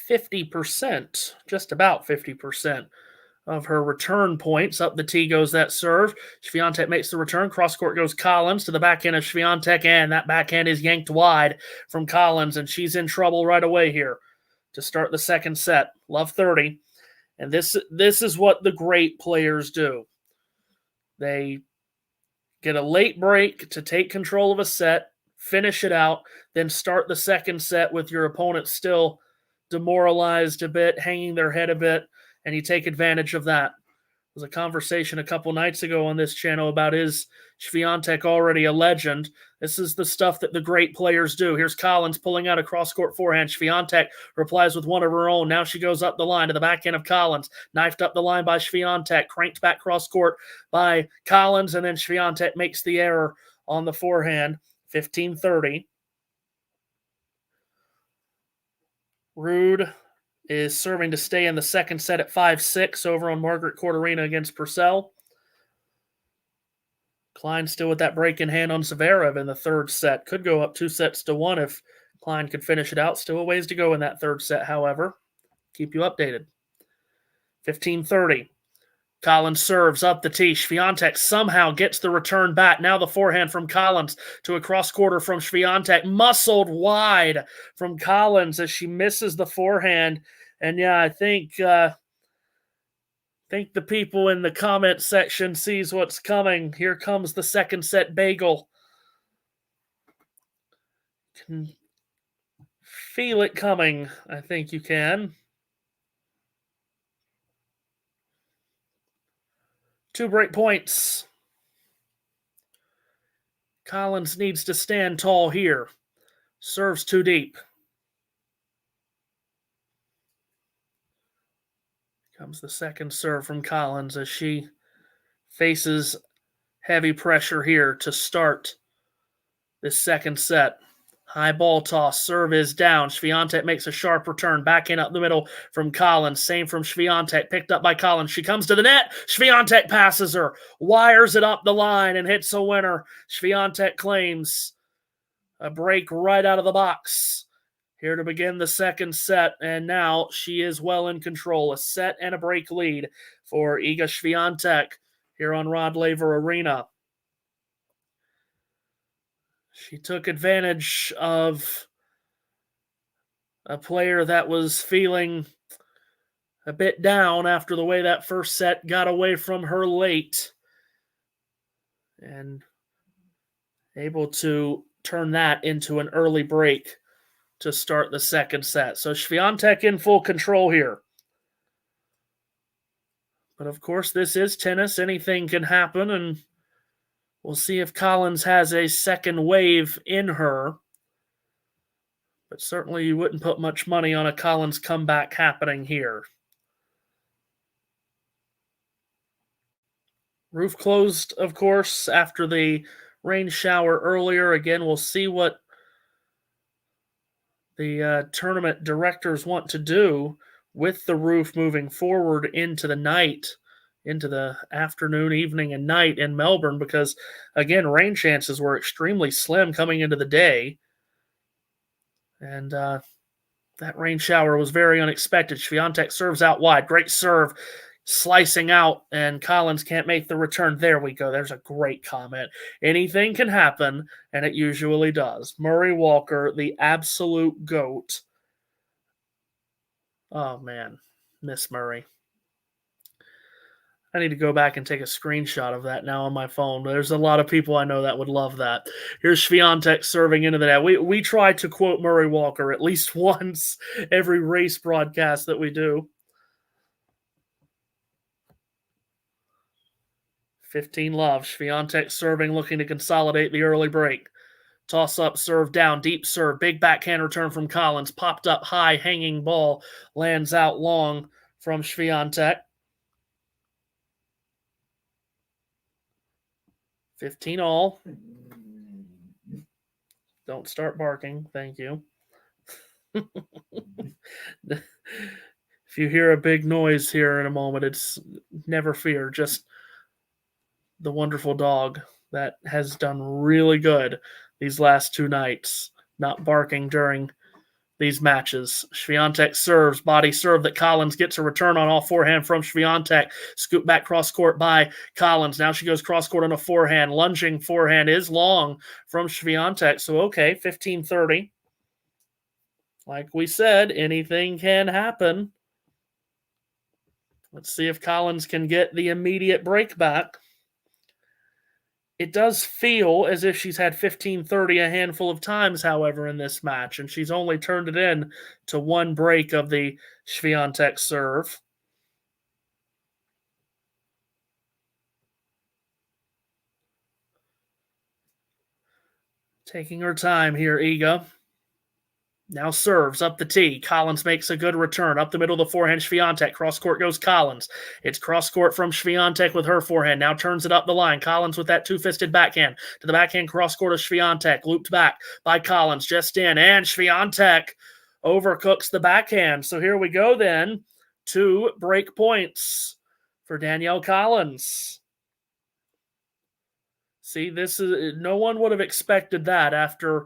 50%, just about 50%. Of her return points. Up the tee goes that serve. Swiatek makes the return. Cross court goes Collins to the backhand of Swiatek, and that backhand is yanked wide from Collins, and she's in trouble right away here to start the second set. Love 30. And this is what the great players do. They get a late break to take control of a set, finish it out, then start the second set with your opponent still demoralized a bit, hanging their head a bit, and you take advantage of that. There was a conversation a couple nights ago on this channel about, is Swiatek already a legend? This is the stuff that the great players do. Here's Collins pulling out a cross-court forehand. Swiatek replies with one of her own. Now she goes up the line to the backhand of Collins. Knifed up the line by Swiatek. Cranked back cross-court by Collins, and then Swiatek makes the error on the forehand. 15-30. Ruud is serving to stay in the second set at 5-6 over on Margaret Court Arena against Purcell. Klein still with that break in hand on Zverev in the third set. Could go up 2-1 if Klein could finish it out. Still a ways to go in that third set, however. Keep you updated. 15-30. Collins serves up the tee. Swiatek somehow gets the return back. Now the forehand from Collins to a cross-quarter from Swiatek. Muscled wide from Collins as she misses the forehand. And yeah, I think the people in the comment section sees what's coming. Here comes the second set bagel. Can feel it coming. I think you can. 2 break points. Collins needs to stand tall here. Serves too deep. Comes the second serve from Collins as she faces heavy pressure here to start this second set. High ball toss, serve is down. Swiatek makes a sharp return, back in up the middle from Collins. Same from Swiatek, picked up by Collins. She comes to the net. Swiatek passes her, wires it up the line, and hits a winner. Swiatek claims a break right out of the box. Here to begin the second set, and now she is well in control. A set and a break lead for Iga Swiatek here on Rod Laver Arena. She took advantage of a player that was feeling a bit down after the way that first set got away from her late, and able to turn that into an early break to start the second set. So Swiatek in full control here. But of course, this is tennis. Anything can happen, and We'll see if Collins has a second wave in her. But certainly you wouldn't put much money on a Collins comeback happening here. Roof closed, of course, after the rain shower earlier. Again, we'll see what the tournament directors want to do with the roof moving forward into the night, into the afternoon, evening, and night in Melbourne, because, again, rain chances were extremely slim coming into the day. And that rain shower was very unexpected. Swiatek serves out wide. Great serve. Slicing out, and Collins can't make the return. There we go. There's a great comment. Anything can happen, and it usually does. Murray Walker, the absolute GOAT. Oh, man. Miss Murray. I need to go back and take a screenshot of that now on my phone. There's a lot of people I know that would love that. Here's Swiatek serving into the net. We try to quote Murray Walker at least once every race broadcast that we do. 15-love. Swiatek serving, looking to consolidate the early break. Toss up, serve down, deep serve. Big backhand return from Collins. Popped up high, hanging ball. Lands out long from Swiatek. 15 all. Don't start barking. Thank you. If you hear a big noise here in a moment, it's never fear. Just the wonderful dog that has done really good these last two nights, not barking during these matches. Swiatek serves, body serve that Collins gets a return on, all forehand from Swiatek. Scoop back cross court by Collins. Now she goes cross court on a forehand. Lunging forehand is long from Swiatek. So, okay, 15-30. Like we said, anything can happen. Let's see if Collins can get the immediate break back. It does feel as if she's had 15-30 a handful of times, however, in this match, and she's only turned it in to one break of the Swiatek serve. Taking her time here, Iga. Now serves up the tee. Collins makes a good return. Up the middle of the forehand, Swiatek. Cross court goes Collins. It's cross court from Swiatek with her forehand. Now turns it up the line. Collins with that two-fisted backhand. To the backhand cross court of Swiatek. Looped back by Collins. Just in. And Swiatek overcooks the backhand. So here we go then. 2 break points for Danielle Collins. See, this is no one would have expected that after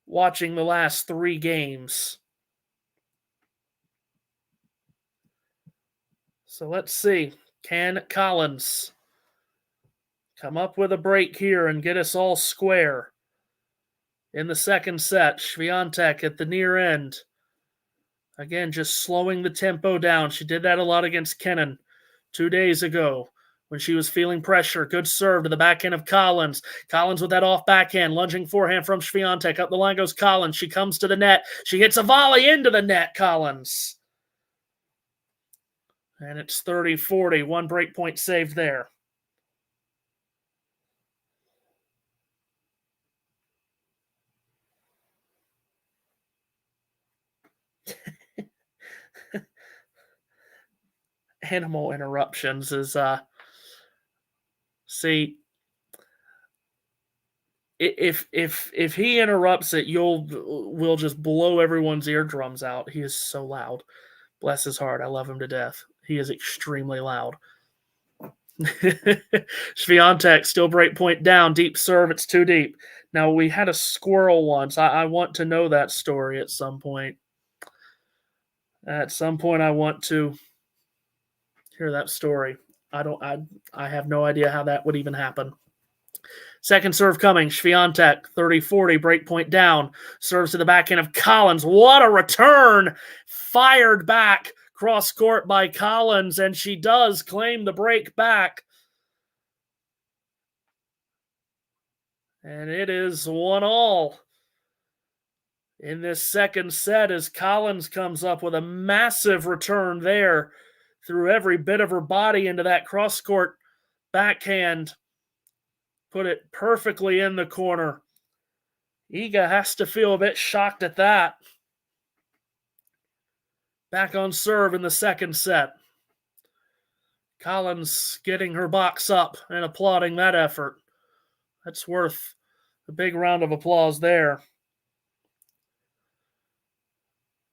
watching the last 3 games. So let's see. Can Collins come up with a break here and get us all square? In the second set, Swiatek at the near end. Again, just slowing the tempo down. She did that a lot against Kennan 2 days ago when she was feeling pressure. Good serve to the backhand of Collins. Collins with that off backhand. Lunging forehand from Swiatek. Up the line goes Collins. She comes to the net. She hits a volley into the net, Collins. And it's 30-40. 1 break point saved there. Animal interruptions is see, if he interrupts it, we'll just blow everyone's eardrums out. He is so loud. Bless his heart. I love him to death. He is extremely loud. Swiatek still break point down. Deep serve. It's too deep. Now, we had a squirrel once. I want to know that story at some point. At some point, I want to hear that story. I have no idea how that would even happen. Second serve coming. Swiatek, 30-40, break point down. Serves to the backhand of Collins. What a return! Fired back cross court by Collins, and she does claim the break back. And it is 1-1 in this second set as Collins comes up with a massive return there. Threw every bit of her body into that cross-court backhand put it perfectly in the corner. Iga has to feel a bit shocked at that. Back on serve in the second set. Collins getting her box up and applauding that effort. That's worth a big round of applause there.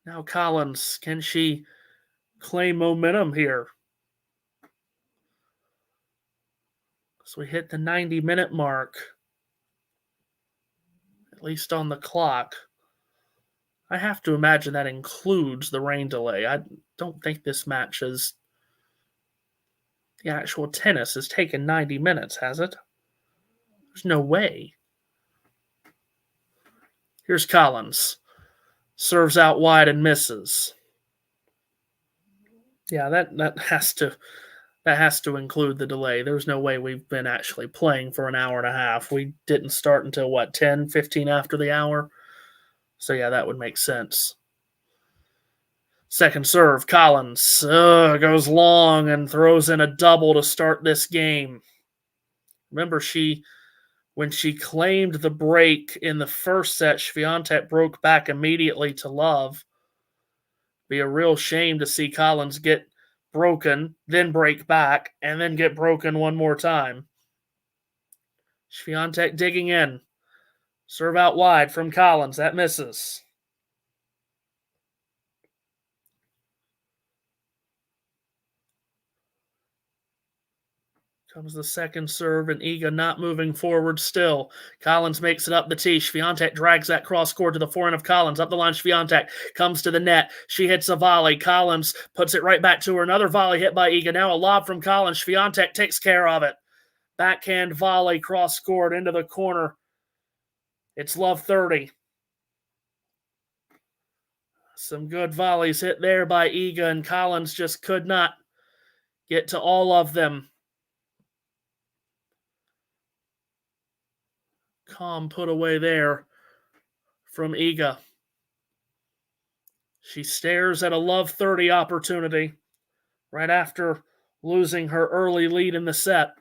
Now Collins, can she claim momentum here? So we hit the 90-minute mark, at least on the clock. I have to imagine that includes the rain delay. I don't think this match is... The actual tennis has taken 90 minutes, has it? There's no way. Here's Collins. Serves out wide and misses. Yeah, that has to include the delay. There's no way we've been actually playing for an hour and a half. We didn't start until, 10, 15 after the hour? So, yeah, that would make sense. Second serve, Collins goes long and throws in a double to start this game. Remember, when she claimed the break in the first set, Swiatek broke back immediately to love. Be a real shame to see Collins get broken, then break back, and then get broken one more time. Swiatek digging in. Serve out wide from Collins. That misses. Comes the second serve, and Iga not moving forward still. Collins makes it up the tee. Swiatek drags that cross court to the forehand of Collins. Up the line, Swiatek comes to the net. She hits a volley. Collins puts it right back to her. Another volley hit by Iga. Now a lob from Collins. Swiatek takes care of it. Backhand volley, cross court into the corner. It's love 30. Some good volleys hit there by Iga, and Collins just could not get to all of them. Calm put away there from Iga. She stares at a love 30 opportunity right after losing her early lead in the set.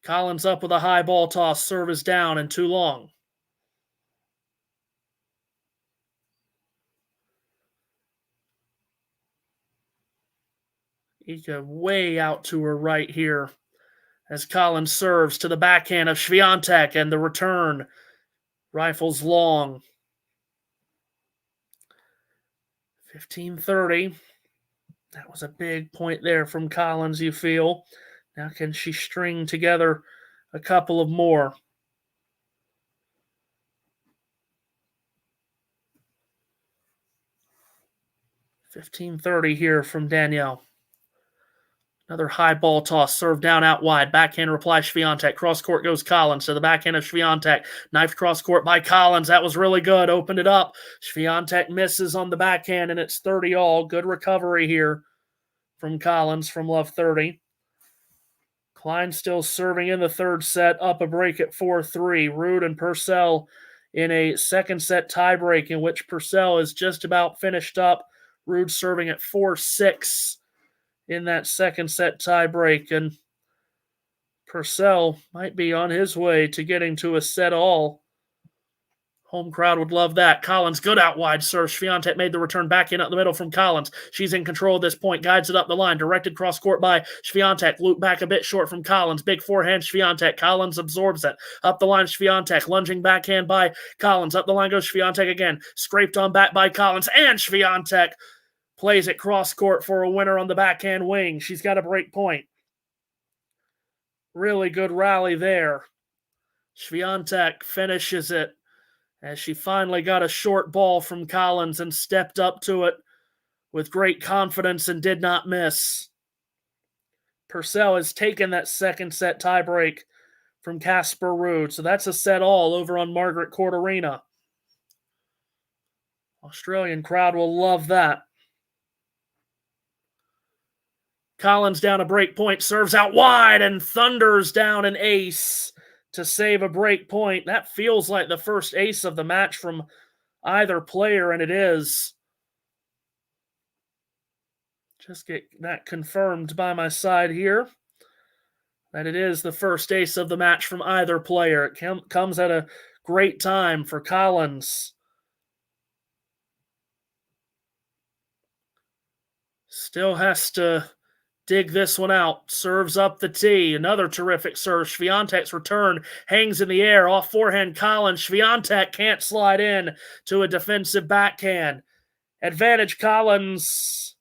Collins up with a high ball toss. Serve is down and too long. Iga way out to her right here as Collins serves to the backhand of Swiatek, and the return rifles long. 15-30. That was a big point there from Collins, you feel. Now can she string together a couple of more? $15-30 here from Danielle. Another high ball toss, serve down out wide. Backhand reply, Swiatek. Cross court goes Collins to the backhand of Swiatek. Knifed cross court by Collins. That was really good. Opened it up. Swiatek misses on the backhand, and it's 30 all. Good recovery here from Collins from love 30. Klein still serving in the third set, up a break at 4-3. Ruud and Purcell in a second set tiebreak in which Purcell is just about finished up. Ruud serving at 4-6 in that second set tiebreak, and Purcell might be on his way to getting to a set all. Home crowd would love that. Collins, good out wide serve. Swiatek made the return back in up the middle from Collins. She's in control at this point. Guides it up the line. Directed cross court by Swiatek. Loop back a bit short from Collins. Big forehand Swiatek. Collins absorbs it. Up the line Swiatek. Lunging backhand by Collins. Up the line goes Swiatek again. Scraped on back by Collins. And Swiatek plays it cross court for a winner on the backhand wing. She's got a break point. Really good rally there. Swiatek finishes it as she finally got a short ball from Collins and stepped up to it with great confidence and did not miss. Purcell has taken that second set tiebreak from Casper Ruud, so that's a set all over on Margaret Court Arena. Australian crowd will love that. Collins down a break point, serves out wide and thunders down an ace to save a break point. That feels like the first ace of the match from either player, and it is. Just get that confirmed by my side here. that it is the first ace of the match from either player. It comes at a great time for Collins. Still has to dig this one out. Serves up the tee. Another terrific serve. Swiatek's return hangs in the air. Off forehand Collins. Swiatek can't slide in to a defensive backhand. Advantage Collins.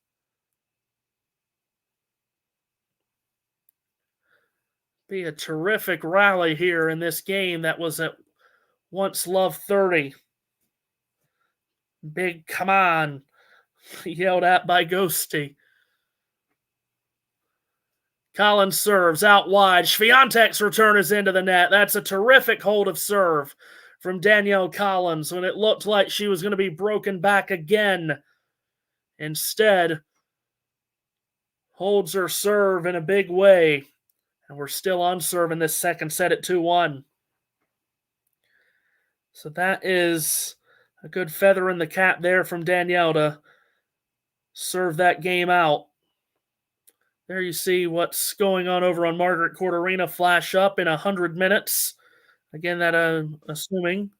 Be a terrific rally here in this game that was at once Love 30. Big come on. Yelled at by Ghosty. Collins serves out wide. Swiatek's return is into the net. That's a terrific hold of serve from Danielle Collins when it looked like she was going to be broken back again. Instead, holds her serve in a big way. And we're still on serve in this second set at 2-1. So that is a good feather in the cap there from Danielle to serve that game out. There you see what's going on over on Margaret Court Arena flash up in 100 minutes. Again, that assuming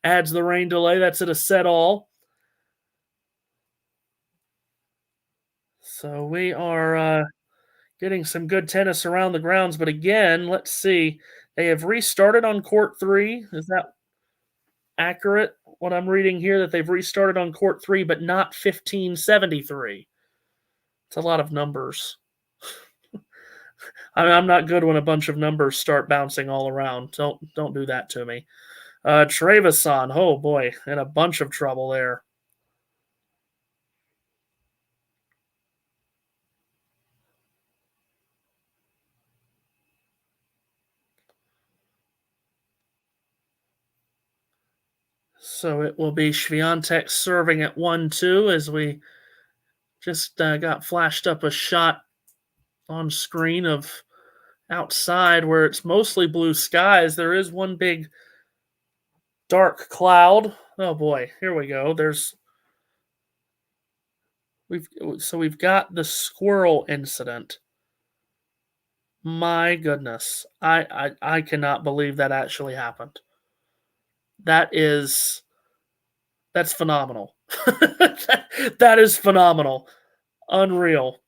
adds the rain delay. That's at a set all. So we are getting some good tennis around the grounds. But again, let's see. They have restarted on court 3. Is that accurate? What I'm reading here, that they've restarted on court 3, but not 1573. It's a lot of numbers. I'm not good when a bunch of numbers start bouncing all around. Don't do that to me. Trevisan, oh boy, in a bunch of trouble there. So it will be Swiatek serving at 1-2 as we just got flashed up a shot on screen of outside where it's mostly blue skies. There is one big dark cloud. Oh boy, here we go. We've got the squirrel incident. My goodness. I cannot believe that actually happened. That's phenomenal. That is phenomenal. Unreal.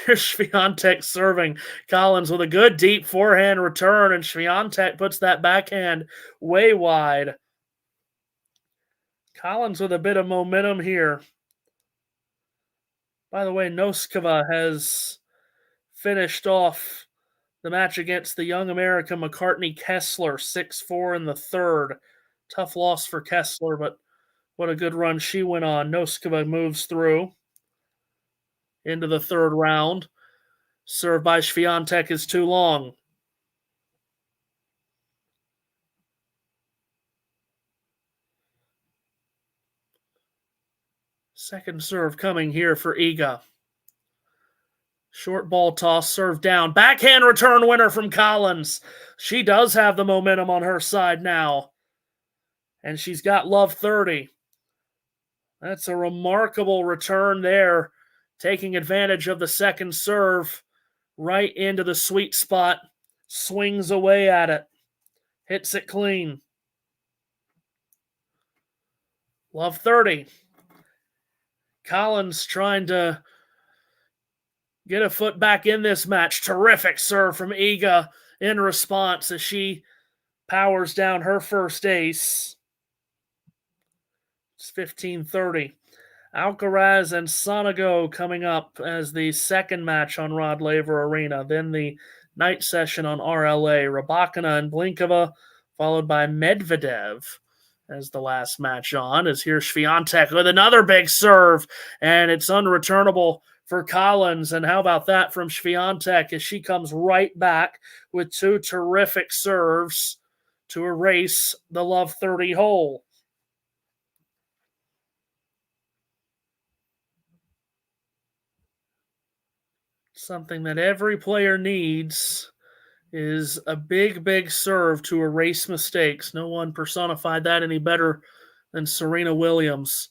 Here's Swiatek serving. Collins with a good deep forehand return, and Swiatek puts that backhand way wide. Collins with a bit of momentum here. By the way, Noskova has finished off the match against the young American McCartney Kessler, 6-4 in the third. Tough loss for Kessler, but what a good run she went on. Noskova moves through into the third round. Serve by Swiatek is too long. Second serve coming here for Iga. Short ball toss, serve down. Backhand return winner from Collins. She does have the momentum on her side now. And she's got Love 30. That's a remarkable return there. Taking advantage of the second serve. Right into the sweet spot. Swings away at it. Hits it clean. Love 30. Collins trying to get a foot back in this match. Terrific serve from Iga in response as she powers down her first ace. It's 15-30. Alcaraz and Sonego coming up as the second match on Rod Laver Arena. Then the night session on RLA. Rybakina and Blinkova, followed by Medvedev as the last match on. As here's Swiatek with another big serve, and it's unreturnable for Collins. And how about that from Swiatek as she comes right back with two terrific serves to erase the Love 30 hole. Something that every player needs is a big, big serve to erase mistakes. No one personified that any better than Serena Williams.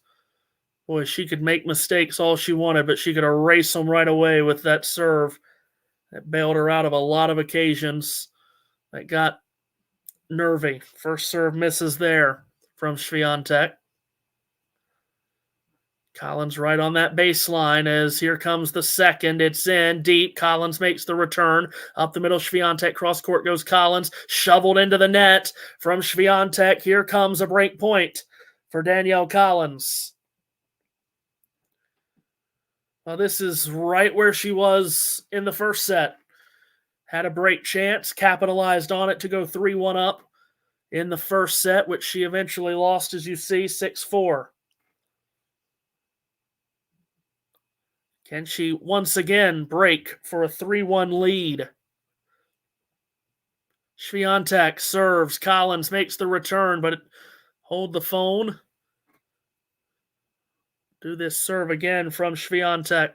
Boy, she could make mistakes all she wanted, but she could erase them right away with that serve. It bailed her out of a lot of occasions that got nervy. First serve misses there from Swiatek. Collins right on that baseline as here comes the second. It's in deep. Collins makes the return. Up the middle, Swiatek. Cross court goes Collins. Shoveled into the net from Swiatek. Here comes a break point for Danielle Collins. Well, this is right where she was in the first set. Had a break chance, capitalized on it to go 3-1 up in the first set, which she eventually lost, as you see, 6-4. Can she once again break for a 3-1 lead? Swiatek serves. Collins makes the return, but hold the phone. Do this serve again from Swiatek.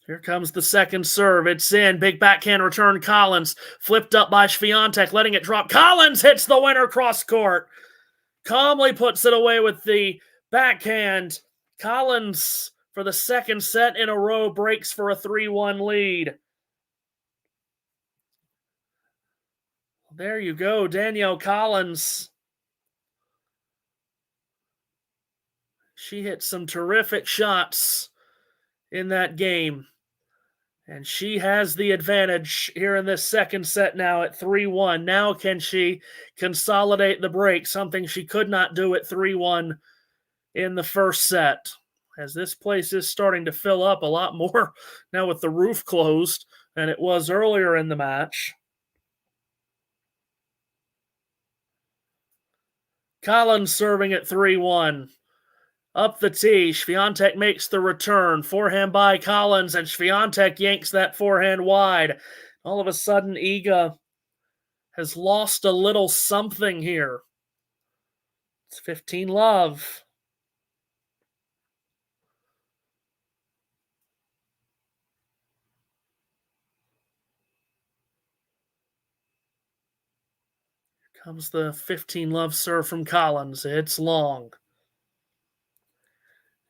Here comes the second serve. It's in. Big backhand return. Collins flipped up by Swiatek, letting it drop. Collins hits the winner cross court. Calmly puts it away with the backhand. Collins, for the second set in a row, breaks for a 3-1 lead. There you go, Danielle Collins. She hit some terrific shots in that game. And she has the advantage here in this second set now at 3-1. Now can she consolidate the break, something she could not do at 3-1 in the first set. As this place is starting to fill up a lot more now with the roof closed than it was earlier in the match. Collins serving at 3-1. Up the tee, Swiatek makes the return. Forehand by Collins, and Swiatek yanks that forehand wide. All of a sudden, Iga has lost a little something here. It's 15-love. Here comes the 15-love serve from Collins. It's long.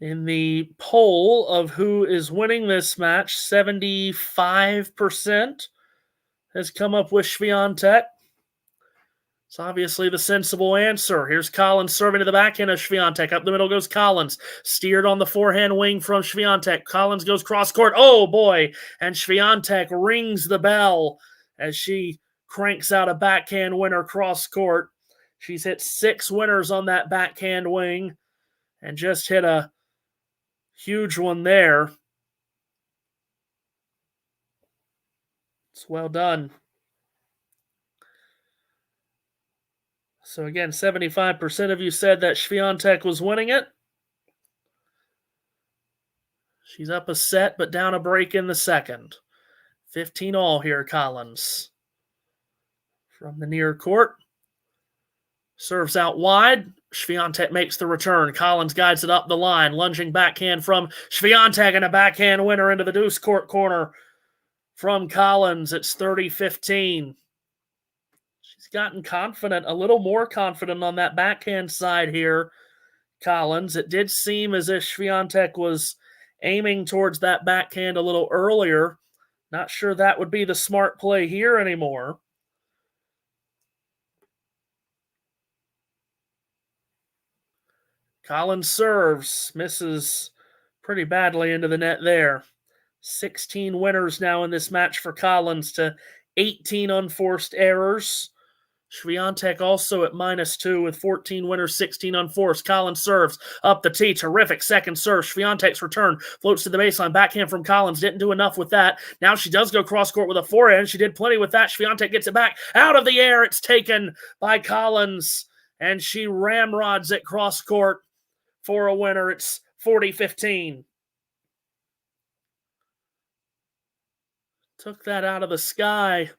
In the poll of who is winning this match, 75% has come up with Swiatek. It's obviously the sensible answer. Here's Collins serving to the backhand of Swiatek. Up the middle goes Collins. Steered on the forehand wing from Swiatek. Collins goes cross court. Oh, boy. And Swiatek rings the bell as she cranks out a backhand winner cross court. She's hit 6 winners on that backhand wing and just hit a huge one there. It's well done. So again, 75% of you said that Swiatek was winning it. She's up a set, but down a break in the second. 15-all here, Collins. From the near court. Serves out wide. Swiatek makes the return. Collins guides it up the line. Lunging backhand from Swiatek and a backhand winner into the deuce court corner from Collins. It's 30-15. She's gotten confident, a little more confident on that backhand side here, Collins. It did seem as if Swiatek was aiming towards that backhand a little earlier. Not sure that would be the smart play here anymore. Collins serves, misses pretty badly into the net there. 16 winners now in this match for Collins to 18 unforced errors. Swiatek also at -2 with 14 winners, 16 unforced. Collins serves up the tee. Terrific second serve. Swiatek's return floats to the baseline. Backhand from Collins. Didn't do enough with that. Now she does go cross court with a forehand. She did plenty with that. Swiatek gets it back out of the air. It's taken by Collins, and she ramrods it cross court for a winner. It's 40-15. Took that out of the sky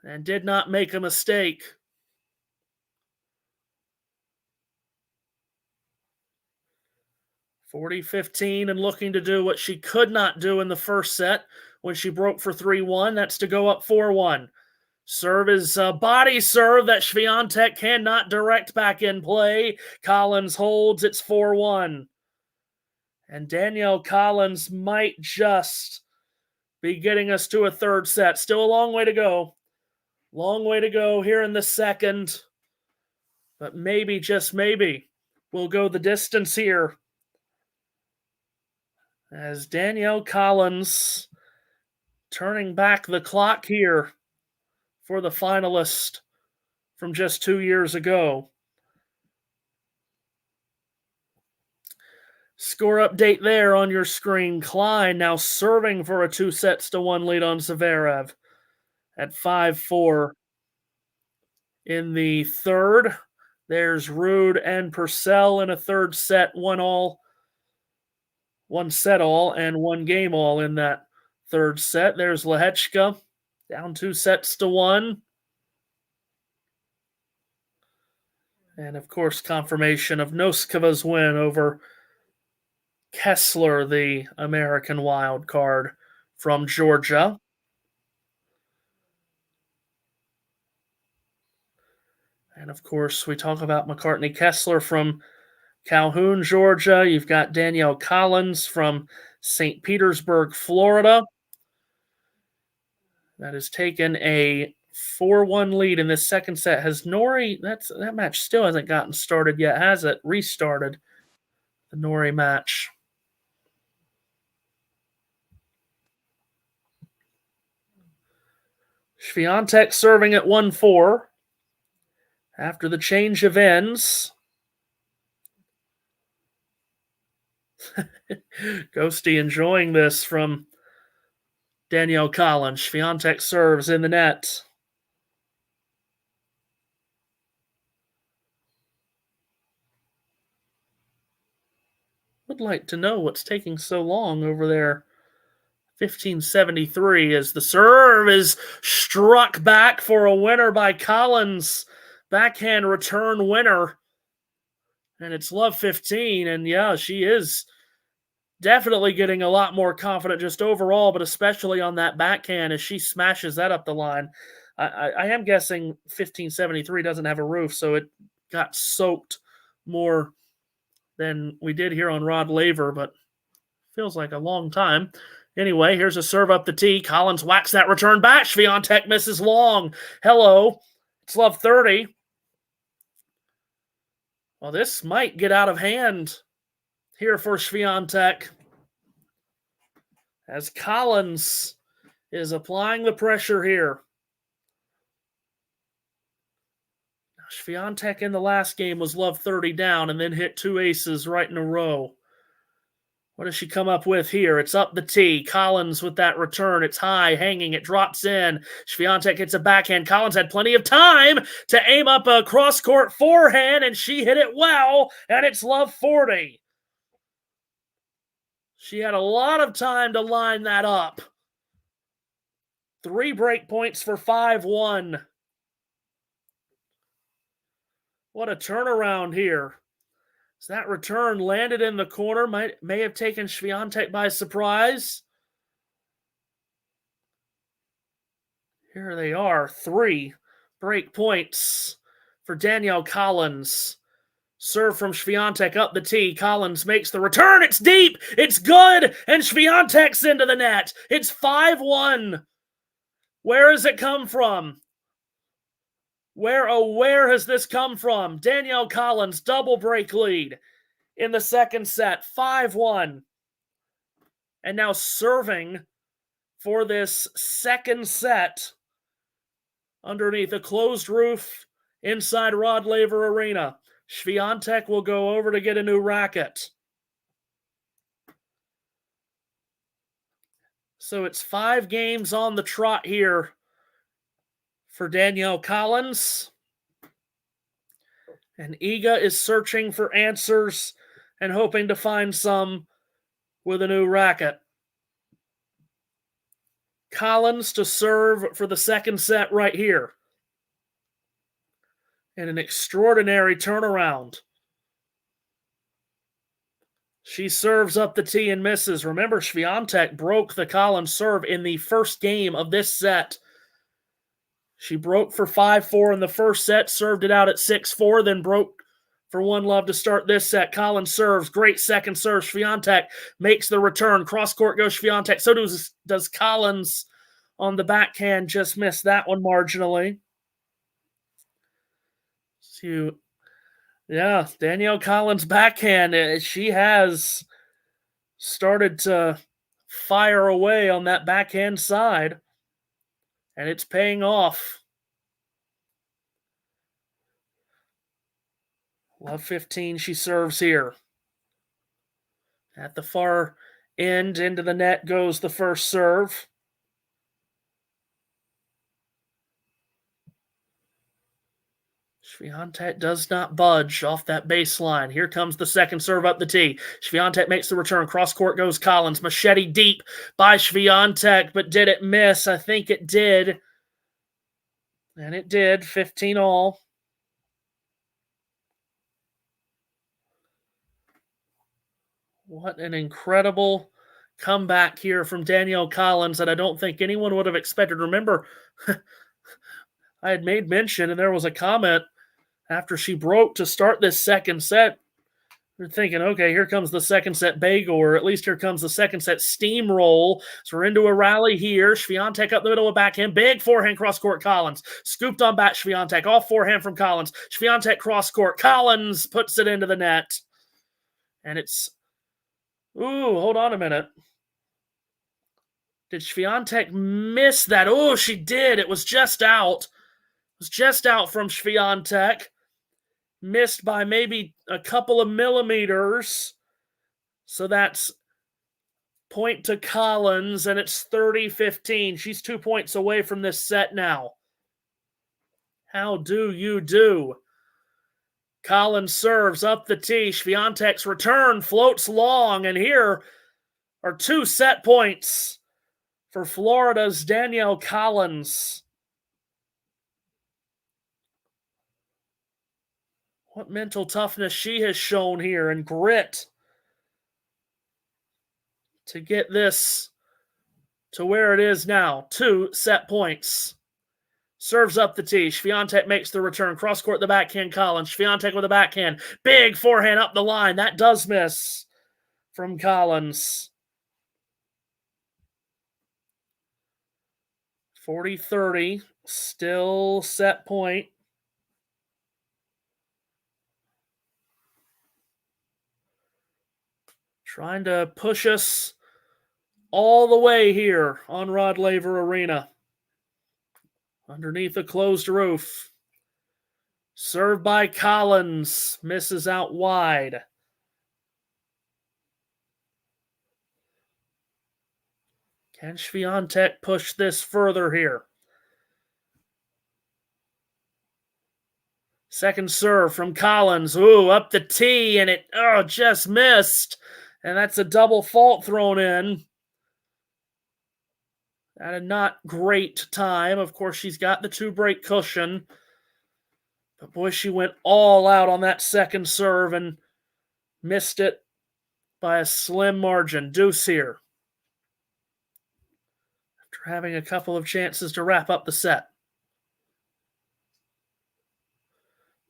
and did not make a mistake. (40-15) and looking to do what she could not do in the first set when she broke for 3-1. That's to go up 4-1. Serve is a body serve that Swiatek cannot direct back in play. Collins holds. It's 4-1. And Danielle Collins might just be getting us to a third set. Still a long way to go. Long way to go here in the second. But maybe, just maybe, we'll go the distance here. As Danielle Collins turning back the clock here for the finalist from just 2 years ago. Score update there on your screen. Klein now serving for a 2-1 lead on Zverev at 5-4. In the third, there's Ruud and Purcell in a third set, 1-1 set all, and 1 game all in that third set. There's Lehechka down 2-1. And of course, confirmation of Noskova's win over Kessler, the American wild card from Georgia. And of course, we talk about McCartney Kessler from Calhoun, Georgia. You've got Danielle Collins from St. Petersburg, Florida. That has taken a 4-1 lead in this second set. Has Norrie, that match still hasn't gotten started yet, has it? Restarted the Norrie match. Swiatek serving at 1-4 after the change of ends. Ghosty enjoying this from Danielle Collins. Swiatek serves in the net. Would like to know what's taking so long over there. 1573 as the serve is struck back for a winner by Collins. Backhand return winner. And it's love 15. And yeah, she is definitely getting a lot more confident just overall, but especially on that backhand as she smashes that up the line. I am guessing 1573 doesn't have a roof, so it got soaked more than we did here on Rod Laver, but feels like a long time. Anyway, here's a serve up the tee. Collins whacks that return back. Swiatek misses long. Hello. It's love 30. Well, this might get out of hand here for Swiatek, as Collins is applying the pressure here. Swiatek in the last game was love 30 down and then hit 2 aces right in a row. What does she come up with here? It's up the tee. Collins with that return. It's high, hanging. It drops in. Swiatek hits a backhand. Collins had plenty of time to aim up a cross-court forehand, and she hit it well, and it's love 40. She had a lot of time to line that up. 3 break points for 5-1. What a turnaround here. So that return landed in the corner, may have taken Swiatek by surprise. Here they are, 3 break points for Danielle Collins. Serve from Swiatek up the tee. Collins makes the return. It's deep. It's good. And Swiatek's into the net. It's 5-1. Where has it come from? Where has this come from? Danielle Collins, double break lead in the second set, 5-1. And now serving for this second set underneath a closed roof inside Rod Laver Arena. Swiatek will go over to get a new racket. So it's 5 games on the trot here for Danielle Collins. And Iga is searching for answers and hoping to find some with a new racket. Collins to serve for the second set right here. And an extraordinary turnaround. She serves up the tee and misses. Remember, Swiatek broke the Collins serve in the first game of this set. She broke for 5-4 in the first set, served it out at 6-4, then broke for 1-love to start this set. Collins serves. Great second serve. Swiatek makes the return. Cross-court goes Swiatek. So does Collins on the backhand. Just missed that one marginally. So, yeah, Danielle Collins' backhand. She has started to fire away on that backhand side, and it's paying off. Love 15, she serves here. At the far end, into the net goes the first serve. Swiatek does not budge off that baseline. Here comes the second serve up the tee. Swiatek makes the return. Cross-court goes Collins. Machete deep by Swiatek, but did it miss? I think it did. And it did. 15 all. What an incredible comeback here from Danielle Collins that I don't think anyone would have expected. Remember, I had made mention, and there was a comment after she broke to start this second set. We're thinking, okay, here comes the second set bagel, or at least here comes the second set steamroll. So we're into a rally here. Swiatek up the middle of backhand. Big forehand cross-court Collins. Scooped on back Swiatek. Off forehand from Collins. Swiatek cross-court. Collins puts it into the net. And it's... Ooh, hold on a minute. Did Swiatek miss that? Oh, she did. It was just out. It was just out from Swiatek. Missed by maybe a couple of millimeters. So that's point to Collins, and it's 30-15. She's 2 points away from this set now. How do you do? Collins serves up the tee. Swiatek's return floats long, and here are 2 set points for Florida's Danielle Collins. What mental toughness she has shown here, and grit to get this to where it is now. 2 set points. Serves up the tee. Swiatek makes the return. Cross-court the backhand Collins. Swiatek with a backhand. Big forehand up the line. That does miss from Collins. 40-30. Still set point. Trying to push us all the way here on Rod Laver Arena. Underneath a closed roof. Served by Collins. Misses out wide. Can Swiatek push this further here? Second serve from Collins. Ooh, up the tee, and it just missed. And that's a double fault thrown in. At a not great time. Of course, she's got the 2-break cushion. But boy, she went all out on that second serve and missed it by a slim margin. Deuce here. After having a couple of chances to wrap up the set.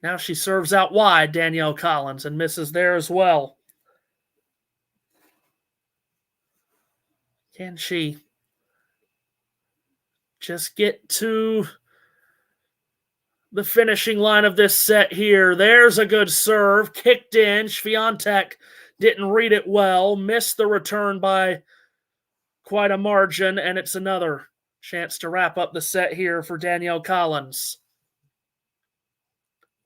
Now she serves out wide, Danielle Collins, and misses there as well. Can she just get to the finishing line of this set here? There's a good serve. Kicked in. Swiatek didn't read it well. Missed the return by quite a margin, and it's another chance to wrap up the set here for Danielle Collins.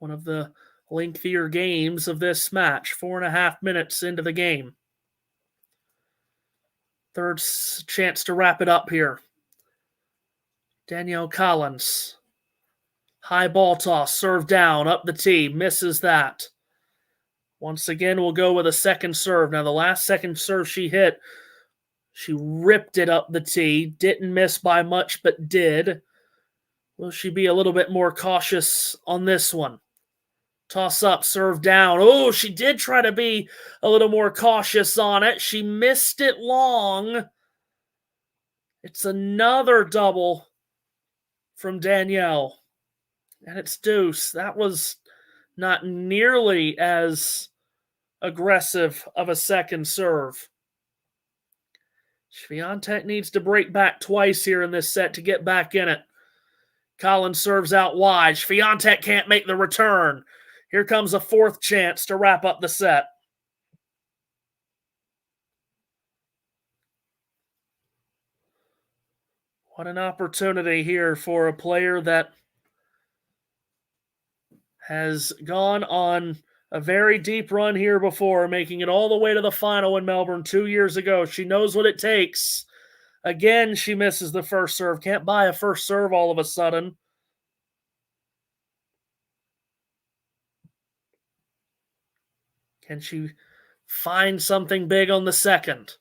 One of the lengthier games of this match. 4.5 minutes into the game. Third chance to wrap it up here. Danielle Collins. High ball toss, serve down, up the tee, misses that. Once again, we'll go with a second serve. Now, the last second serve she hit, she ripped it up the tee. Didn't miss by much, but did. Will she be a little bit more cautious on this one? Toss up, serve down. Oh, she did try to be a little more cautious on it. She missed it long. It's another double from Danielle. And it's deuce. That was not nearly as aggressive of a second serve. Swiatek needs to break back twice here in this set to get back in it. Collins serves out wide. Swiatek can't make the return. Here comes a fourth chance to wrap up the set. What an opportunity here for a player that has gone on a very deep run here before, making it all the way to the final in Melbourne 2 years ago. She knows what it takes. Again, she misses the first serve. Can't buy a first serve all of a sudden. Can she find something big on the second?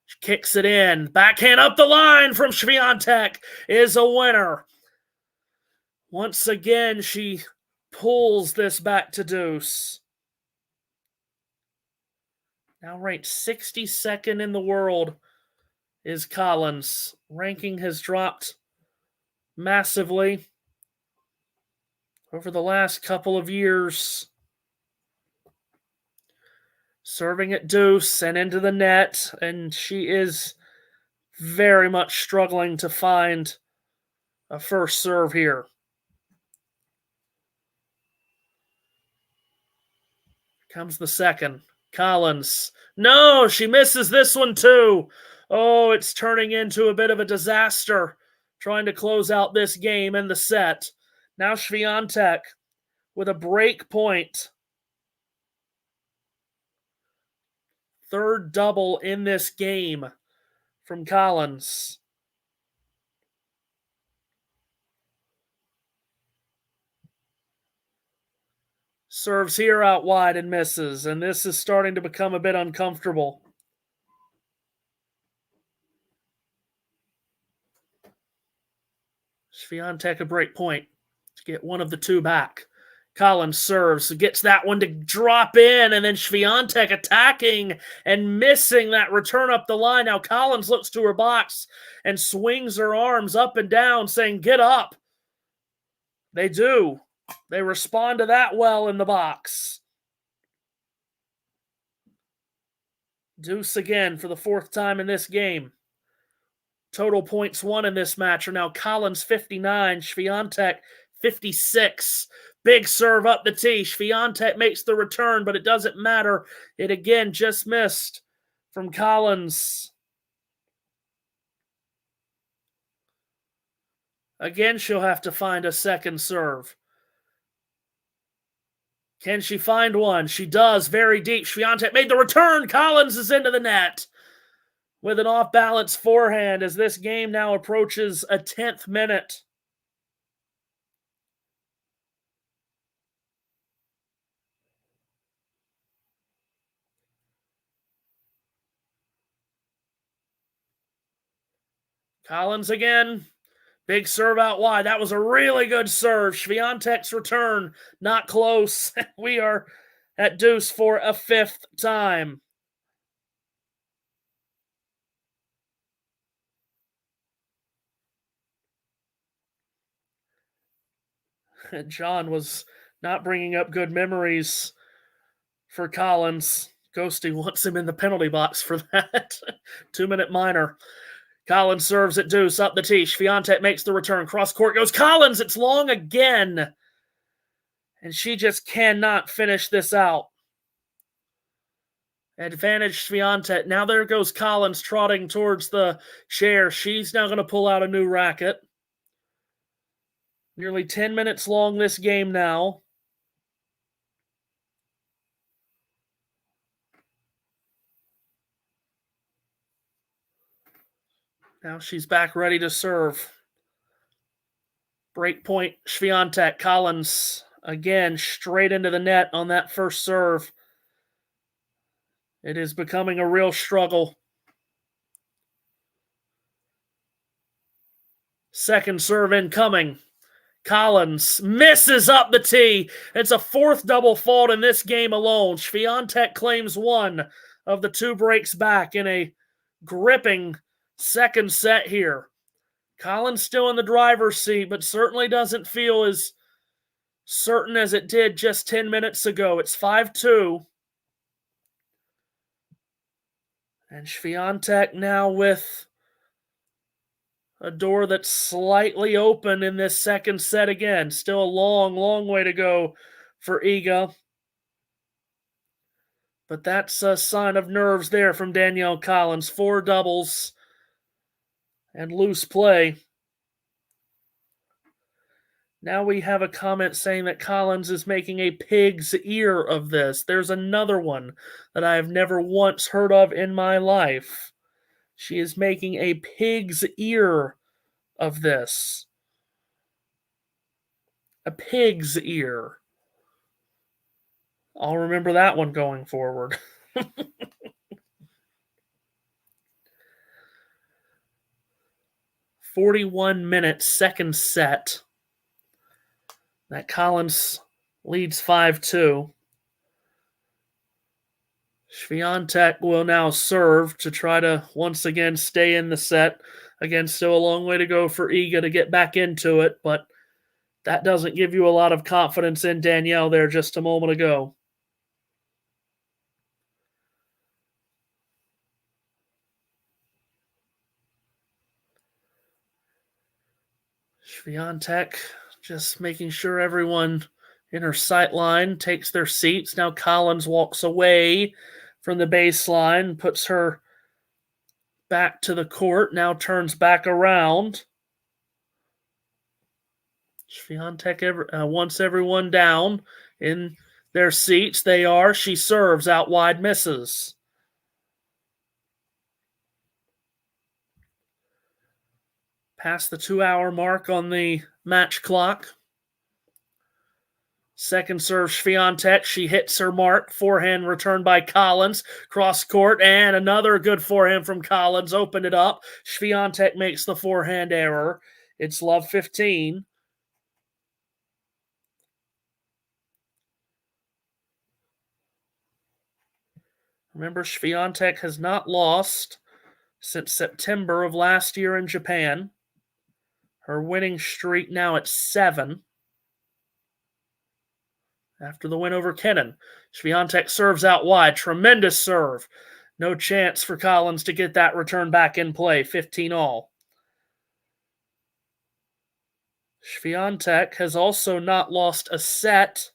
She kicks it in. Backhand up the line from Swiatek is a winner. Once again, she pulls this back to deuce. Now ranked 62nd in the world is Collins. Ranking has dropped massively over the last couple of years. Serving at deuce and into the net, and she is very much struggling to find a first serve here. Comes the second. Collins. No, she misses this one too. Oh, it's turning into a bit of a disaster trying to close out this game and the set. Now Swiatek with a break point. Third double in this game from Collins. Serves here out wide and misses, and this is starting to become a bit uncomfortable. Swiatek a break point to get one of the two back. Collins serves, gets that one to drop in, and then Swiatek attacking and missing that return up the line. Now Collins looks to her box and swings her arms up and down, saying, "Get up." They do. They respond to that well in the box. Deuce again for the fourth time in this game. Total points won in this match are now Collins 59, Swiatek 56. Big serve up the tee. Swiatek makes the return, but it doesn't matter. It again just missed from Collins. Again, she'll have to find a second serve. Can she find one? She does, very deep. Swiatek made the return. Collins is into the net with an off-balance forehand as this game now approaches a 10th minute. Collins again. Big serve out wide. That was a really good serve. Swiatek's return, not close. We are at deuce for a fifth time. John was not bringing up good memories for Collins. Ghosty wants him in the penalty box for that. 2-minute minor. Collins serves at deuce, up the tee. Swiatek makes the return. Cross court goes Collins. It's long again. And she just cannot finish this out. Advantage Swiatek. Now there goes Collins trotting towards the chair. She's now going to pull out a new racket. Nearly 10 minutes long this game now. Now she's back ready to serve. Break point, Swiatek. Collins again straight into the net on that first serve. It is becoming a real struggle. Second serve incoming. Collins misses up the tee. It's a fourth double fault in this game alone. Swiatek claims one of the two breaks back in a gripping second set here. Collins still in the driver's seat, but certainly doesn't feel as certain as it did just 10 minutes ago. It's 5-2. And Swiatek now with a door that's slightly open in this second set again. Still a long, long way to go for Iga. But that's a sign of nerves there from Danielle Collins. 4 doubles and loose play. Now we have a comment saying that Collins is making a pig's ear of this. There's another one that I have never once heard of in my life. She is making a pig's ear of this. A pig's ear. I'll remember that one going forward. 41 minutes, second set. That Collins leads 5-2. Swiatek will now serve to try to once again stay in the set. Again, still a long way to go for Iga to get back into it, but that doesn't give you a lot of confidence in Danielle there just a moment ago. Swiatek just making sure everyone in her sight line takes their seats. Now Collins walks away from the baseline, puts her back to the court, now turns back around. Swiatek wants everyone down in their seats. They are. She serves out wide, misses. Past the 2-hour mark on the match clock. Second serve, Swiatek. She hits her mark. Forehand returned by Collins. Cross court, and another good forehand from Collins. Opened it up. Swiatek makes the forehand error. It's love 15. Remember, Swiatek has not lost since September of last year in Japan. Her winning streak now at 7. After the win over Kennan. Swiatek serves out wide. Tremendous serve. No chance for Collins to get that return back in play. 15-all. Swiatek has also not lost a set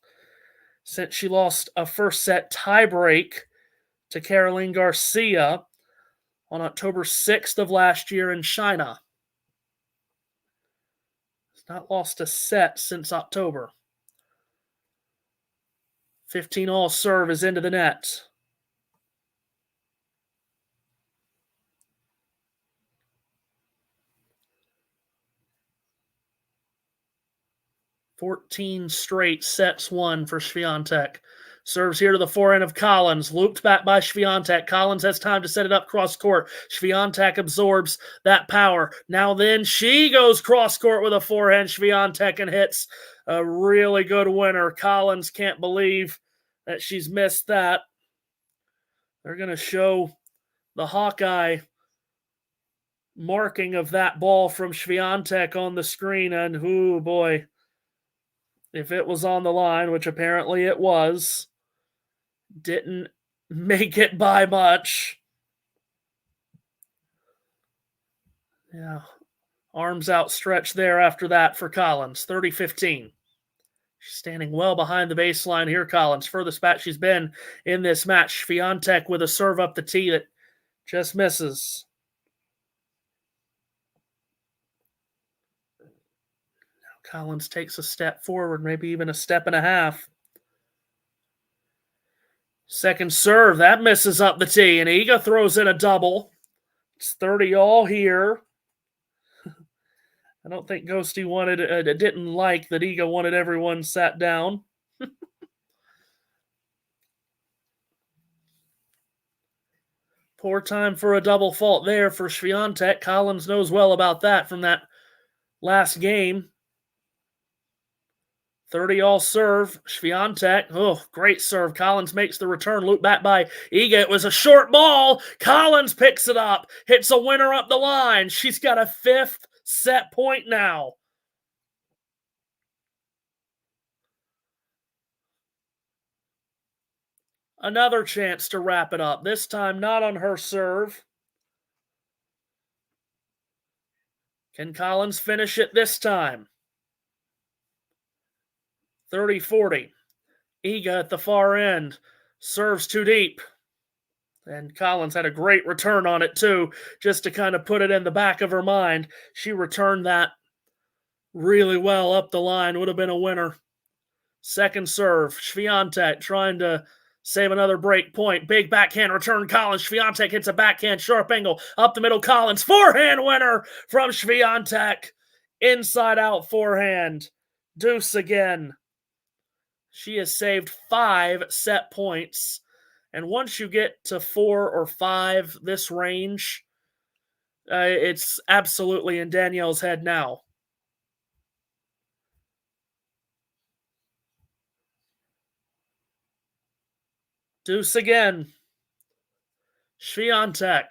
since she lost a first set tiebreak to Caroline Garcia on October 6th of last year in China. Not lost a set since October. 15-all serve is into the net. Fourteen straight sets won for Swiatek. Serves here to the forehand of Collins. Looped back by Swiatek. Collins has time to set it up cross court. Swiatek absorbs that power. Now then, she goes cross court with a forehand. Swiatek and hits a really good winner. Collins can't believe that she's missed that. They're going to show the Hawkeye marking of that ball from Swiatek on the screen. And, oh boy, if it was on the line, which apparently it was, didn't make it by much. Yeah, arms outstretched there after that for Collins. 30-15. She's standing well behind the baseline here, Collins. Furthest back she's been in this match. Swiatek with a serve up the tee that just misses. Now Collins takes a step forward, maybe even a step and a half. Second serve, that misses up the tee, and Iga throws in a double. It's 30-all here. I don't think Ghosty didn't like that Iga wanted everyone sat down. Poor time for a double fault there for Swiatek. Collins knows well about that from that last game. 30-all serve. Swiatek. Oh, great serve. Collins makes the return. Loop back by Iga. It was a short ball. Collins picks it up. Hits a winner up the line. She's got a 5th set point now. Another chance to wrap it up. This time not on her serve. Can Collins finish it this time? 30-40. Iga at the far end. Serves too deep. And Collins had a great return on it too, just to kind of put it in the back of her mind. She returned that really well up the line. Would have been a winner. Second serve. Swiatek trying to save another break point. Big backhand return. Collins. Swiatek hits a backhand sharp angle. Up the middle. Collins. Forehand winner from Swiatek. Inside out forehand. Deuce again. She has saved 5 set points. And once you get to 4 or 5 this range, it's absolutely in Danielle's head now. Deuce again. Swiatek.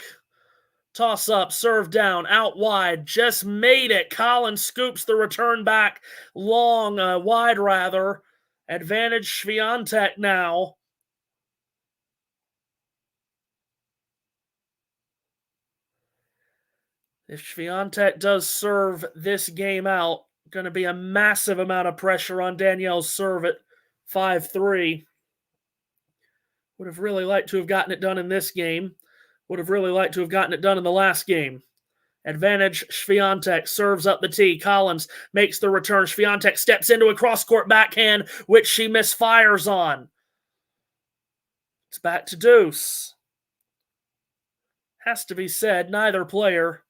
Toss up, serve down, out wide, just made it. Collins scoops the return back long, wide rather. Advantage Swiatek now. If Swiatek does serve this game out, going to be a massive amount of pressure on Danielle's serve at 5-3. Would have really liked to have gotten it done in this game. Would have really liked to have gotten it done in the last game. Advantage Swiatek serves up the tee. Collins makes the return. Swiatek steps into a cross-court backhand, which she misfires on. It's back to deuce. Has to be said, neither player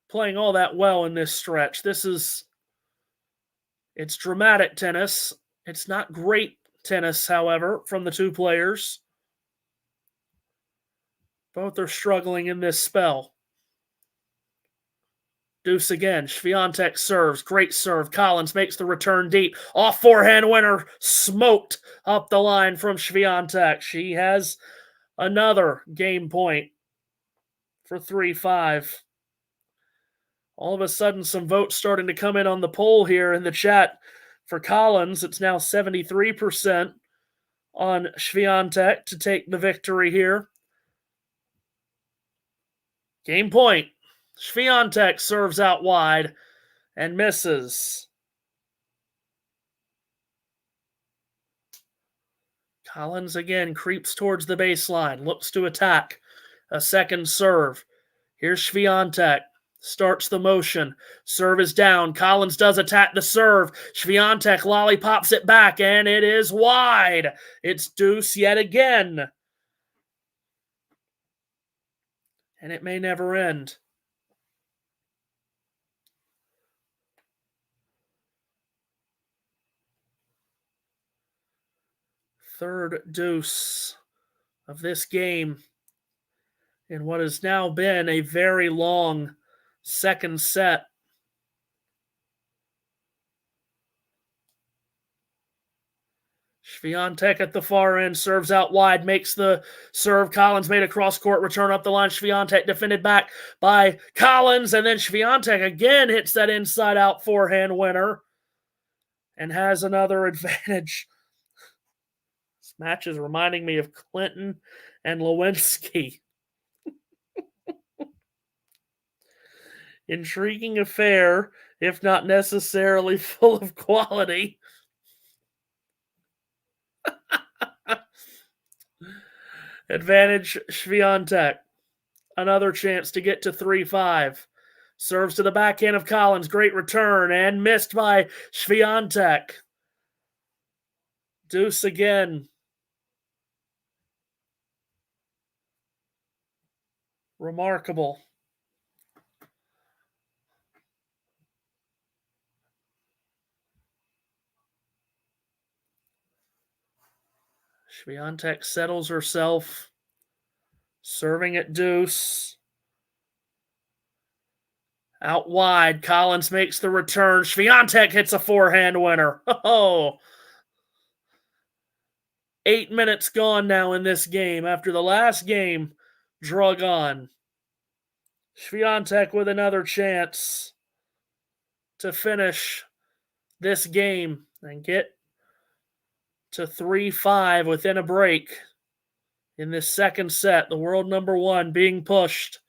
playing all that well in this stretch. It's dramatic tennis. It's not great tennis, however, from the two players. Both are struggling in this spell. Deuce again. Swiatek serves. Great serve. Collins makes the return deep. Off forehand winner. Smoked up the line from Swiatek. She has another game point for 3-5. All of a sudden, some votes starting to come in on the poll here in the chat for Collins. It's now 73% on Swiatek to take the victory here. Game point. Swiatek serves out wide and misses. Collins again creeps towards the baseline, looks to attack. A second serve. Here's Swiatek. Starts the motion. Serve is down. Collins does attack the serve. Swiatek lollipops it back, and it is wide. It's deuce yet again. And it may never end. Third deuce of this game in what has now been a very long second set. Swiatek at the far end, serves out wide, makes the serve. Collins made a cross-court return up the line. Swiatek defended back by Collins, and then Swiatek again hits that inside-out forehand winner and has another advantage. This match is reminding me of Clinton and Lewinsky. Intriguing affair, if not necessarily full of quality. Advantage Swiatek. Another chance to get to 3-5. Serves to the backhand of Collins. Great return and missed by Swiatek. Deuce again. Remarkable. Swiatek settles herself, serving at deuce. Out wide, Collins makes the return. Swiatek hits a forehand winner. Oh, 8 minutes gone now in this game after the last game drug on. Swiatek with another chance to finish this game and get to 3-5 within a break in this second set. The world number one being pushed.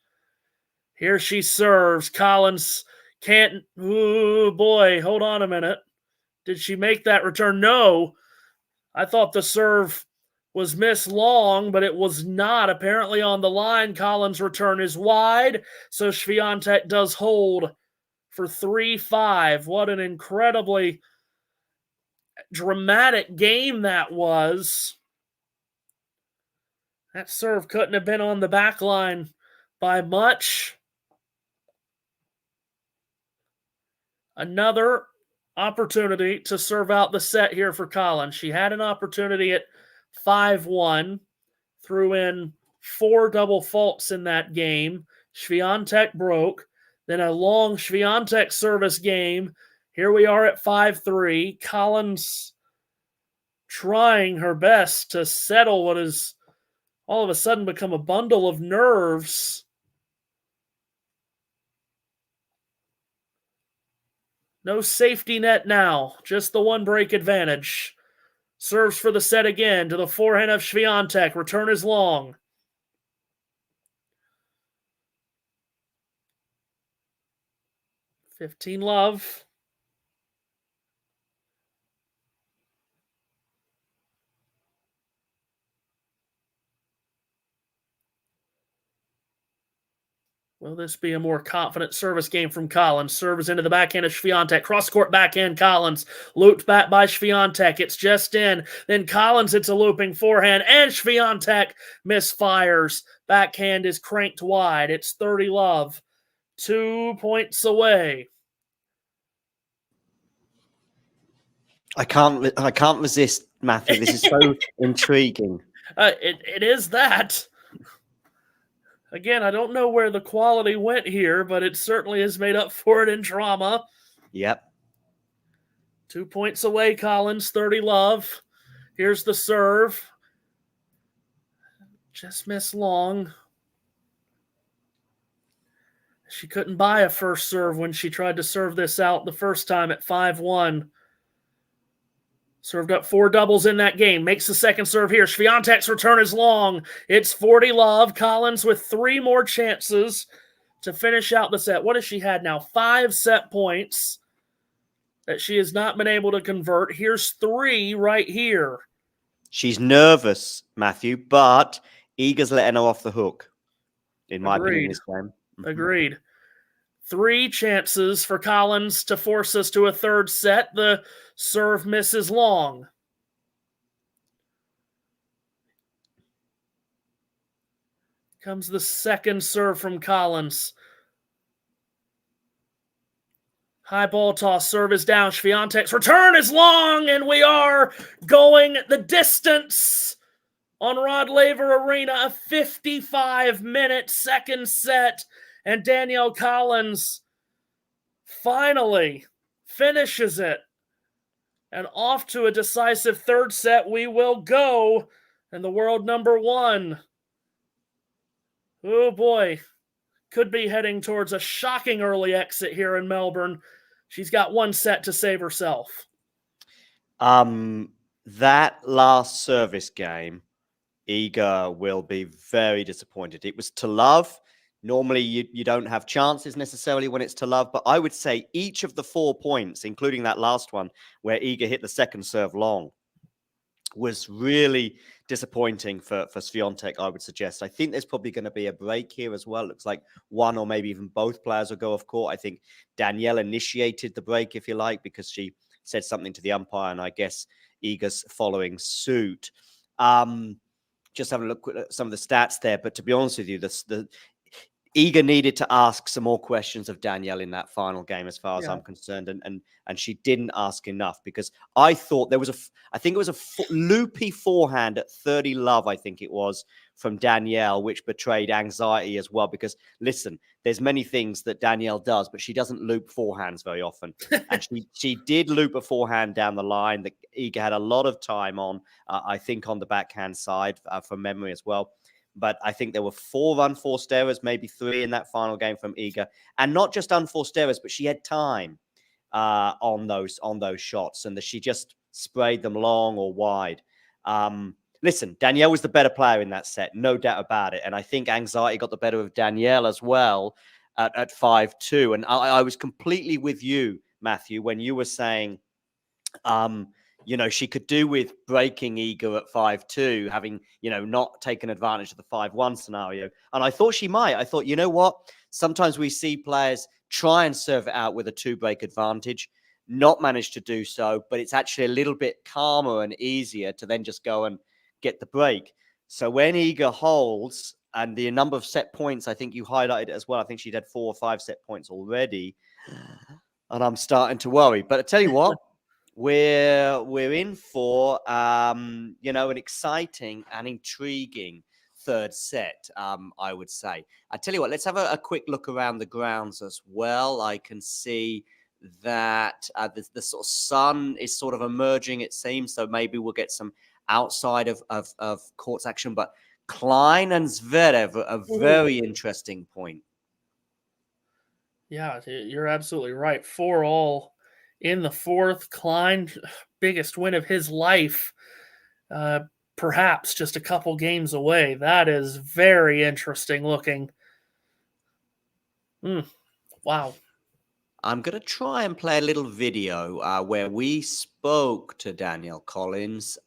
Here she serves. Collins can't. Ooh, boy, hold on a minute. Did she make that return? No. I thought the serve was Miss Long, but it was not. Apparently on the line, Collins' return is wide, so Swiatek does hold for 3-5. What an incredibly dramatic game that was. That serve couldn't have been on the back line by much. Another opportunity to serve out the set here for Collins. She had an opportunity at 5-1, threw in 4 double faults in that game. Swiatek broke. Then a long Swiatek service game. Here we are at 5-3. Collins trying her best to settle what has all of a sudden become a bundle of nerves. No safety net now, just the one break advantage. Serves for the set again to the forehand of Swiatek. Return is long. (15-love). Will this be a more confident service game from Collins? Serves into the backhand of Swiatek. Cross-court backhand Collins. Looped back by Swiatek. It's just in. Then Collins hits a looping forehand. And Swiatek misfires. Backhand is cranked wide. It's 30-love. 2 points away. I can't resist, Matthew. This is so intriguing. It is that. Again, I don't know where the quality went here, but it certainly has made up for it in drama. Yep. 2 points away, Collins, 30-love. Here's the serve. Just missed long. She couldn't buy a first serve when she tried to serve this out the first time at 5-1. Served up 4 doubles in that game. Makes the second serve here. Swiatek's return is long. It's 40-love. Collins with 3 more chances to finish out the set. What has she had now? 5 set points that she has not been able to convert. Here's 3 right here. She's nervous, Matthew, but Iga's letting her off the hook, in my opinion, this game. Agreed. 3 chances for Collins to force us to a third set. The serve misses long. Comes the second serve from Collins. High ball toss, serve is down. Swiatek's return is long, and we are going the distance on Rod Laver Arena. A 55-minute second set. And Danielle Collins finally finishes it. And off to a decisive third set we will go. And the world number one, oh boy, could be heading towards a shocking early exit here in Melbourne. She's got 1 set to save herself. That last service game, Iga will be very disappointed. It was to love. Normally, you don't have chances necessarily when it's to love, but I would say each of the 4 points, including that last one where Iga hit the second serve long, was really disappointing for Swiatek, I would suggest. I think there's probably going to be a break here as well. Looks like one or maybe even both players will go off court. I think Danielle initiated the break, if you like, because she said something to the umpire, and I guess Iga's following suit. Just having a look at some of the stats there, but to be honest with you, Iga needed to ask some more questions of Danielle in that final game, as far as I'm concerned, and she didn't ask enough, because I thought there was I think it was a loopy forehand at 30-love, I think it was, from Danielle, which betrayed anxiety as well. Because listen, there's many things that Danielle does, but she doesn't loop forehands very often, and she did loop a forehand down the line that Iga had a lot of time on, I think on the backhand side from memory as well. but I think there were 4 unforced errors, maybe 3 in that final game from Iga, and not just unforced errors, but she had time on those shots, and that she just sprayed them long or wide. Listen, Danielle was the better player in that set, no doubt about it, and I think anxiety got the better of Danielle as well at 5-2. And I was completely with you, Matthew, when you were saying, she could do with breaking Iga at 5-2, having, not taken advantage of the 5-1 scenario. And I thought she might. I thought, you know what? Sometimes we see players try and serve it out with a 2-break advantage, not manage to do so, but it's actually a little bit calmer and easier to then just go and get the break. So when Iga holds, and the number of set points, I think you highlighted it as well. I think she'd had 4 or 5 set points already. And I'm starting to worry. But I tell you what, we're in for, an exciting and intriguing third set, I would say. I tell you what, let's have a quick look around the grounds as well. I can see that the sort of sun is sort of emerging, it seems. So maybe we'll get some outside of courts action. But Klein and Zverev, a very interesting point. Yeah, you're absolutely right. 4-all in the fourth. Klein, biggest win of his life, perhaps just a couple games away. That is very interesting looking. Wow. I'm going to try and play a little video where we spoke to Danielle Collins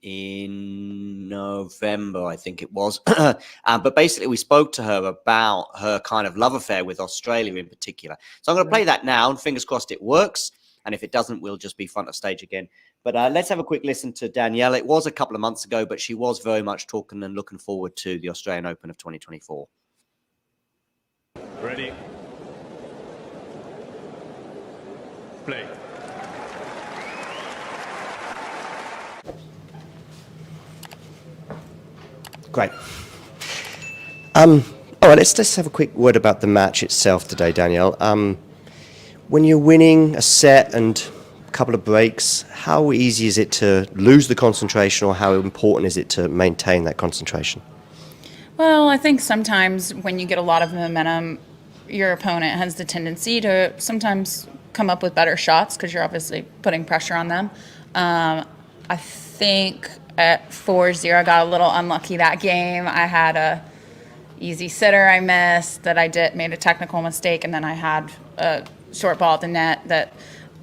in November, I think it was. But basically, we spoke to her about her kind of love affair with Australia in particular. So I'm going to play that now, and fingers crossed it works. And if it doesn't, we'll just be front of stage again. But let's have a quick listen to Danielle. It was a couple of months ago, but she was very much talking and looking forward to the Australian Open of 2024. Ready? Play. Great. All right, let's have a quick word about the match itself today, Danielle. When you're winning a set and a couple of breaks, how easy is it to lose the concentration, or how important is it to maintain that concentration? Well, I think sometimes when you get a lot of momentum, your opponent has the tendency to sometimes come up with better shots because you're obviously putting pressure on them. I think at 4-0, I got a little unlucky that game. I had a easy sitter I missed that made a technical mistake, and then I had a short ball at the net that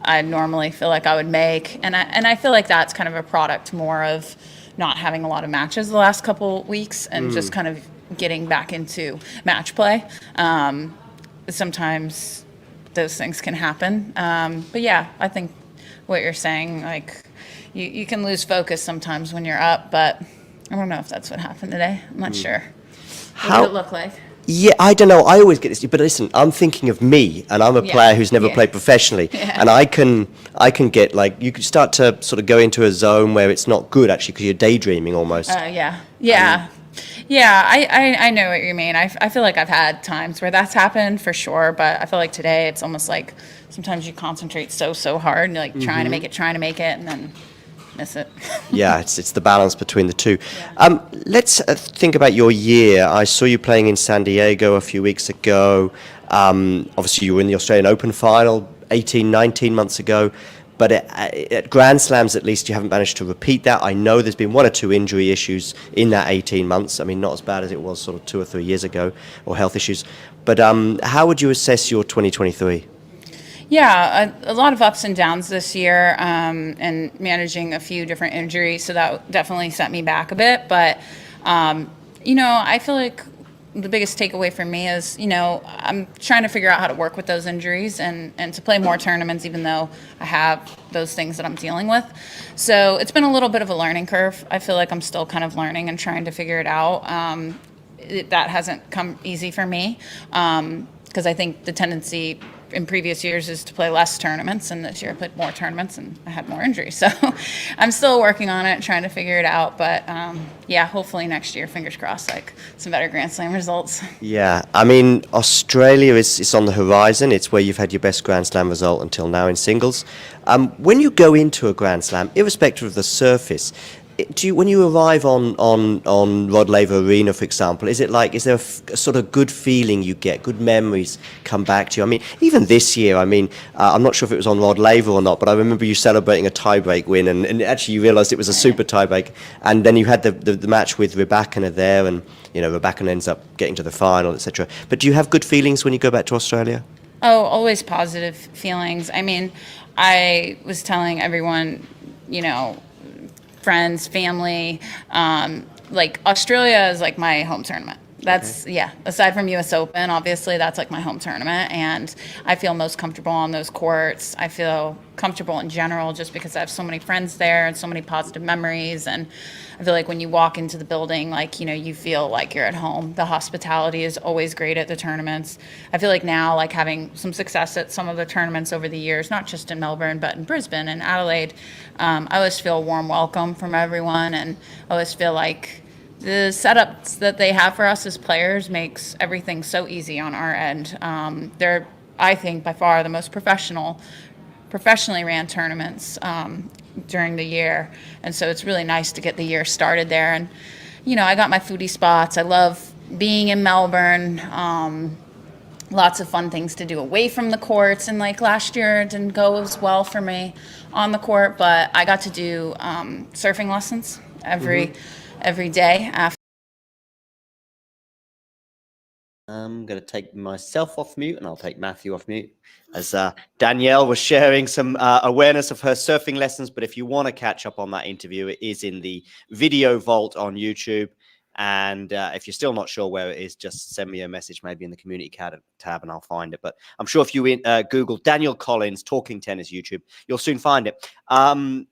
I normally feel like I would make. And I feel like that's kind of a product more of not having a lot of matches the last couple weeks and just kind of getting back into match play. Sometimes those things can happen. But yeah, I think what you're saying, like you can lose focus sometimes when you're up, but I don't know if that's what happened today. I'm not sure. What did it look like? Yeah, I don't know. I always get this, but listen, I'm thinking of me, and I'm a player who's never played professionally, and I can get, like, you could start to sort of go into a zone where it's not good actually because you're daydreaming almost. Yeah, I know what you mean. I feel like I've had times where that's happened for sure, but I feel like today it's almost like sometimes you concentrate so hard, and you're like trying to make it, and then miss it. Yeah, it's the balance between the two. Yeah. Let's think about your year. I saw you playing in San Diego a few weeks ago. Obviously, you were in the Australian Open final 19 months ago. But at Grand Slams, at least, you haven't managed to repeat that. I know there's been 1 or 2 injury issues in that 18 months. I mean, not as bad as it was sort of 2 or 3 years ago, or health issues. But how would you assess your 2023? Yeah, a lot of ups and downs this year, and managing a few different injuries. So that definitely set me back a bit. But, I feel like the biggest takeaway for me is, I'm trying to figure out how to work with those injuries and to play more tournaments, even though I have those things that I'm dealing with. So it's been a little bit of a learning curve. I feel like I'm still kind of learning and trying to figure it out. That hasn't come easy for me because I think the tendency in previous years is to play less tournaments, and this year I played more tournaments and I had more injuries. So I'm still working on it, trying to figure it out. But hopefully next year, fingers crossed, like some better Grand Slam results. Yeah, I mean, Australia is on the horizon. It's where you've had your best Grand Slam result until now in singles. When you go into a Grand Slam, irrespective of the surface, do you, when you arrive on Rod Laver Arena, for example, is there a sort of good feeling you get, good memories come back to you? I mean, even this year, I mean, I'm not sure if it was on Rod Laver or not, but I remember you celebrating a tiebreak win, and actually you realised it was a super tiebreak, and then you had the match with Rybakina there, and Rybakina ends up getting to the final, etc. But do you have good feelings when you go back to Australia? Oh, always positive feelings. I mean, I was telling everyone, friends, family, like Australia is like my home tournament. That's aside from US Open, obviously that's like my home tournament, and I feel most comfortable on those courts. I feel comfortable in general just because I have so many friends there and so many positive memories, and I feel like when you walk into the building, like, you feel like you're at home. The hospitality is always great at the tournaments. I feel like now, like, having some success at some of the tournaments over the years, not just in Melbourne, but in Brisbane and Adelaide, I always feel a warm welcome from everyone, and I always feel like the setups that they have for us as players makes everything so easy on our end. They're, I think, by far the most professionally ran tournaments during the year, and so it's really nice to get the year started there. And I got my foodie spots. I love being in Melbourne. Lots of fun things to do away from the courts, and like last year it didn't go as well for me on the court, but I got to do surfing lessons every day after. I'm going to take myself off mute, and I'll take Matthew off mute, as Danielle was sharing some awareness of her surfing lessons. But if you want to catch up on that interview, it is in the video vault on YouTube. And if you're still not sure where it is, just send me a message, maybe in the community tab, and I'll find it. But I'm sure if you Google Danielle Collins Talking Tennis YouTube, you'll soon find it. I'm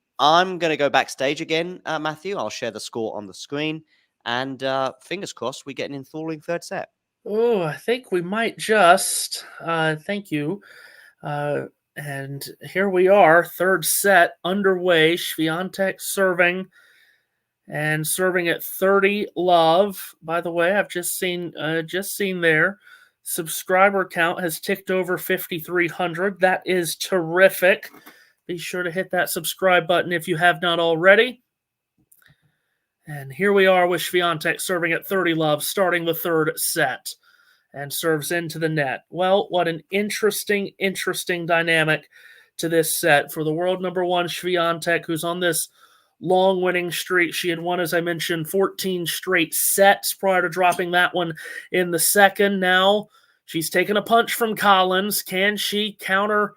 going to go backstage again, Matthew. I'll share the score on the screen. And fingers crossed we get an enthralling third set. Oh, I think we might just. Thank you. And here we are, third set underway. Swiatek serving at 30 love. By the way, I've just seen there, subscriber count has ticked over 5,300. That is terrific. Be sure to hit that subscribe button if you have not already. And here we are with Swiatek serving at 30 love, starting the third set, and serves into the net. Well, what an interesting dynamic to this set for the world number one Swiatek, who's on this long winning streak. She had won, as I mentioned, 14 straight sets prior to dropping that one in the second. Now she's taken a punch from Collins. Can she counter?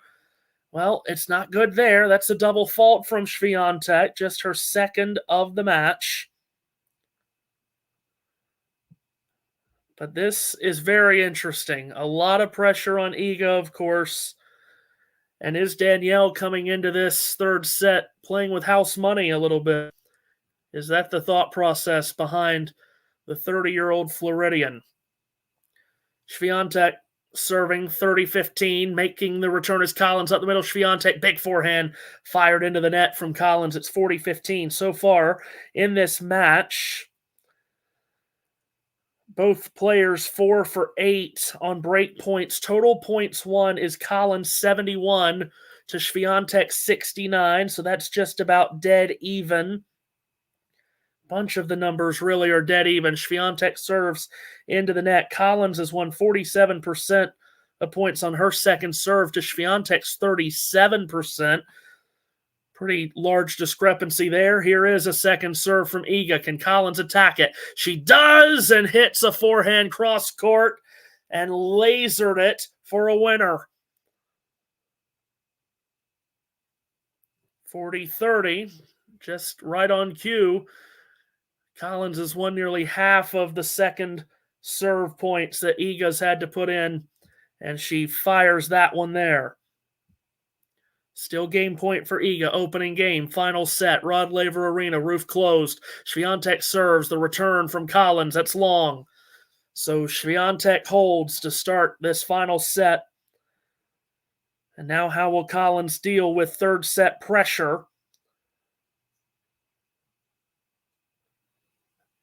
Well, it's not good there. That's a double fault from Swiatek, just her second of the match. But this is very interesting. A lot of pressure on Iga, of course. And is Danielle coming into this third set playing with house money a little bit? Is that the thought process behind the 30-year-old Floridian? Swiatek serving 30-15, making the return as Collins up the middle. Swiatek, big forehand, fired into the net from Collins. It's 40-15 so far in this match. Both players 4 for 8 on break points. Total points won is Collins 71 to Swiatek 69, so that's just about dead even. Bunch of the numbers really are dead even. Swiatek serves into the net. Collins has won 47% of points on her second serve to Swiatek's 37%. Pretty large discrepancy there. Here is a second serve from Iga. Can Collins attack it? She does, and hits a forehand cross court and lasered it for a winner. 40-30, just right on cue. Collins has won nearly half of the second serve points that Iga's had to put in, and she fires that one there. Still game point for Iga, opening game, final set, Rod Laver Arena, roof closed. Swiatek serves, the return from Collins, that's long. So Swiatek holds to start this final set. And now how will Collins deal with third set pressure?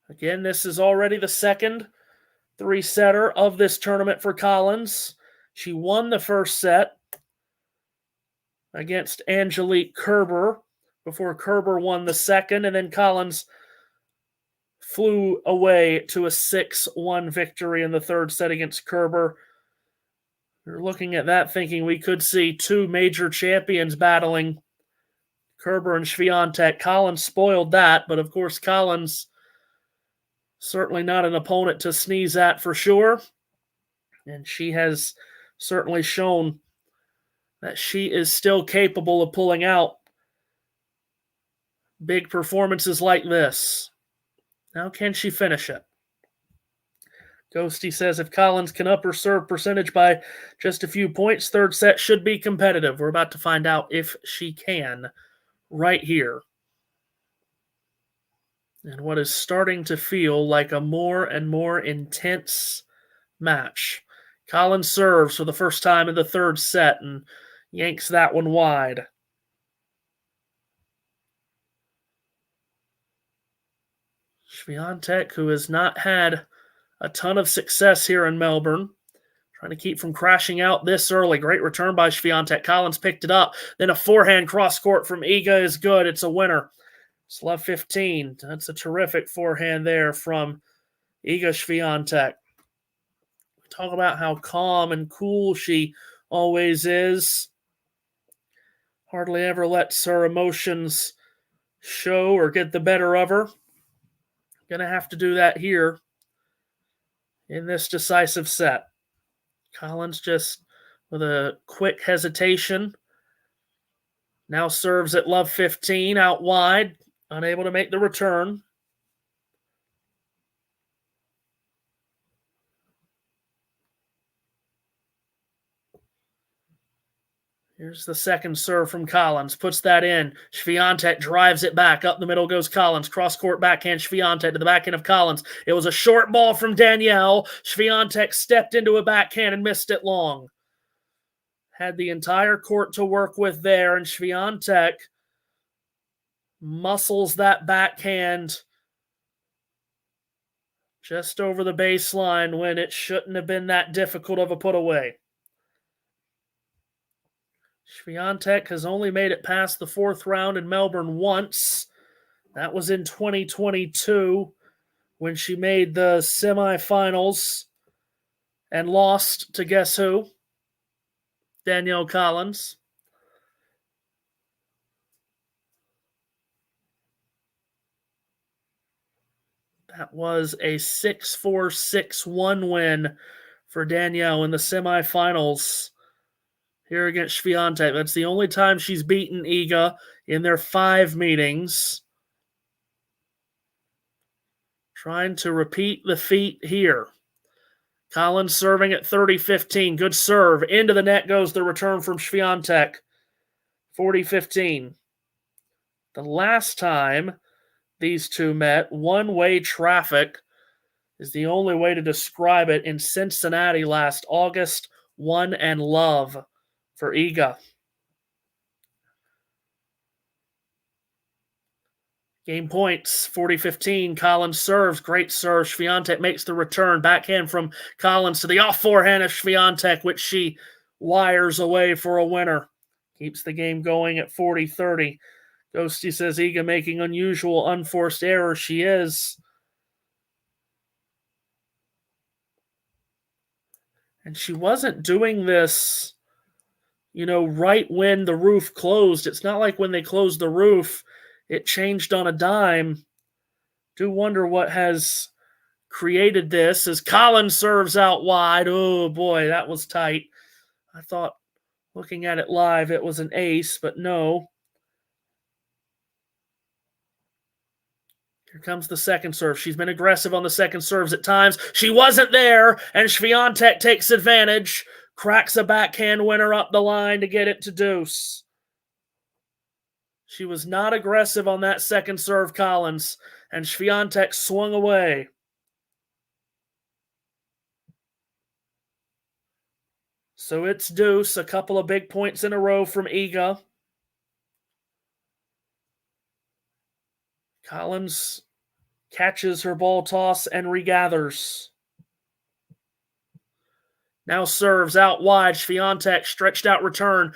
Again, this is already the second three-setter of this tournament for Collins. She won the first set against Angelique Kerber before Kerber won the second, and then Collins flew away to a 6-1 victory in the third set against Kerber. We're looking at that thinking we could see two major champions battling, Kerber and Swiatek. Collins spoiled that, but of course Collins certainly not an opponent to sneeze at for sure. And she has certainly shown that she is still capable of pulling out big performances like this. Now can she finish it? Ghosty says if Collins can up her serve percentage by just a few points, third set should be competitive. We're about to find out if she can right here. And what is starting to feel like a more and more intense match. Collins serves for the first time in the third set and yanks that one wide. Swiatek, who has not had a ton of success here in Melbourne, trying to keep from crashing out this early. Great return by Swiatek. Collins picked it up. Then a forehand cross-court from Iga is good. It's a winner. It's love 15. That's a terrific forehand there from Iga Swiatek. We talk about how calm and cool she always is. Hardly ever lets her emotions show or get the better of her. Gonna have to do that here in this decisive set. Collins just with a quick hesitation. Now serves at love 15 out wide. Unable to make the return. Here's the second serve from Collins. Puts that in. Swiatek drives it back. Up the middle goes Collins. Cross-court backhand Swiatek to the backhand of Collins. It was a short ball from Danielle. Swiatek stepped into a backhand and missed it long. Had the entire court to work with there, and Swiatek muscles that backhand just over the baseline when it shouldn't have been that difficult of a put away. Swiatek has only made it past the fourth round in Melbourne once. That was in 2022 when she made the semifinals and lost to guess who? Danielle Collins. That was a 6-4, 6-1 win for Danielle in the semifinals here against Swiatek. That's the only time she's beaten Iga in their 5 meetings. Trying to repeat the feat here. Collins serving at 30-15. Good serve. Into the net goes the return from Swiatek. 40-15. The last time these two met, one-way traffic is the only way to describe it, in Cincinnati last August. 1 and love for Iga. Game points, 40-15. Collins serves. Great serve. Swiatek makes the return. Backhand from Collins to the off forehand of Swiatek, which she wires away for a winner. Keeps the game going at 40-30. Ghosty says Iga making unusual, unforced errors. She is. And she wasn't doing this, right when the roof closed. It's not like when they closed the roof, it changed on a dime. Do wonder what has created this as Collins serves out wide. Oh, boy, that was tight. I thought, looking at it live, it was an ace, but no. Here comes the second serve. She's been aggressive on the second serves at times. She wasn't there, and Swiatek takes advantage. Cracks a backhand winner up the line to get it to deuce. She was not aggressive on that second serve, Collins, and Swiatek swung away. So it's deuce, a couple of big points in a row from Iga. Collins catches her ball toss and regathers. Now serves out wide. Swiatek stretched out return.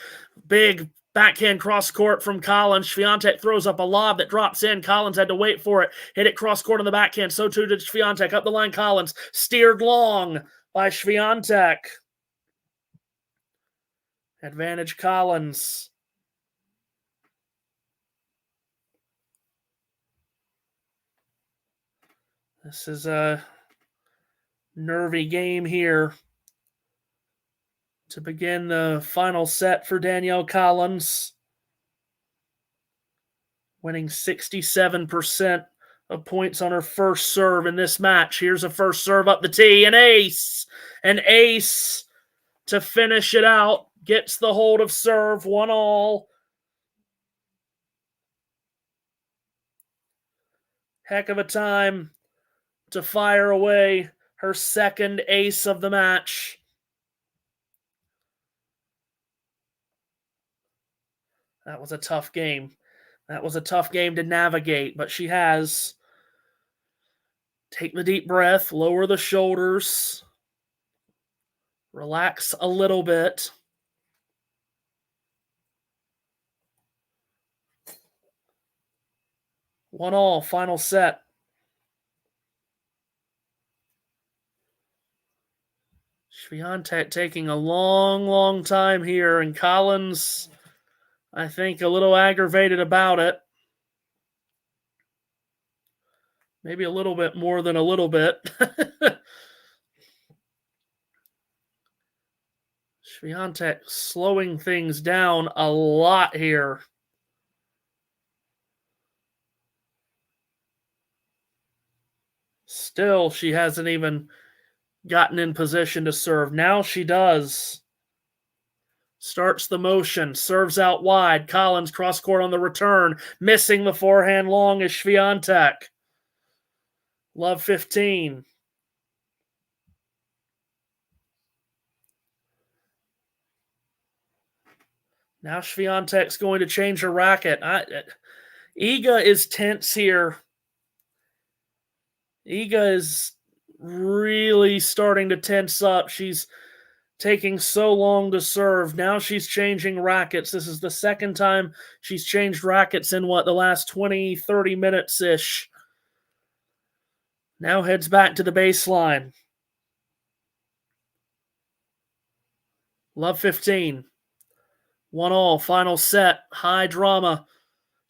Big Backhand cross court from Collins. Swiatek throws up a lob that drops in. Collins had to wait for it. Hit it cross court on the backhand. So too did Swiatek. Up the line, Collins. Steered long by Swiatek. Advantage Collins. This is a nervy game here to begin the final set for Danielle Collins. Winning 67% of points on her first serve in this match. Here's a first serve up the tee. An ace. An ace to finish it out. Gets the hold of serve. 1-all. Heck of a time to fire away her second ace of the match. That was a tough game. That was a tough game to navigate, but she has. Take the deep breath, lower the shoulders, relax a little bit. One all, final set. Swiatek taking a long time here, and Collins, I think, a little aggravated about it. Maybe a little bit more than a little bit. Swiatek slowing things down a lot here. Still, she hasn't even gotten in position to serve. Now she does. Starts the motion, serves out wide. Collins cross court on the return. Missing the forehand long is Swiatek. Love 15. Now Swiatek's going to change her racket. Iga is tense here. Iga is really starting to tense up. She's taking so long to serve. Now she's changing rackets. This is the second time she's changed rackets in, the last 20, 30 minutes-ish. Now heads back to the baseline. Love 15. 1-all, final set. High drama.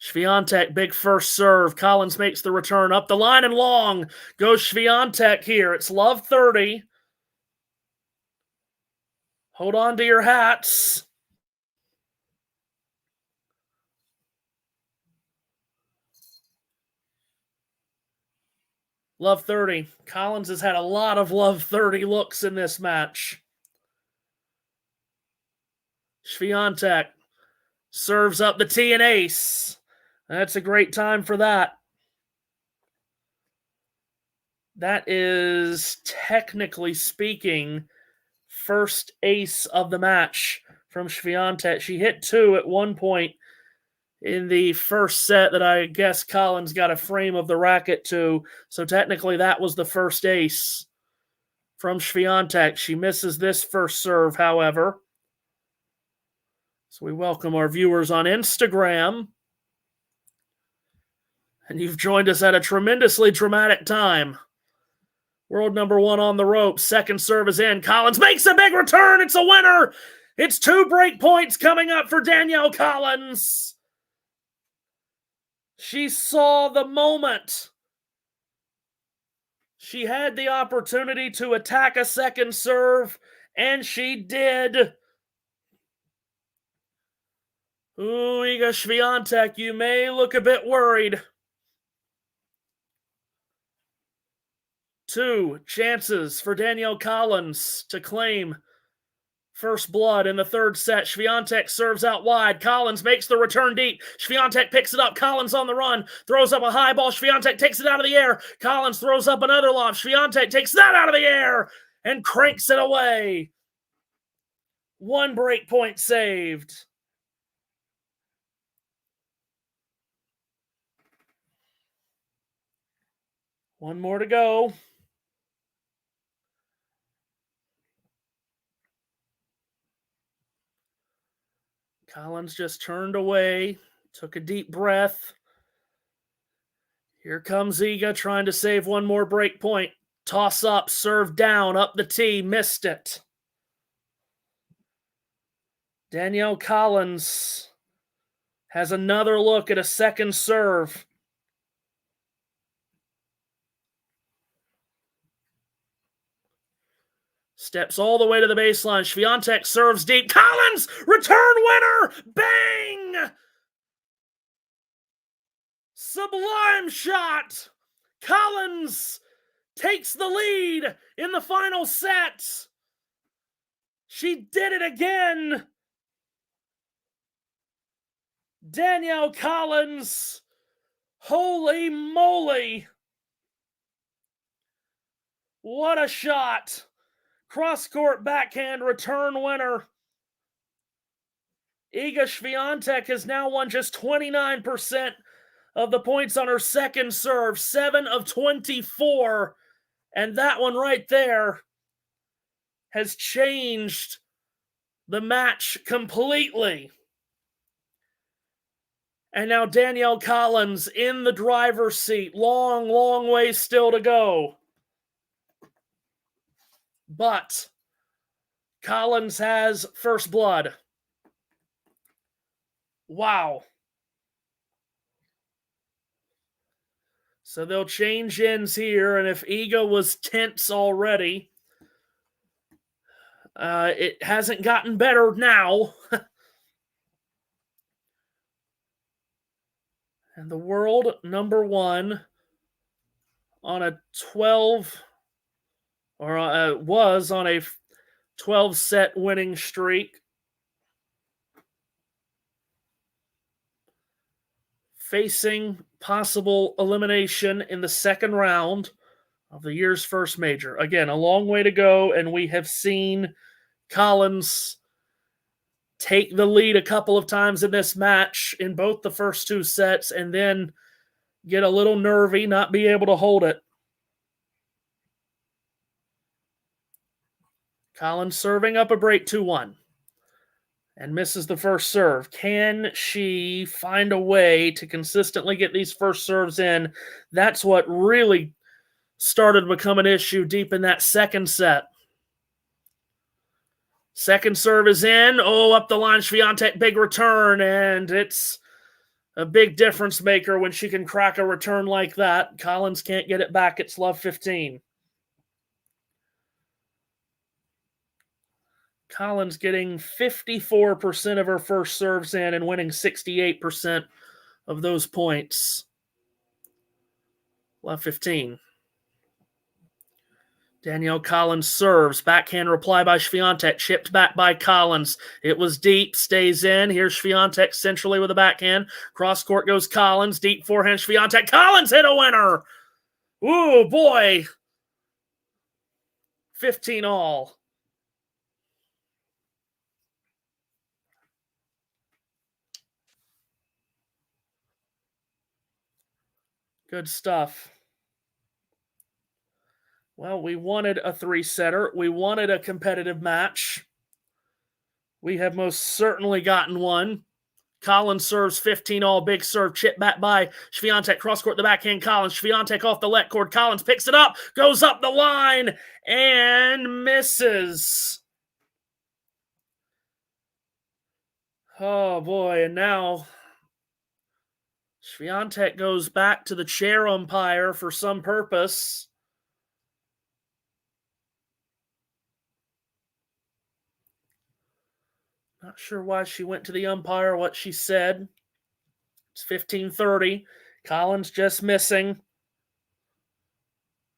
Swiatek, big first serve. Collins makes the return. Up the line and long. Goes Swiatek here. It's love 30. Hold on to your hats. Love 30. Collins has had a lot of love 30 looks in this match. Swiatek serves up the tee and ace. That's a great time for that. That is, technically speaking, first ace of the match from Swiatek. She hit 2 at one point in the first set that I guess Collins got a frame of the racket to. So technically that was the first ace from Swiatek. She misses this first serve, however. So we welcome our viewers on Instagram. And you've joined us at a tremendously dramatic time. World number 1 on the ropes. Second serve is in. Collins makes a big return. It's a winner. It's 2 break points coming up for Danielle Collins. She saw the moment. She had the opportunity to attack a second serve, and she did. Ooh, Iga Swiatek, you may look a bit worried. 2 chances for Danielle Collins to claim first blood in the third set. Swiatek serves out wide. Collins makes the return deep. Swiatek picks it up. Collins on the run. Throws up a high ball. Swiatek takes it out of the air. Collins throws up another lob. Swiatek takes that out of the air and cranks it away. 1 break point saved. One more to go. Collins just turned away, took a deep breath. Here comes Iga trying to save one more break point. Toss up, serve down, up the tee, missed it. Danielle Collins has another look at a second serve. Steps all the way to the baseline. Swiatek serves deep. Collins, return winner! Bang! Sublime shot! Collins takes the lead in the final set. She did it again. Danielle Collins, holy moly. What a shot. Cross-court backhand return winner. Iga Swiatek has now won just 29% of the points on her second serve, 7 of 24. And that one right there has changed the match completely. And now Danielle Collins in the driver's seat. Long, long way still to go. But Collins has first blood. Wow. So they'll change ends here, and if Iga was tense already, it hasn't gotten better now. And the world number one on a 12, or was on a 12-set winning streak, facing possible elimination in the second round of the year's first major. Again, a long way to go, and we have seen Collins take the lead a couple of times in this match in both the first two sets and then get a little nervy, not be able to hold it. Collins serving up a break 2-1 and misses the first serve. Can she find a way to consistently get these first serves in? That's what really started to become an issue deep in that second set. Second serve is in. Oh, up the line, Swiatek, big return, and it's a big difference maker when she can crack a return like that. Collins can't get it back. It's love 15. Collins getting 54% of her first serves in and winning 68% of those points. Love 15. Danielle Collins serves. Backhand reply by Swiatek. Chipped back by Collins. It was deep. Stays in. Here's Swiatek centrally with a backhand. Cross court goes Collins. Deep forehand Swiatek. Collins hit a winner. Ooh, boy. 15 all. Good stuff. Well, we wanted a three-setter. We wanted a competitive match. We have most certainly gotten one. Collins serves 15 all. Big serve. Chip back by Swiatek. Cross-court the backhand. Collins. Swiatek off the let cord. Collins picks it up. Goes up the line. And misses. Oh, boy. And now Swiatek goes back to the chair umpire for some purpose. Not sure why she went to the umpire, what she said. It's 15:30. Collins just missing.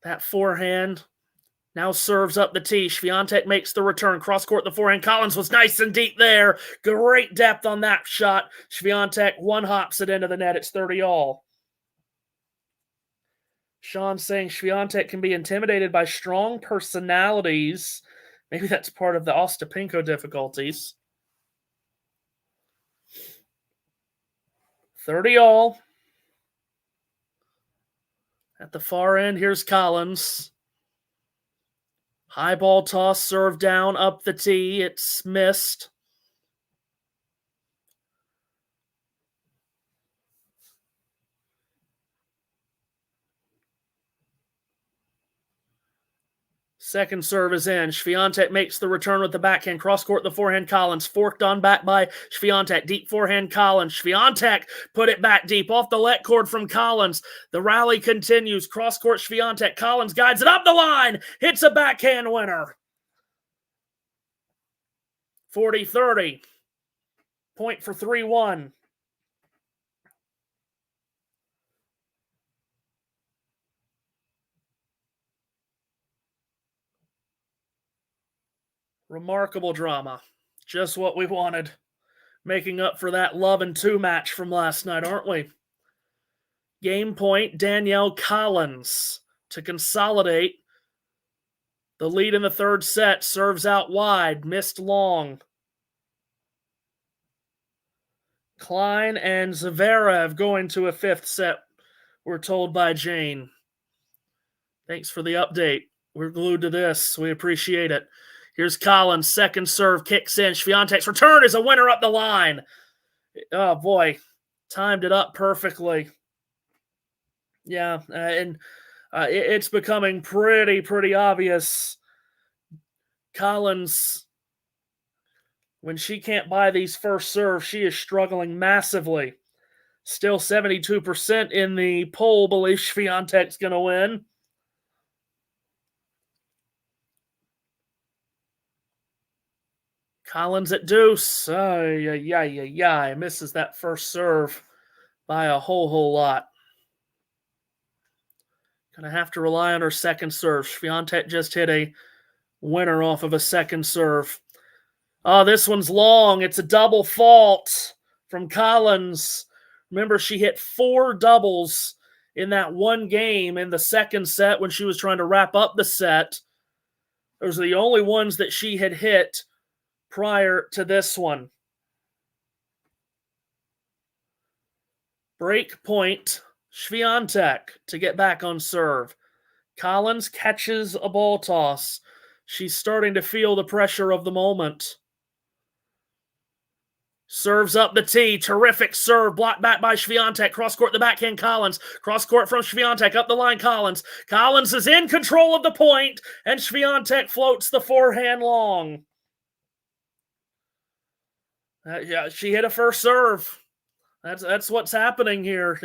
That forehand now serves up the tee. Swiatek makes the return. Cross-court the forehand. Collins was nice and deep there. Great depth on that shot. Swiatek one-hops it into the net. It's 30 all. Sean saying Swiatek can be intimidated by strong personalities. Maybe that's part of the Ostapenko difficulties. 30 all. At the far end, here's Collins. High ball toss, serve down, up the tee. It's missed. Second serve is in. Swiatek makes the return with the backhand. Cross-court, the forehand. Collins forked on back by Swiatek. Deep forehand, Collins. Swiatek put it back deep off the let cord from Collins. The rally continues. Cross-court, Swiatek. Collins guides it up the line. Hits a backhand winner. 40-30. Point for 3-1. Remarkable drama. Just what we wanted. Making up for that love and 2 match from last night, aren't we? Game point, Danielle Collins to consolidate the lead in the third set. Serves out wide, missed long. Klein and Zverev going to a 5th set, we're told by Jane. Thanks for the update. We're glued to this. We appreciate it. Here's Collins, second serve, kicks in. Swiatek's return is a winner up the line. Oh, boy. Timed it up perfectly. Yeah, and it's becoming pretty obvious. Collins, when she can't buy these first serves, she is struggling massively. Still 72% in the poll believes Swiatek's going to win. Collins at deuce. Misses that first serve by a whole lot. Gonna have to rely on her second serve. Swiatek just hit a winner off of a second serve. Oh, this one's long. It's a double fault from Collins. Remember, she hit 4 doubles in that one game in the second set when she was trying to wrap up the set. Those are the only ones that she had hit prior to this one. Break point, Swiatek to get back on serve. Collins catches a ball toss. She's starting to feel the pressure of the moment. Serves up the tee. Terrific serve. Blocked back by Swiatek. Cross-court the backhand Collins. Cross-court from Swiatek. Up the line Collins. Collins is in control of the point, and Swiatek floats the forehand long. She hit a first serve. That's what's happening here.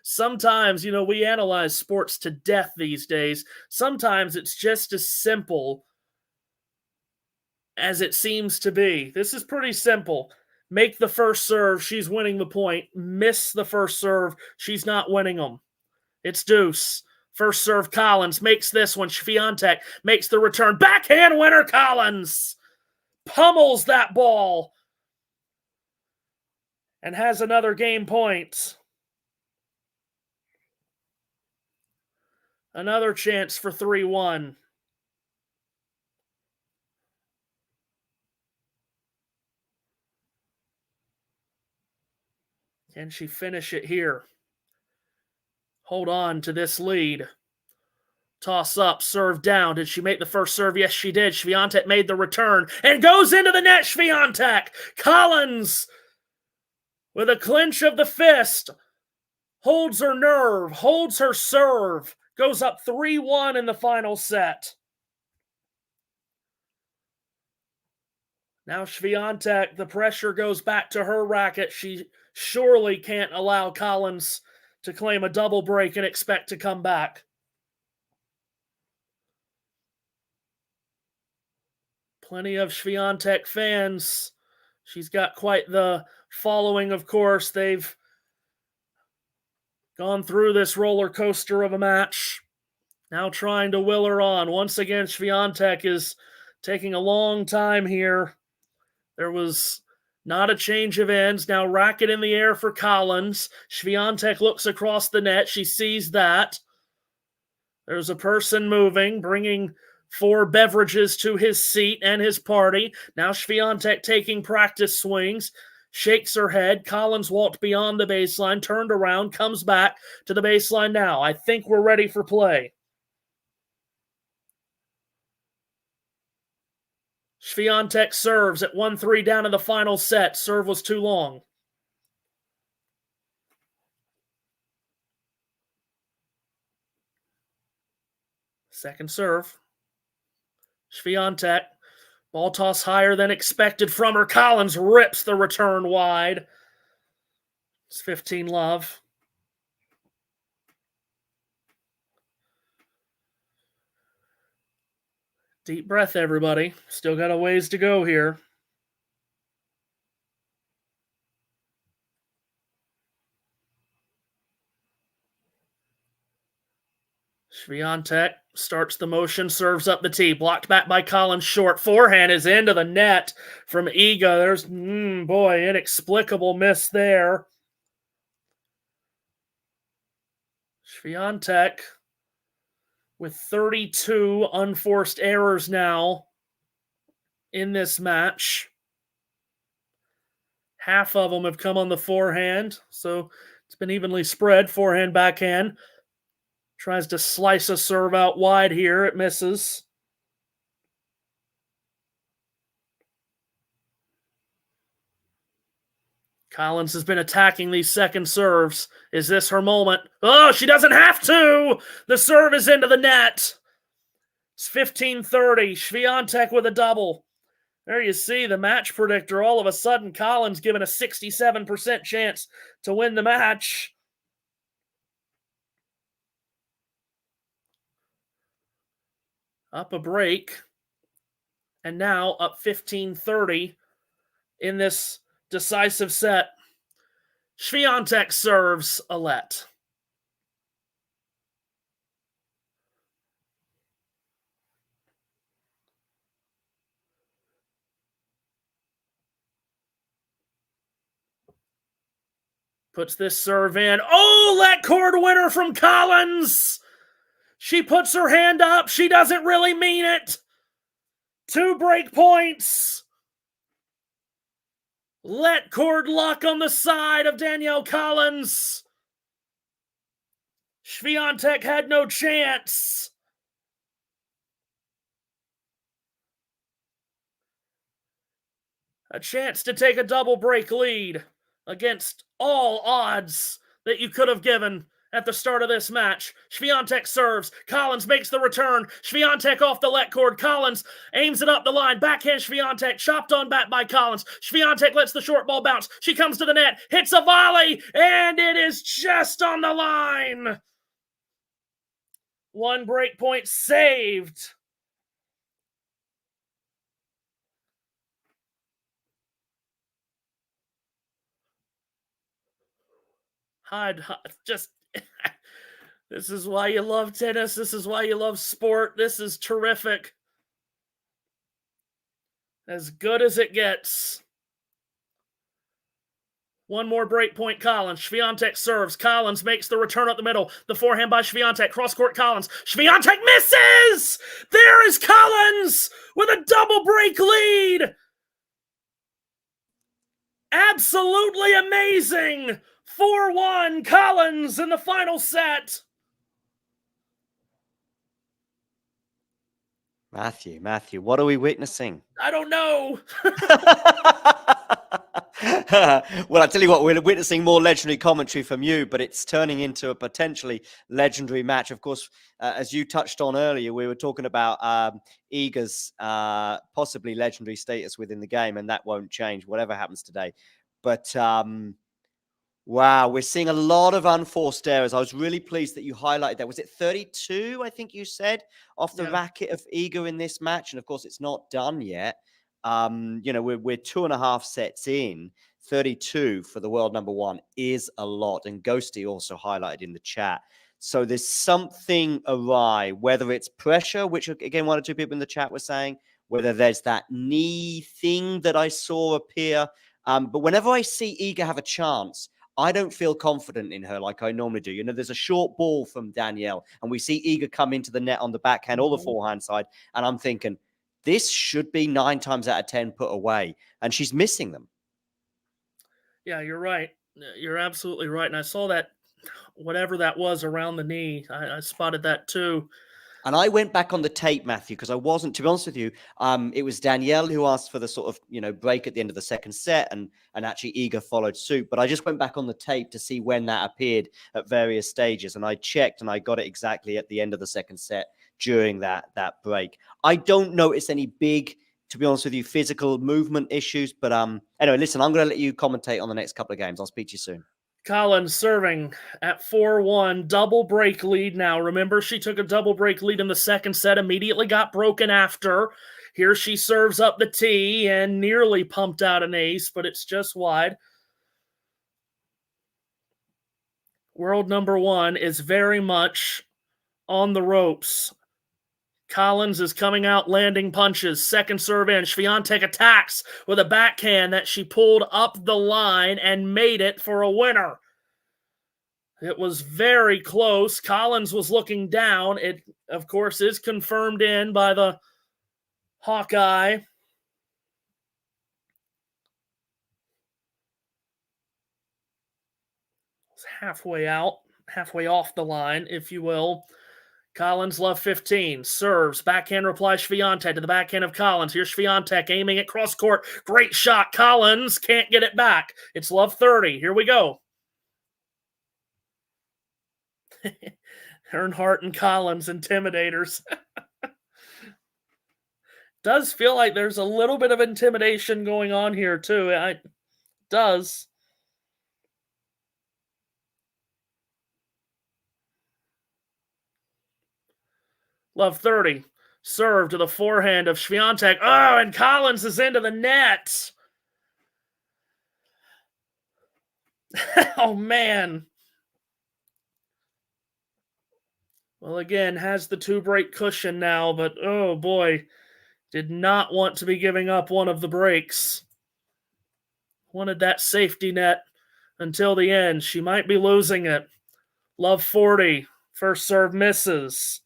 Sometimes, we analyze sports to death these days. Sometimes it's just as simple as it seems to be. This is pretty simple. Make the first serve, she's winning the point. Miss the first serve, she's not winning them. It's deuce. First serve, Collins makes this one. Swiatek makes the return. Backhand winner, Collins pummels that ball and has another game point. Another chance for 3-1. Can she finish it here? Hold on to this lead. Toss up, serve down. Did she make the first serve? Yes, she did. Swiatek made the return and goes into the net. Swiatek. Collins with a clinch of the fist. Holds her nerve, holds her serve. Goes up 3-1 in the final set. Now Swiatek, the pressure goes back to her racket. She surely can't allow Collins to claim a double break and expect to come back. Plenty of Swiatek fans. She's got quite the following, of course. They've gone through this roller coaster of a match. Now trying to will her on. Once again, Swiatek is taking a long time here. There was not a change of ends. Now racket in the air for Collins. Swiatek looks across the net. She sees that. There's a person moving, bringing 4 beverages to his seat and his party. Now Swiatek taking practice swings. Shakes her head. Collins walked beyond the baseline, turned around, comes back to the baseline now. I think we're ready for play. Swiatek serves at 1-3 down in the final set. Serve was too long. Second serve. Swiatek, ball toss higher than expected from her. Collins rips the return wide. It's 15-love. Deep breath, everybody. Still got a ways to go here. Swiatek starts the motion, serves up the tee. Blocked back by Collins short. Forehand is into the net from Iga. There's, inexplicable miss there. Swiatek with 32 unforced errors now in this match. Half of them have come on the forehand, so it's been evenly spread. Forehand, backhand. Tries to slice a serve out wide here. It misses. Collins has been attacking these second serves. Is this her moment? Oh, she doesn't have to! The serve is into the net. It's 15-30. Swiatek with a double. There you see the match predictor. All of a sudden, Collins given a 67% chance to win the match. Up a break. And now up 15-30 in this decisive set. Swiatek serves Alette. Puts this serve in. Oh, let cord winner from Collins. She puts her hand up. She doesn't really mean it. 2 break points. Let cord luck on the side of Danielle Collins. Swiatek had no chance. A chance to take a double break lead against all odds that you could have given at the start of this match. Swiatek serves. Collins makes the return. Swiatek off the let cord. Collins aims it up the line. Backhand Swiatek. Chopped on back by Collins. Swiatek lets the short ball bounce. She comes to the net. Hits a volley. And it is just on the line. 1 break point saved. This is why you love tennis. This is why you love sport. This is terrific. As good as it gets. 1 more break point, Collins. Swiatek serves. Collins makes the return up the middle. The forehand by Swiatek. Cross-court Collins. Swiatek misses! There is Collins with a double break lead! Absolutely amazing! 4-1 Collins in the final set. Matthew, what are we witnessing? I don't know. Well, I tell you what, we're witnessing more legendary commentary from you, but it's turning into a potentially legendary match. Of course, as you touched on earlier, we were talking about Iga's possibly legendary status within the game, and that won't change, whatever happens today. But wow, we're seeing a lot of unforced errors. I was really pleased that you highlighted that. Was it 32, I think you said, off the racket of Iga in this match? And of course, it's not done yet. We're 2.5 sets in. 32 for the world number 1 is a lot. And Ghosty also highlighted in the chat. So there's something awry, whether it's pressure, which again, 1 or 2 people in the chat were saying, whether there's that knee thing that I saw appear. But whenever I see Iga have a chance, I don't feel confident in her like I normally do. You know, there's a short ball from Danielle, and we see Iga come into the net on the backhand or the forehand side, and I'm thinking, this should be 9 times out of 10 put away, and she's missing them. Yeah, you're right. You're absolutely right. And I saw that, whatever that was around the knee, I spotted that too. And I went back on the tape, Matthew, because I wasn't, to be honest with you, it was Danielle who asked for the sort of, break at the end of the second set, and actually Iga followed suit. But I just went back on the tape to see when that appeared at various stages. And I checked and I got it exactly at the end of the second set during that break. I don't notice any big, to be honest with you, physical movement issues. But anyway, listen, I'm going to let you commentate on the next couple of games. I'll speak to you soon. Collins serving at 4-1, double break lead now. Remember, she took a double break lead in the second set, immediately got broken after. Here she serves up the tee and nearly pumped out an ace, but it's just wide. World number one is very much on the ropes. Collins is coming out landing punches. Second serve in. Swiatek attacks with a backhand that she pulled up the line and made it for a winner. It was very close. Collins was looking down. It, of course, is confirmed in by the Hawkeye. It's halfway out, halfway off the line, if you will. Collins, love 15, serves, backhand reply Swiatek to the backhand of Collins. Here's Swiatek aiming at cross court. Great shot. Collins can't get it back. It's love 30. Here we go. Earnhardt and Collins, intimidators. Does feel like there's a little bit of intimidation going on here, too. It does. Love 30. Serve to the forehand of Swiatek. Oh, and Collins is into the net. Oh, man. Well, again, has the two-break cushion now, but oh, boy. Did not want to be giving up one of the breaks. Wanted that safety net until the end. She might be losing it. Love 40. First serve misses.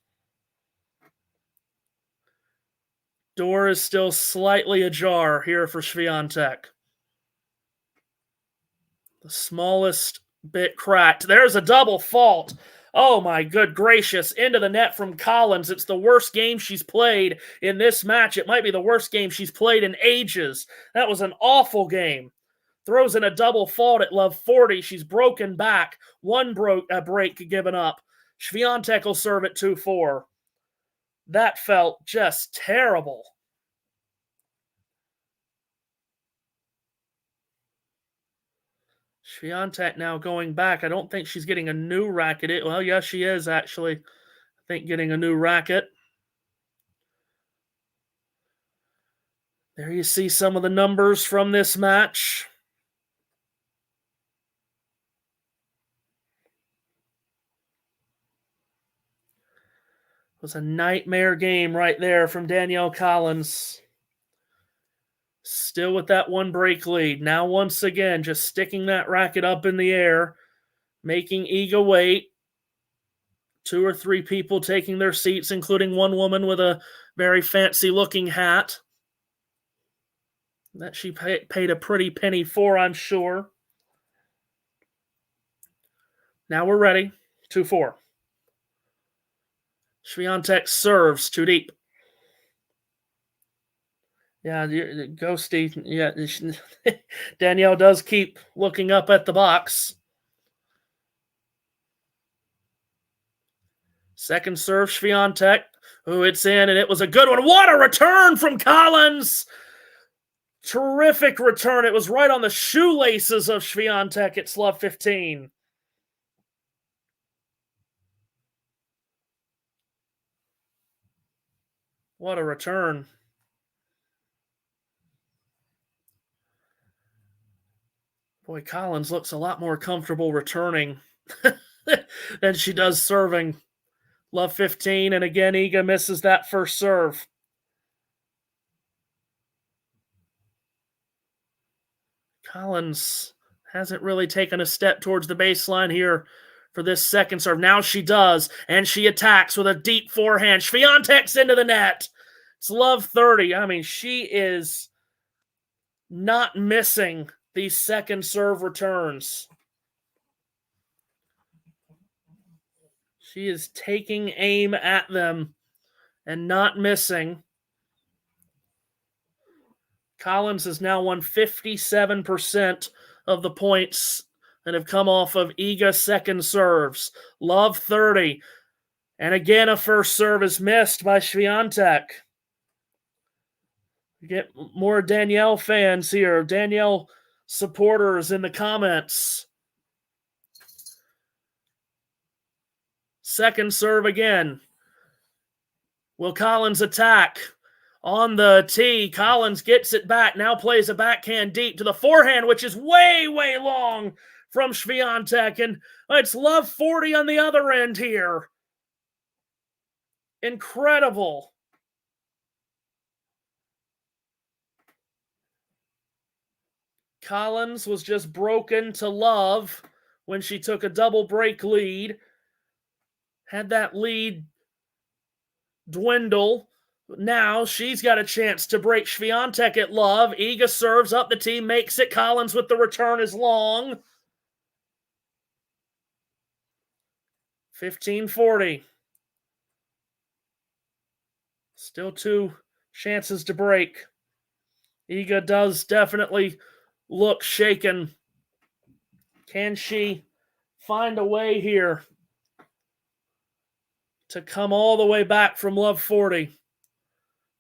Door is still slightly ajar here for Swiatek. The smallest bit cracked. There's a double fault. Oh my good gracious. Into the net from Collins. It's the worst game she's played in this match. It might be the worst game she's played in ages. That was an awful game. Throws in a double fault at love 40. She's broken back. One break given up. Swiatek will serve at 2-4. That felt just terrible. Swiatek now going back. I don't think she's getting a new racket. Well, yes, she is actually. I think getting a new racket. There you see some of the numbers from this match. It was a nightmare game right there from Danielle Collins. Still with that one break lead. Now once again, just sticking that racket up in the air, making Iga wait. 2 or 3 people taking their seats, including one woman with a very fancy-looking hat that she paid a pretty penny for, I'm sure. Now we're ready. 2-4. Swiatek serves too deep. Yeah, Ghosty. Yeah, Danielle does keep looking up at the box. Second serve, Swiatek. Oh, it's in, and it was a good one. What a return from Collins! Terrific return. It was right on the shoelaces of Swiatek. It's love 15. What a return. Boy, Collins looks a lot more comfortable returning than she does serving. Love 15, and again, Iga misses that first serve. Collins hasn't really taken a step towards the baseline here for this second serve. Now she does, and she attacks with a deep forehand. Swiatek's into the net. It's love 30. I mean, she is not missing these second serve returns. She is taking aim at them and not missing. Collins has now won 57% of the points that have come off of Iga second serves. Love 30. And again, a first serve is missed by Swiatek. We get more Danielle fans here. Danielle supporters in the comments. Second serve again. Will Collins attack? On the tee, Collins gets it back. Now plays a backhand deep to the forehand, which is way, way long from Swiatek. And it's love 40 on the other end here. Incredible. Collins was just broken to love when she took a double break lead. Had that lead dwindle. Now she's got a chance to break Swiatek at love. Iga serves up the tee, makes it. Collins with the return is long. 15-40. Still 2 chances to break. Iga does definitely look shaken. Can she find a way here to come all the way back from love 40?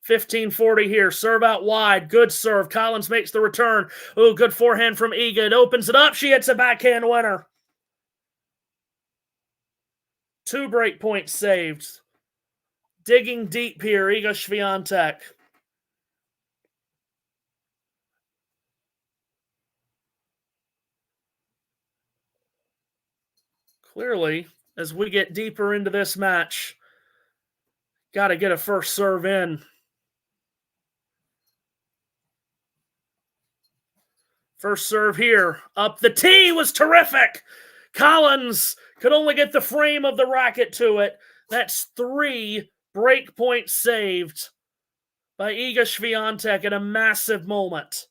15-40 here. Serve out wide. Good serve. Collins makes the return. Oh, good forehand from Iga. It opens it up. She hits a backhand winner. 2 break points saved. Digging deep here, Iga Swiatek. Clearly, as we get deeper into this match, got to get a first serve in. First serve here. Up the tee was terrific. Collins could only get the frame of the racket to it. That's 3 break points saved by Iga Swiatek at a massive moment.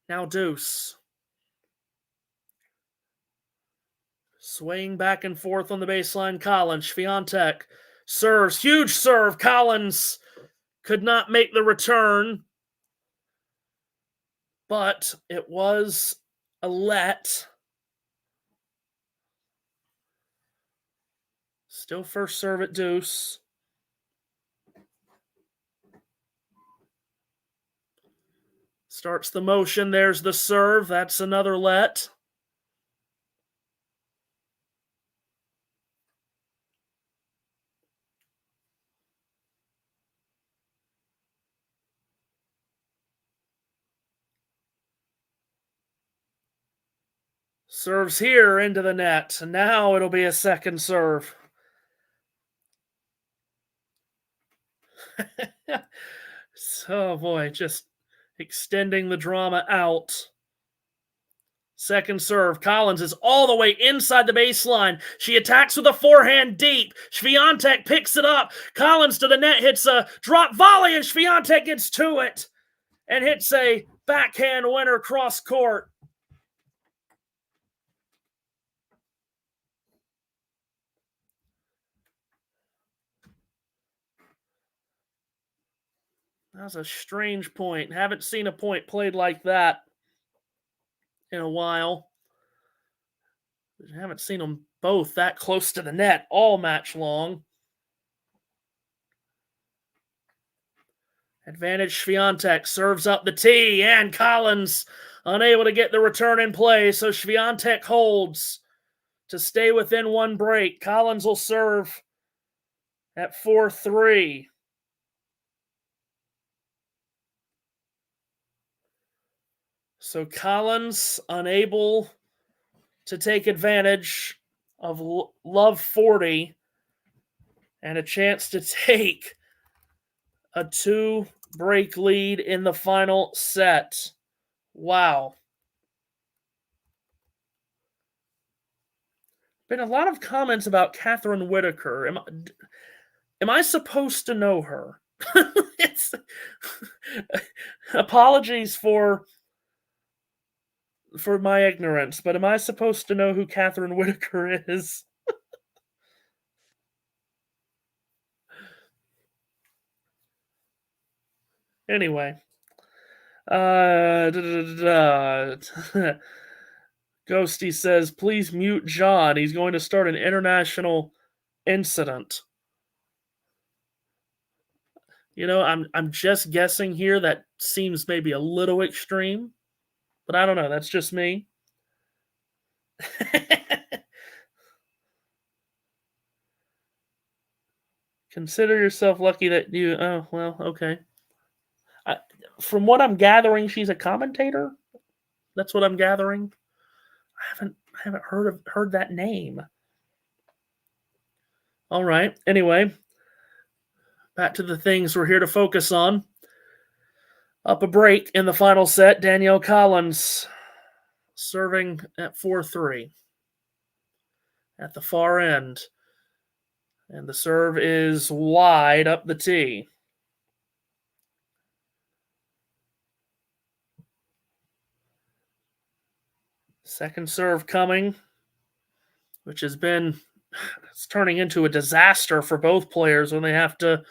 Now deuce. Swaying back and forth on the baseline, Collins. Swiatek serves. Huge serve. Collins could not make the return, but it was a let. Still first serve at deuce. Starts the motion. There's the serve. That's another let. Serves here into the net. And now it'll be a second serve. Oh boy, just extending the drama out. Second serve. Collins is all the way inside the baseline. She attacks with a forehand deep. Swiatek picks it up. Collins to the net, hits a drop volley, and Swiatek gets to it and hits a backhand winner cross court. That was a strange point. Haven't seen a point played like that in a while. I haven't seen them both that close to the net all match long. Advantage Swiatek serves up the tee, and Collins unable to get the return in play, so Swiatek holds to stay within 1 break. Collins will serve at 4-3. So Collins unable to take advantage of love 40 and a chance to take a 2-break lead in the final set. Wow. Been a lot of comments about Catherine Whitaker. Am I supposed to know her? Apologies for for my ignorance, but am I supposed to know who Catherine Whitaker is? Anyway. Ghosty says, please mute John. He's going to start an international incident. You know, I'm just guessing here. That seems maybe a little extreme, but I don't know. That's just me. Consider yourself lucky that you. Oh well, okay. From what I'm gathering, she's a commentator. That's what I'm gathering. I haven't heard that name. All right. Anyway, back to the things we're here to focus on. Up a break in the final set, Danielle Collins serving at 4-3 at the far end. And the serve is wide up the tee. Second serve coming, which has been, it's turning into a disaster for both players when they have to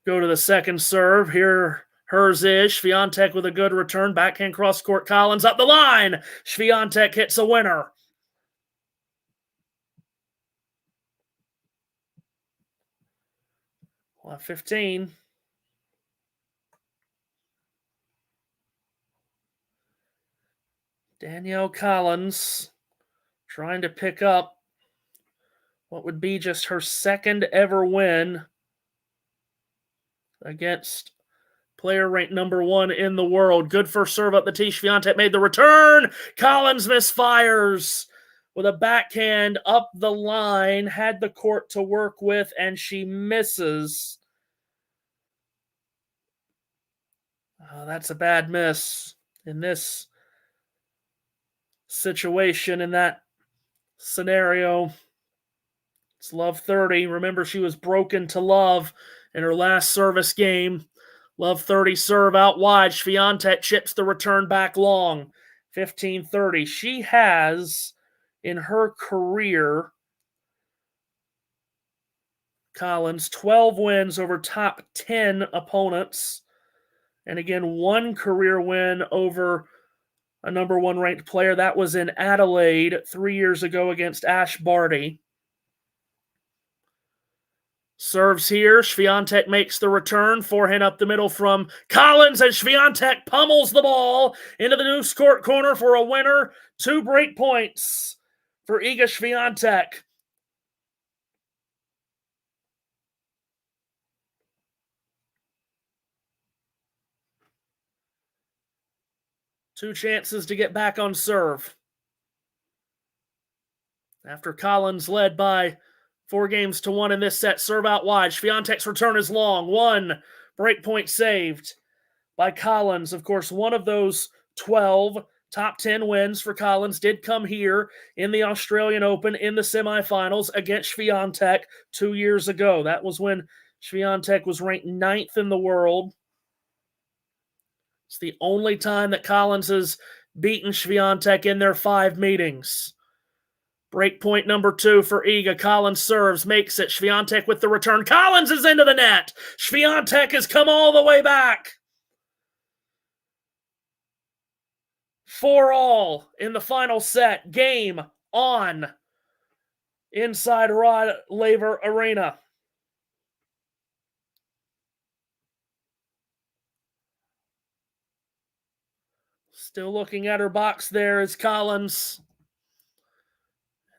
go to the second serve. Here, hers is. Swiatek with a good return. Backhand cross-court Collins up the line. Swiatek hits a winner. Well, 15. Danielle Collins trying to pick up what would be just her second ever win against player ranked number 1 in the world. Good first serve up the tee. Swiatek made the return. Collins misfires with a backhand up the line. Had the court to work with, and she misses. Oh, that's a bad miss in this situation, in that scenario. It's love 30. Remember, she was broken to love in her last service game. Love 30 serve out wide. Swiatek chips the return back long. 15-30. She has, in her career, Collins, 12 wins over top 10 opponents. And again, 1 career win over a number 1 ranked player. That was in Adelaide 3 years ago against Ash Barty. Serves here. Swiatek makes the return. Forehand up the middle from Collins, and Swiatek pummels the ball into the loose court corner for a winner. 2 break points for Iga Swiatek. Two chances to get back on serve. After Collins led by 4-1 in this set, serve out wide. Swiatek's return is long. 1 break point saved by Collins. Of course, one of those 12 top 10 wins for Collins did come here in the Australian Open in the semifinals against Swiatek 2 years ago. That was when Swiatek was ranked 9th in the world. It's the only time that Collins has beaten Swiatek in their 5 meetings. Break point number 2 for Iga. Collins serves, makes it. Swiatek with the return. Collins is into the net. Swiatek has come all the way back. 4-all in the final set. Game on inside Rod Laver Arena. Still looking at her box there is Collins.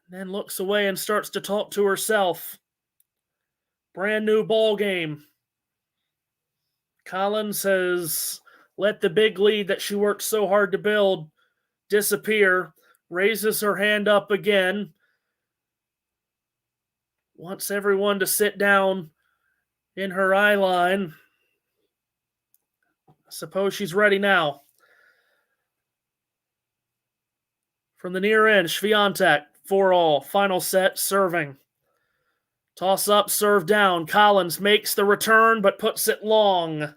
Then looks away and starts to talk to herself. Brand new ball game. Collins has let the big lead that she worked so hard to build disappear. Raises her hand up again. Wants everyone to sit down in her eye line. I suppose she's ready now. From the near end, Swiatek, 4-all, final set, serving. Toss up, serve down. Collins makes the return, but puts it long.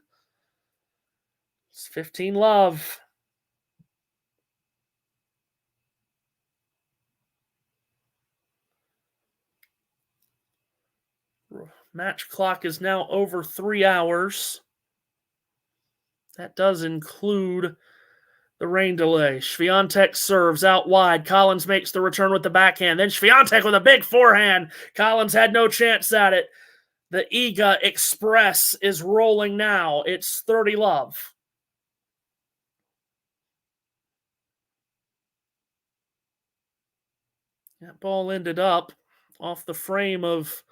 It's 15-love. Match clock is now over 3 hours. That does include the rain delay. Swiatek serves out wide. Collins makes the return with the backhand. Then Swiatek with a big forehand. Collins had no chance at it. The Iga Express is rolling now. It's 30-love. That ball ended up off the frame of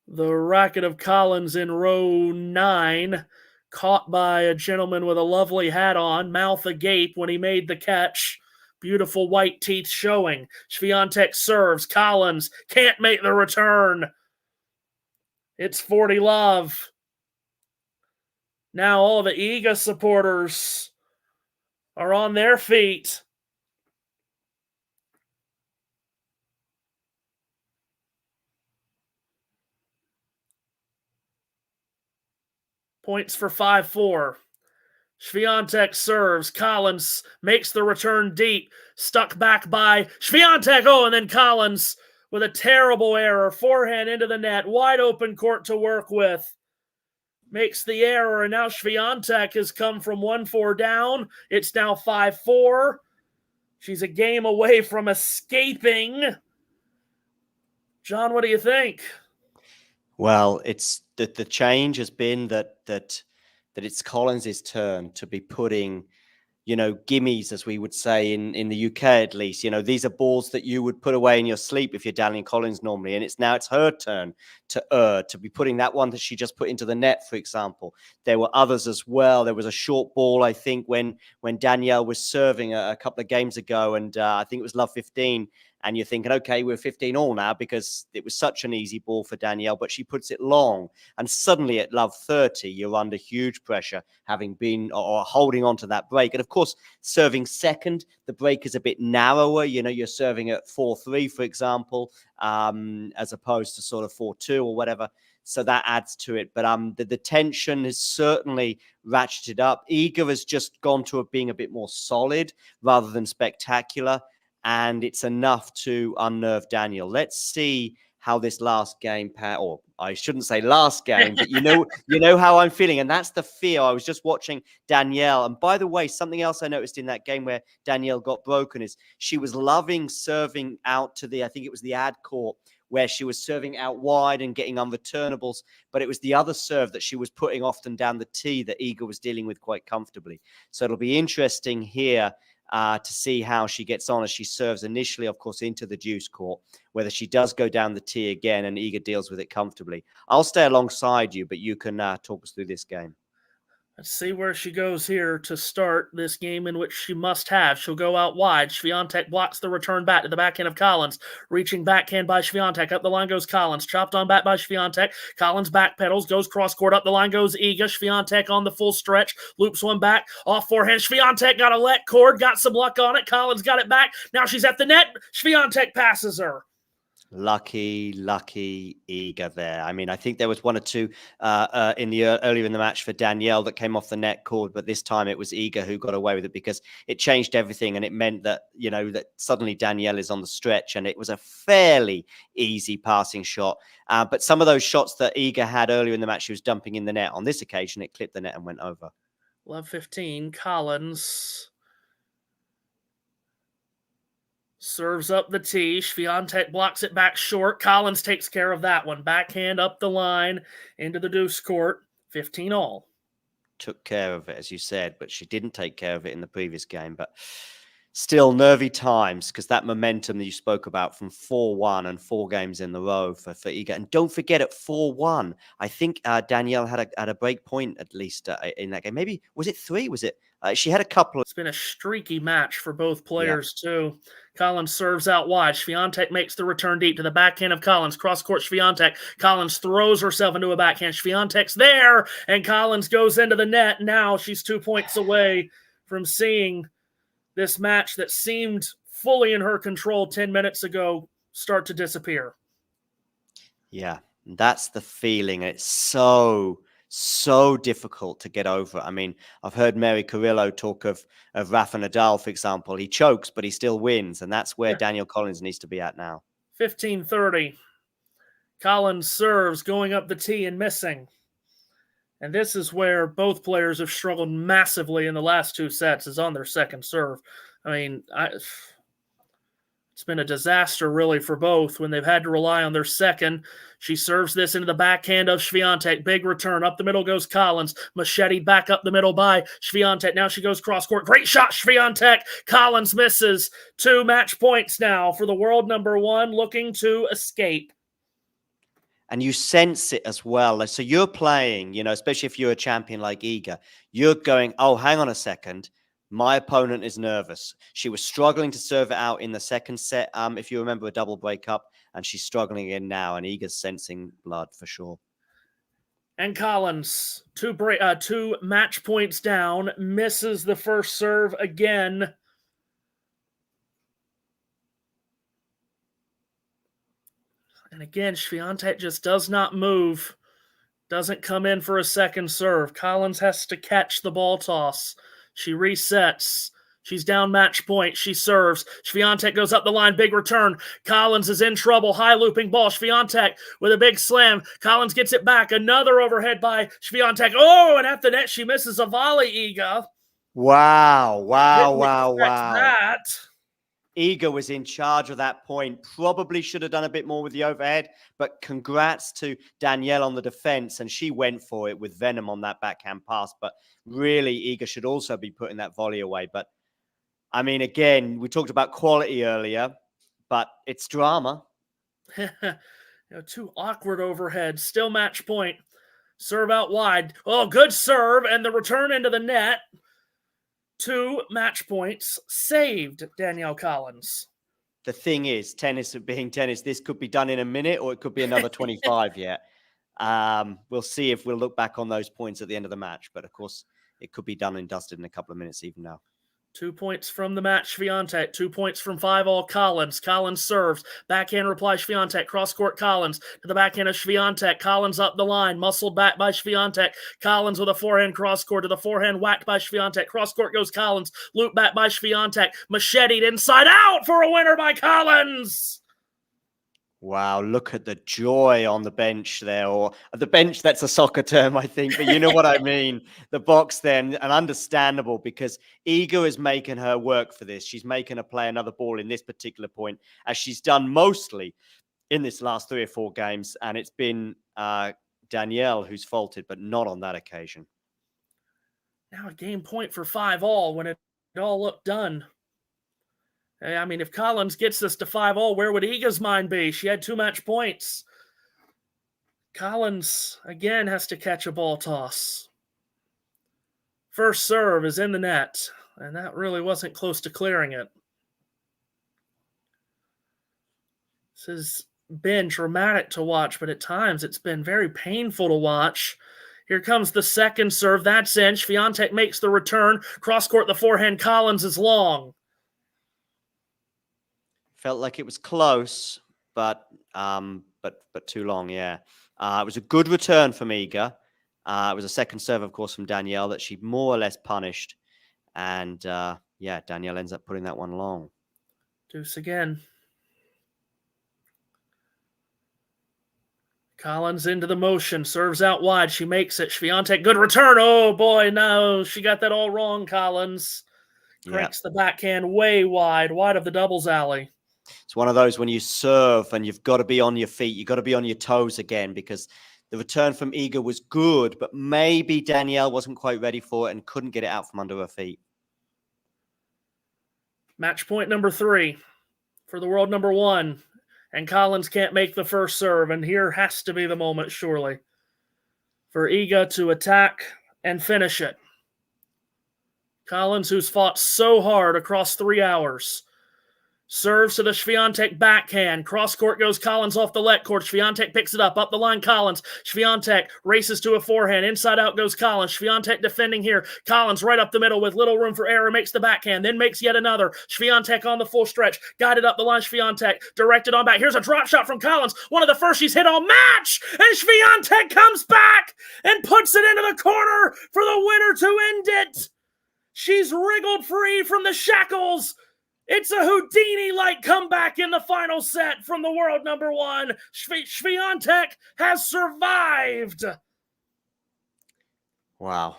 the racket of Collins in row 9, caught by a gentleman with a lovely hat on, mouth agape when he made the catch. Beautiful white teeth showing. Swiatek serves. Collins can't make the return. It's 40-love. Now all the Iga supporters are on their feet. Points for 5-4. Swiatek serves. Collins makes the return deep. Stuck back by Swiatek. Oh, and then Collins with a terrible error. Forehand into the net. Wide open court to work with. Makes the error, and now Swiatek has come from 1-4 down. It's now 5-4. She's a game away from escaping. John, what do you think? Well, it's the change has been that it's Collins' turn to be putting, gimmies, as we would say in the UK at least. These are balls that you would put away in your sleep if you're Danielle Collins normally, and it's her turn to be putting that one that she just put into the net, for example. There were others as well. There was a short ball, I think, when Danielle was serving a couple of games ago, and I think it was love 15. And you're thinking, okay, we're 15-all now because it was such an easy ball for Danielle, but she puts it long. And suddenly at love 30, you're under huge pressure, having been or holding on to that break. And of course, serving second, the break is a bit narrower. You're serving at 4-3, for example, as opposed to sort of 4-2 or whatever. So that adds to it. But the tension is certainly ratcheted up. Iga has just gone to being a bit more solid rather than spectacular. And it's enough to unnerve Danielle. Let's see how this last game, or I shouldn't say last game, but you know how I'm feeling. And that's the fear. I was just watching Danielle. And by the way, something else I noticed in that game where Danielle got broken is she was loving serving out to I think it was the ad court, where she was serving out wide and getting unreturnables. But it was the other serve that she was putting often down the tee that Iga was dealing with quite comfortably. So it'll be interesting here to see how she gets on as she serves initially, of course, into the deuce court, whether she does go down the tee again and Iga deals with it comfortably. I'll stay alongside you, but you can talk us through this game. Let's see where she goes here to start this game in which she must have. She'll go out wide. Swiatek blocks the return back to the backhand of Collins. Reaching backhand by Swiatek. Up the line goes Collins. Chopped on back by Swiatek. Collins back pedals. Goes cross court. Up the line goes Iga. Swiatek on the full stretch. Loops one back. Off forehand. Swiatek got a let cord. Got some luck on it. Collins got it back. Now she's at the net. Swiatek passes her. Lucky Iga there. I mean, I think there was one or two earlier in the match for Danielle that came off the net cord, but this time it was Iga who got away with it because it changed everything, and it meant that that suddenly Danielle is on the stretch, and it was a fairly easy passing shot. But some of those shots that Iga had earlier in the match, she was dumping in the net. On this occasion, it clipped the net and went over. Love 15, Collins serves up the tee. Swiatek blocks it back short. Collins takes care of that one. Backhand up the line into the deuce court. 15-all. Took care of it, as you said, but she didn't take care of it in the previous game. But still nervy times, because that momentum that you spoke about from 4-1 and 4 games in the row for Iga. And don't forget, at 4-1, I think Danielle had a break point at least in that game. Maybe, was it 3? Was it? She had a couple. It's been a streaky match for both players, too. Collins serves out wide. Swiatek makes the return deep to the backhand of Collins. Cross-court Swiatek. Collins throws herself into a backhand. Swiatek's there, and Collins goes into the net. Now she's 2 points away from seeing this match that seemed fully in her control 10 minutes ago start to disappear. Yeah, that's the feeling. It's so difficult to get over. I mean, I've heard Mary Carrillo talk of Rafa Nadal, for example. He chokes, but he still wins, and that's where Danielle Collins needs to be at now. 15-30. Collins serves, going up the tee and missing. And this is where both players have struggled massively in the last 2 sets, is on their second serve. I mean, it's been a disaster, really, for both when they've had to rely on their second. She serves this into the backhand of Swiatek. Big return. Up the middle goes Collins. Machete back up the middle by Swiatek. Now she goes cross-court. Great shot, Swiatek. Collins misses. 2 match points now for the world number 1, looking to escape. And you sense it as well. So you're playing, you know, especially if you're a champion like Iga, you're going, oh, hang on a second. My opponent is nervous. She was struggling to serve it out in the second set, if you remember, a double breakup, and she's struggling again now, and Iga's sensing blood for sure. And Collins, 2 match points down, misses the first serve again. And again, Swiatek just does not move. Doesn't come in for a second serve. Collins has to catch the ball toss. She resets. She's down match point. She serves. Swiatek goes up the line. Big return. Collins is in trouble. High looping ball. Swiatek with a big slam. Collins gets it back. Another overhead by Swiatek. Oh, and at the net, she misses a volley, Iga. Wow. That. Iga was in charge of that point. Probably should have done a bit more with the overhead, but congrats to Danielle on the defense, and she went for it with venom on that backhand pass. But really, Iga should also be putting that volley away. But I mean, again, we talked about quality earlier, but it's drama. 2 awkward overheads. Still match point. Serve out wide. Oh, good serve, and the return into the net. 2 match points saved, Danielle Collins. The thing is, tennis being tennis, this could be done in a minute or it could be another 25 yet. We'll see if we'll look back on those points at the end of the match. But, of course, it could be done and dusted in a couple of minutes even now. 2 points from the match, Swiatek. 2 points from 5-all Collins. Collins serves. Backhand reply, Swiatek. Cross-court Collins to the backhand of Swiatek. Collins up the line. Muscled back by Swiatek. Collins with a forehand cross-court to the forehand whacked by Swiatek. Cross-court goes Collins. Loop back by Swiatek. Macheted inside out for a winner by Collins. Wow, look at the joy on the bench there, or the bench, that's a soccer term, I think, but you know what I mean. The box then, and understandable because Iga is making her work for this. She's making her play another ball in this particular point, as she's done mostly in this last 3 or 4 games, and it's been Danielle who's faulted, but not on that occasion. Now a game point for 5-all when it all looked done. I mean, if Collins gets this to 5-all, where would Iga's mind be? She had 2 match points. Collins, again, has to catch a ball toss. First serve is in the net, and that really wasn't close to clearing it. This has been dramatic to watch, but at times it's been very painful to watch. Here comes the second serve. That's in. Swiatek makes the return. Cross-court, the forehand. Collins is long. Felt like it was close, but too long, yeah. It was a good return from Iga. It was a second serve, of course, from Danielle that she more or less punished. And, yeah, Danielle ends up putting that one long. Deuce again. Collins into the motion, serves out wide. She makes it. Swiatek, good return. Oh, boy, no. She got that all wrong, Collins. Cranks the backhand way wide of the doubles alley. It's one of those when you serve and you've got to be on your feet. You've got to be on your toes again because the return from Iga was good, but maybe Danielle wasn't quite ready for it and couldn't get it out from under her feet. Match point number 3 for the world number 1. And Collins can't make the first serve, and here has to be the moment, surely, for Iga to attack and finish it. Collins, who's fought so hard across 3 hours, serves to the Swiatek backhand. Cross-court goes Collins off the let court. Swiatek picks it up the line Collins. Swiatek races to a forehand. Inside out goes Collins. Swiatek defending here. Collins right up the middle with little room for error. Makes the backhand, then makes yet another. Swiatek on the full stretch. Guided up the line, Swiatek. Directed on back. Here's a drop shot from Collins. One of the first she's hit all match. And Swiatek comes back and puts it into the corner for the winner to end it. She's wriggled free from the shackles. It's a Houdini-like comeback back in the final set from the world number one. Swiatek has survived. Wow.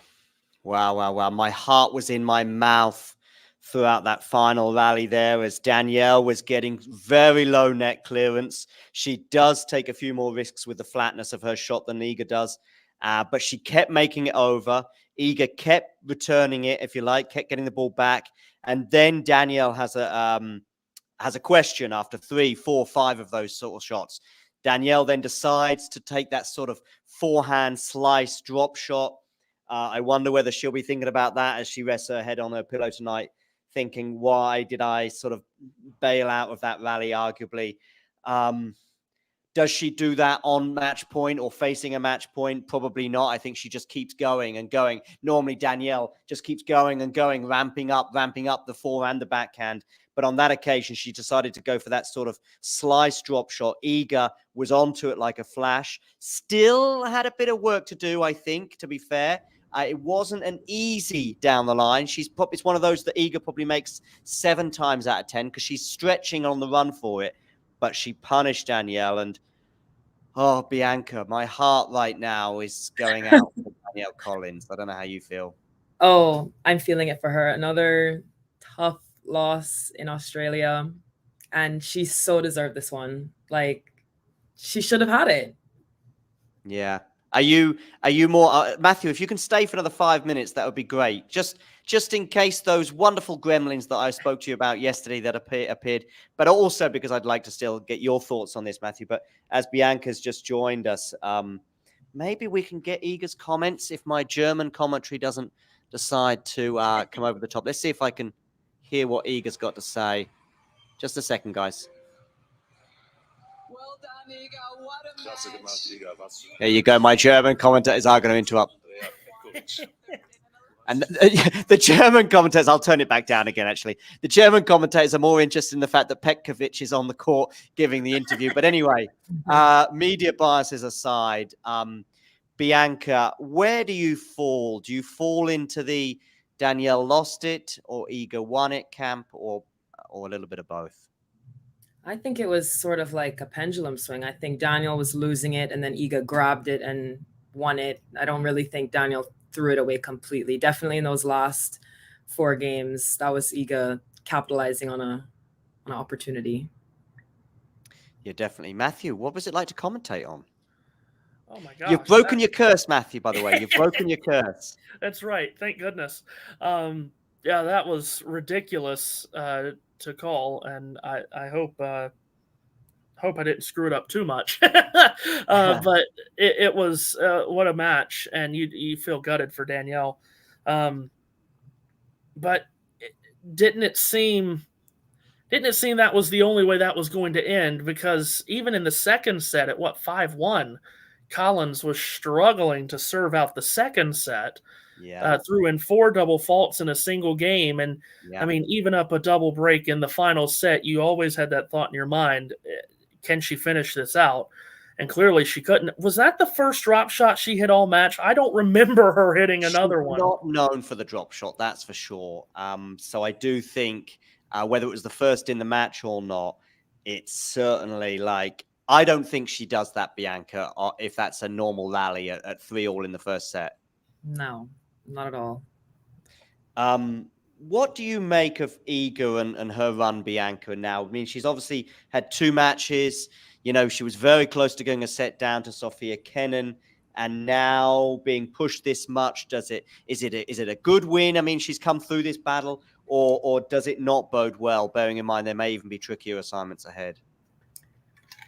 Wow, wow, wow. My heart was in my mouth throughout that final rally there as Danielle was getting very low net clearance. She does take a few more risks with the flatness of her shot than Iga does, but she kept making it over. Iga kept returning it, if you like, kept getting the ball back. And then Danielle has a question after 3, 4, 5 of those sort of shots. Danielle then decides to take that sort of forehand slice drop shot. I wonder whether she'll be thinking about that as she rests her head on her pillow tonight, thinking, why did I sort of bail out of that rally, arguably? Does she do that on match point or facing a match point? Probably not. I think she just keeps going and going. Normally, Danielle just keeps going and going, ramping up the forehand and the backhand. But on that occasion, she decided to go for that sort of slice drop shot. Iga was onto it like a flash. Still had a bit of work to do, I think, to be fair. It wasn't an easy down the line. It's one of those that Iga probably makes 7 times out of 10 because she's stretching on the run for it. But she punished Danielle. And, oh, Bianca, my heart right now is going out for Danielle Collins. I don't know how you feel. Oh, I'm feeling it for her. Another tough loss in Australia. And she so deserved this one. Like, she should have had it. Yeah. Are you more Matthew? If you can stay for another 5 minutes, that would be great. Just in case those wonderful gremlins that I spoke to you about yesterday that appeared, but also because I'd like to still get your thoughts on this, Matthew. But as Bianca's just joined us, maybe we can get Iga's comments if my German commentary doesn't decide to come over the top. Let's see if I can hear what Iga's got to say. Just a second, guys. Well done, Iga. What a match. There you go. My German commentators are going to interrupt. And the German commentators, I'll turn it back down again, actually. The German commentators are more interested in the fact that Petkovic is on the court giving the interview. But anyway, media biases aside, Bianca, where do you fall? Do you fall into the Danielle lost it or Iga won it camp or a little bit of both? I think it was sort of like a pendulum swing. I think Danielle was losing it and then Iga grabbed it and won it. I don't really think Danielle threw it away completely. Definitely in those last 4 games, that was Iga capitalizing on an opportunity. Yeah, definitely. Matthew, what was it like to commentate on? Oh my gosh. You've broken your curse, Matthew, by the way. You've broken your curse. That's right. Thank goodness. Yeah, that was ridiculous to call, and I hope I didn't screw it up too much. But it was what a match, and you feel gutted for Danielle. But didn't it seem that was the only way that was going to end? Because even in the second set at 5-1, Collins was struggling to serve out the second set. Yeah. Threw in 4 double faults in a single game. And Yeah. I mean, even up a double break in the final set, you always had that thought in your mind, can she finish this out? And clearly she couldn't. Was that the first drop shot she hit all match? I don't remember her hitting another one. Not known for the drop shot, that's for sure. So I do think whether it was the first in the match or not, it's certainly like, I don't think she does that, Bianca, if that's a normal rally at 3-all in the first set. No, not at all. What do you make of Iga and her run, Bianca, now? I mean, she's obviously had 2 matches. You know, she was very close to going a set down to Sofia Kenin, and now being pushed this much, is it a good win? I mean, she's come through this battle, or does it not bode well, bearing in mind there may even be trickier assignments ahead?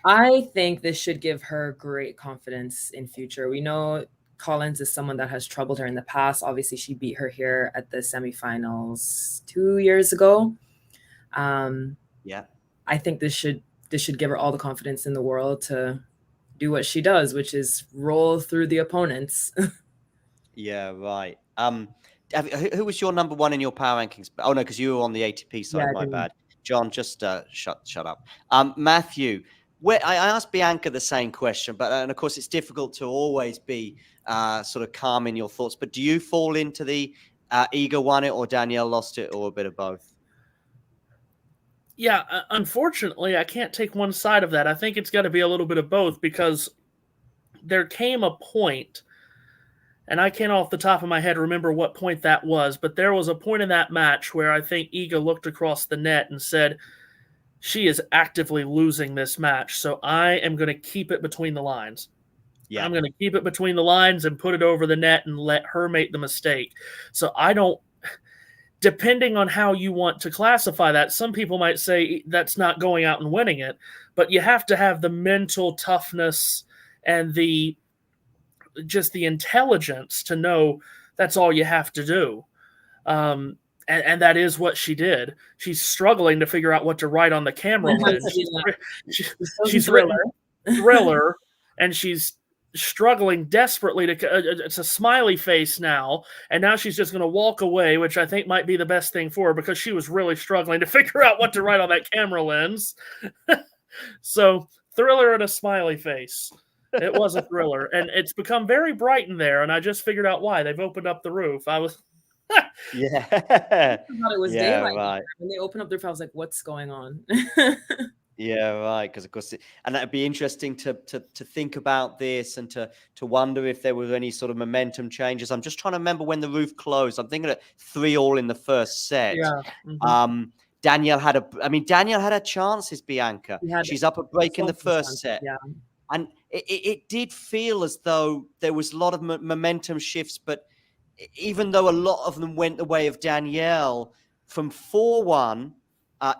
I think this should give her great confidence in future. We know Collins is someone that has troubled her in the past. Obviously, she beat her here at the semifinals 2 years ago. Yeah, I think this should give her all the confidence in the world to do what she does, which is roll through the opponents. Yeah, right. Who was your number 1 in your power rankings? Oh no, because you were on the ATP side. Yeah, my bad. John, just shut up. Matthew, I asked Bianca the same question, but and of course it's difficult to always be sort of calm in your thoughts. But do you fall into the Iga won it or Danielle lost it or a bit of both? Yeah, unfortunately, I can't take one side of that. I think it's got to be a little bit of both, because there came a point, and I can't off the top of my head remember what point that was, but there was a point in that match where I think Iga looked across the net and said, she is actively losing this match, so I am going to keep it between the lines. Yeah. I'm going to keep it between the lines and put it over the net and let her make the mistake. So I don't, depending on how you want to classify that, some people might say that's not going out and winning it, but you have to have the mental toughness and the intelligence to know that's all you have to do. And that is what she did. She's struggling to figure out what to write on the camera lens. She's thriller, and she's struggling desperately to. It's a smiley face now, and now she's just going to walk away, which I think might be the best thing for her, because she was really struggling to figure out what to write on that camera lens. So, thriller and a smiley face. It was a thriller, and it's become very bright in there, and I just figured out why. They've opened up the roof. I was... Yeah. I thought it was Yeah, daylight. right. When they opened up their roof, I was like, what's going on? Yeah, right. Because of course, and that'd be interesting to think about this and to wonder if there were any sort of momentum changes. I'm just trying to remember when the roof closed. I'm thinking at 3-3 in the first set. Yeah. Mm-hmm. Danielle had her chances, Bianca. She's up a break in the first set. Yeah. And it did feel as though there was a lot of momentum shifts, but even though a lot of them went the way of Danielle, from 4-1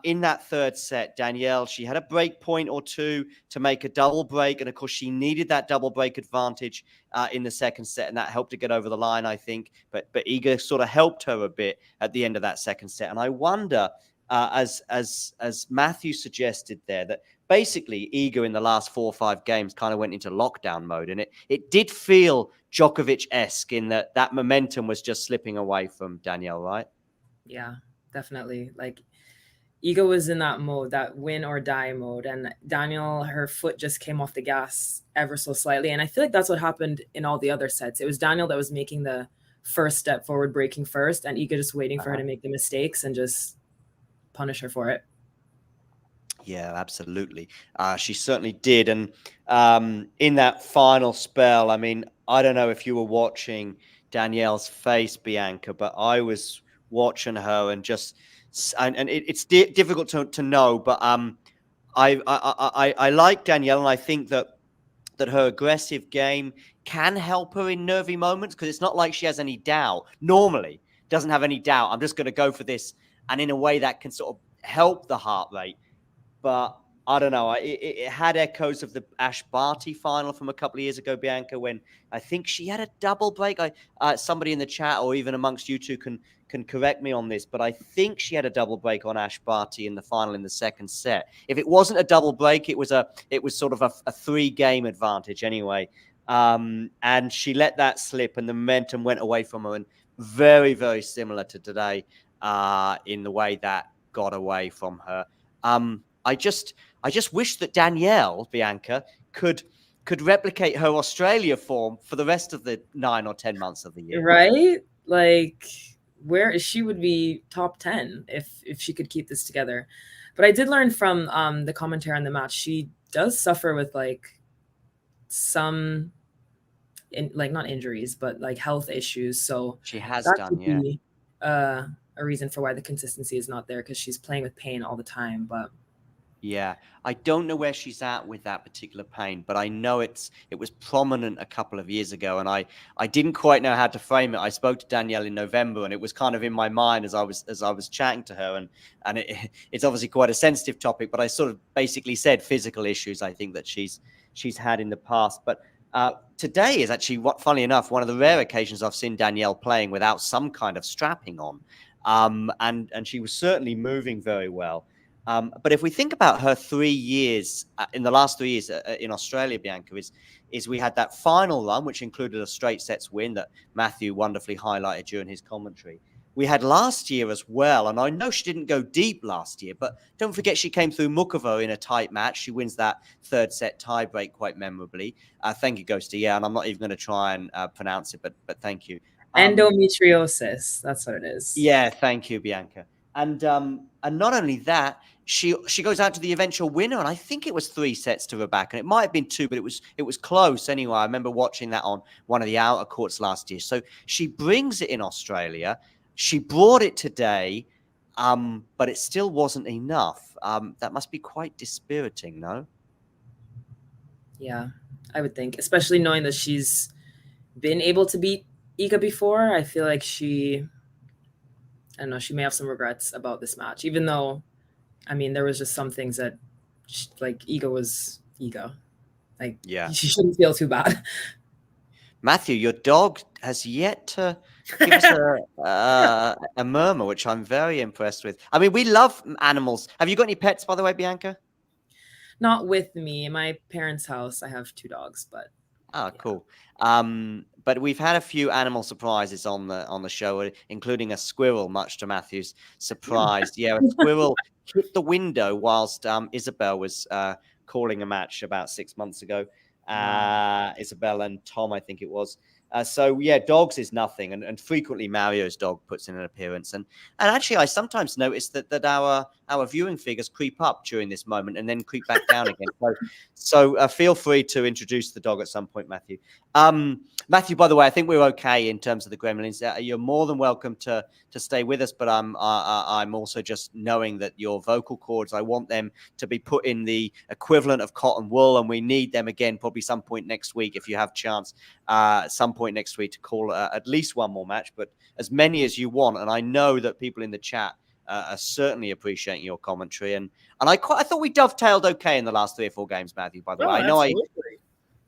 in that third set, Danielle, she had a break point or two to make a double break. And of course, she needed that double break advantage in the second set, and that helped to get over the line, I think. But Iga sort of helped her a bit at the end of that second set. And I wonder, as Matthew suggested there, that basically Iga in the last 4 or 5 games kind of went into lockdown mode, and it did feel Djokovic-esque in that momentum was just slipping away from Danielle, right? Yeah, definitely. Like, Iga was in that mode, that win or die mode, and Danielle, her foot just came off the gas ever so slightly, and I feel like that's what happened in all the other sets. It was Danielle that was making the first step forward, breaking first, and Iga just waiting for her to make the mistakes and just punish her for it. Yeah, absolutely. She certainly did. And in that final spell, I mean, I don't know if you were watching Danielle's face, Bianca, but I was watching her and just, and it's difficult to know, but I like Danielle, and I think that her aggressive game can help her in nervy moments, because it's not like she has any doubt. Normally, doesn't have any doubt. I'm just going to go for this. And in a way that can sort of help the heart rate. But I don't know. It had echoes of the Ash Barty final from a couple of years ago, Bianca, when I think she had a double break. Somebody in the chat or even amongst you two can correct me on this, but I think she had a double break on Ash Barty in the final in the second set. If it wasn't a double break, it was sort of a 3-game advantage anyway. And she let that slip, and the momentum went away from her. And very, very similar to today in the way that got away from her. I just wish that Danielle, Bianca, could replicate her Australia form for the rest of the 9 or 10 months of the year. Right? Like, where she would be top 10 if she could keep this together. But I did learn from the commentary on the match, she does suffer with like some not injuries, but like health issues. So she has that done, could yeah. be a reason for why the consistency is not there, because she's playing with pain all the time. But yeah, I don't know where she's at with that particular pain, but I know it was prominent a couple of years ago, and I didn't quite know how to frame it. I spoke to Danielle in November, and it was kind of in my mind as I was chatting to her, and it's obviously quite a sensitive topic, but I sort of basically said physical issues I think that she's had in the past. But today is actually, funny enough, one of the rare occasions I've seen Danielle playing without some kind of strapping on, and she was certainly moving very well. But if we think about her 3 years, in the last 3 years in Australia, Bianca, is we had that final run, which included a straight sets win that Matthew wonderfully highlighted during his commentary. We had last year as well, and I know she didn't go deep last year, but don't forget she came through Mukova in a tight match. She wins that third set tiebreak quite memorably. Thank you, Ghosty. Yeah, and I'm not even going to try and pronounce it, but thank you. Endometriosis, that's what it is. Yeah, thank you, Bianca. And not only that, she goes out to the eventual winner, and I think it was 3 sets to Rebecca. It might have been 2, but it was close anyway. I remember watching that on one of the outer courts last year. So she brings it in Australia. She brought it today, but it still wasn't enough. That must be quite dispiriting, no? Yeah, I would think, especially knowing that she's been able to beat Iga before. I feel like I don't know, she may have some regrets about this match, even though, I mean, there was just some things that, like, Iga was Iga. Like, Yeah. she shouldn't feel too bad. Matthew, your dog has yet to give us a murmur, which I'm very impressed with. I mean, we love animals. Have you got any pets, by the way, Bianca? Not with me. In my parents' house, I have 2 dogs, but Oh, cool. But we've had a few animal surprises on the show, including a squirrel, much to Matthew's surprise. Yeah, a squirrel hit the window whilst Isabel was calling a match about 6 months ago. Isabel and Tom, I think it was. So yeah, dogs is nothing, and frequently Mario's dog puts in an appearance, and actually I sometimes notice that our viewing figures creep up during this moment and then creep back down again. So feel free to introduce the dog at some point, Matthew. Matthew, by the way, I think we're okay in terms of the gremlins. You're more than welcome to stay with us, but I'm also just knowing that your vocal cords, I want them to be put in the equivalent of cotton wool, and we need them again probably some point next week if you have chance. Some point next week to call at least one more match, but as many as you want. And I know that people in the chat are certainly appreciating your commentary. And I thought we dovetailed okay in the last 3 or 4 games, Matthew. By the way, I know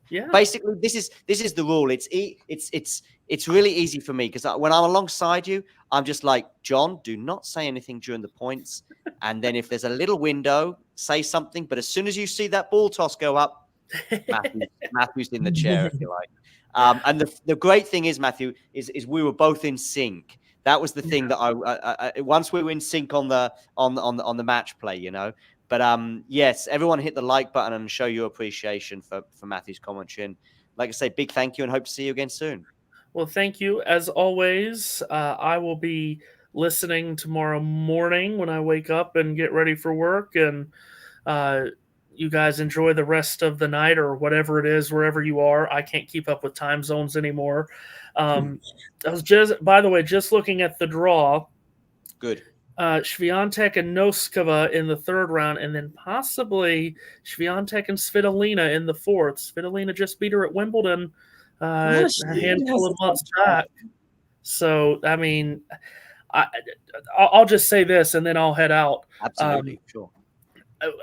Yeah. Basically, this is the rule. It's really easy for me because when I'm alongside you, I'm just like, John, do not say anything during the points. And then if there's a little window, say something. But as soon as you see that ball toss go up, Matthew's in the chair, if you like. And the great thing is, Matthew, is we were both in sync. That was the thing that I once we were in sync on the match play, you know. But yes, everyone hit the like button and show your appreciation for Matthew's commentary. And like I say, big thank you and hope to see you again soon. Well, thank you. As always, I will be listening tomorrow morning when I wake up and get ready for work. And you guys enjoy the rest of the night or whatever it is, wherever you are. I can't keep up with time zones anymore. I was by the way, just looking at the draw. Good. Swiatek and Noskova in the 3rd round, and then possibly Swiatek and Svitolina in the 4th. Svitolina just beat her at Wimbledon a handful of months back. So, I mean, I'll just say this, and then I'll head out. Absolutely, sure.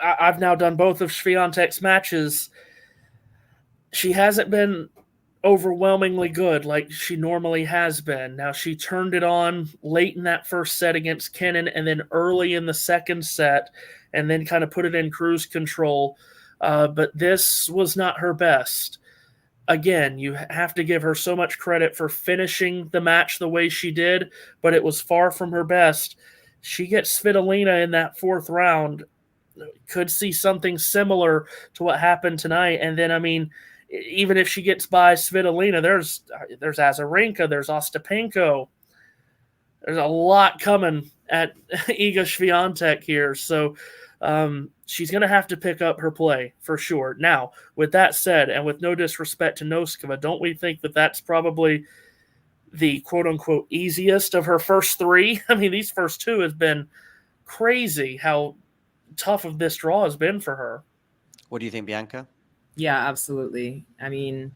I've now done both of Swiatek's matches. She hasn't been overwhelmingly good like she normally has been. Now, she turned it on late in that first set against Kenin and then early in the second set and then kind of put it in cruise control. But this was not her best. Again, you have to give her so much credit for finishing the match the way she did, but it was far from her best. She gets Svitolina in that 4th round. Could see something similar to what happened tonight. And then, I mean, even if she gets by Svitolina, there's Azarenka, there's Ostapenko. There's a lot coming at Iga Swiatek here. So she's going to have to pick up her play for sure. Now, with that said, and with no disrespect to Noskova, don't we think that that's probably the quote-unquote easiest of her first 3? I mean, these first 2 has been crazy how tough of this draw has been for her. What do you think, Bianca? Yeah, absolutely. I mean,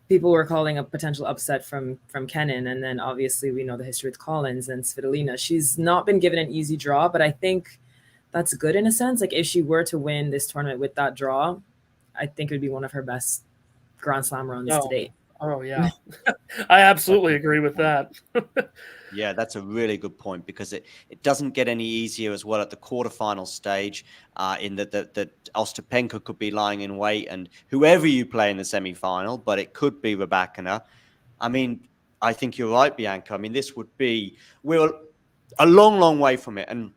people were calling a potential upset from Kenin, and then obviously we know the history with Collins and Svitolina. She's not been given an easy draw, but I think that's good in a sense. Like, if she were to win this tournament with that draw, I think it would be one of her best Grand Slam runs to date. Oh, yeah. I absolutely agree with that. Yeah, that's a really good point because it doesn't get any easier as well at the quarterfinal stage in that Ostapenko could be lying in wait and whoever you play in the semi-final, but it could be Rybakina. I mean, I think you're right, Bianca. I mean, we're a long, long way from it. And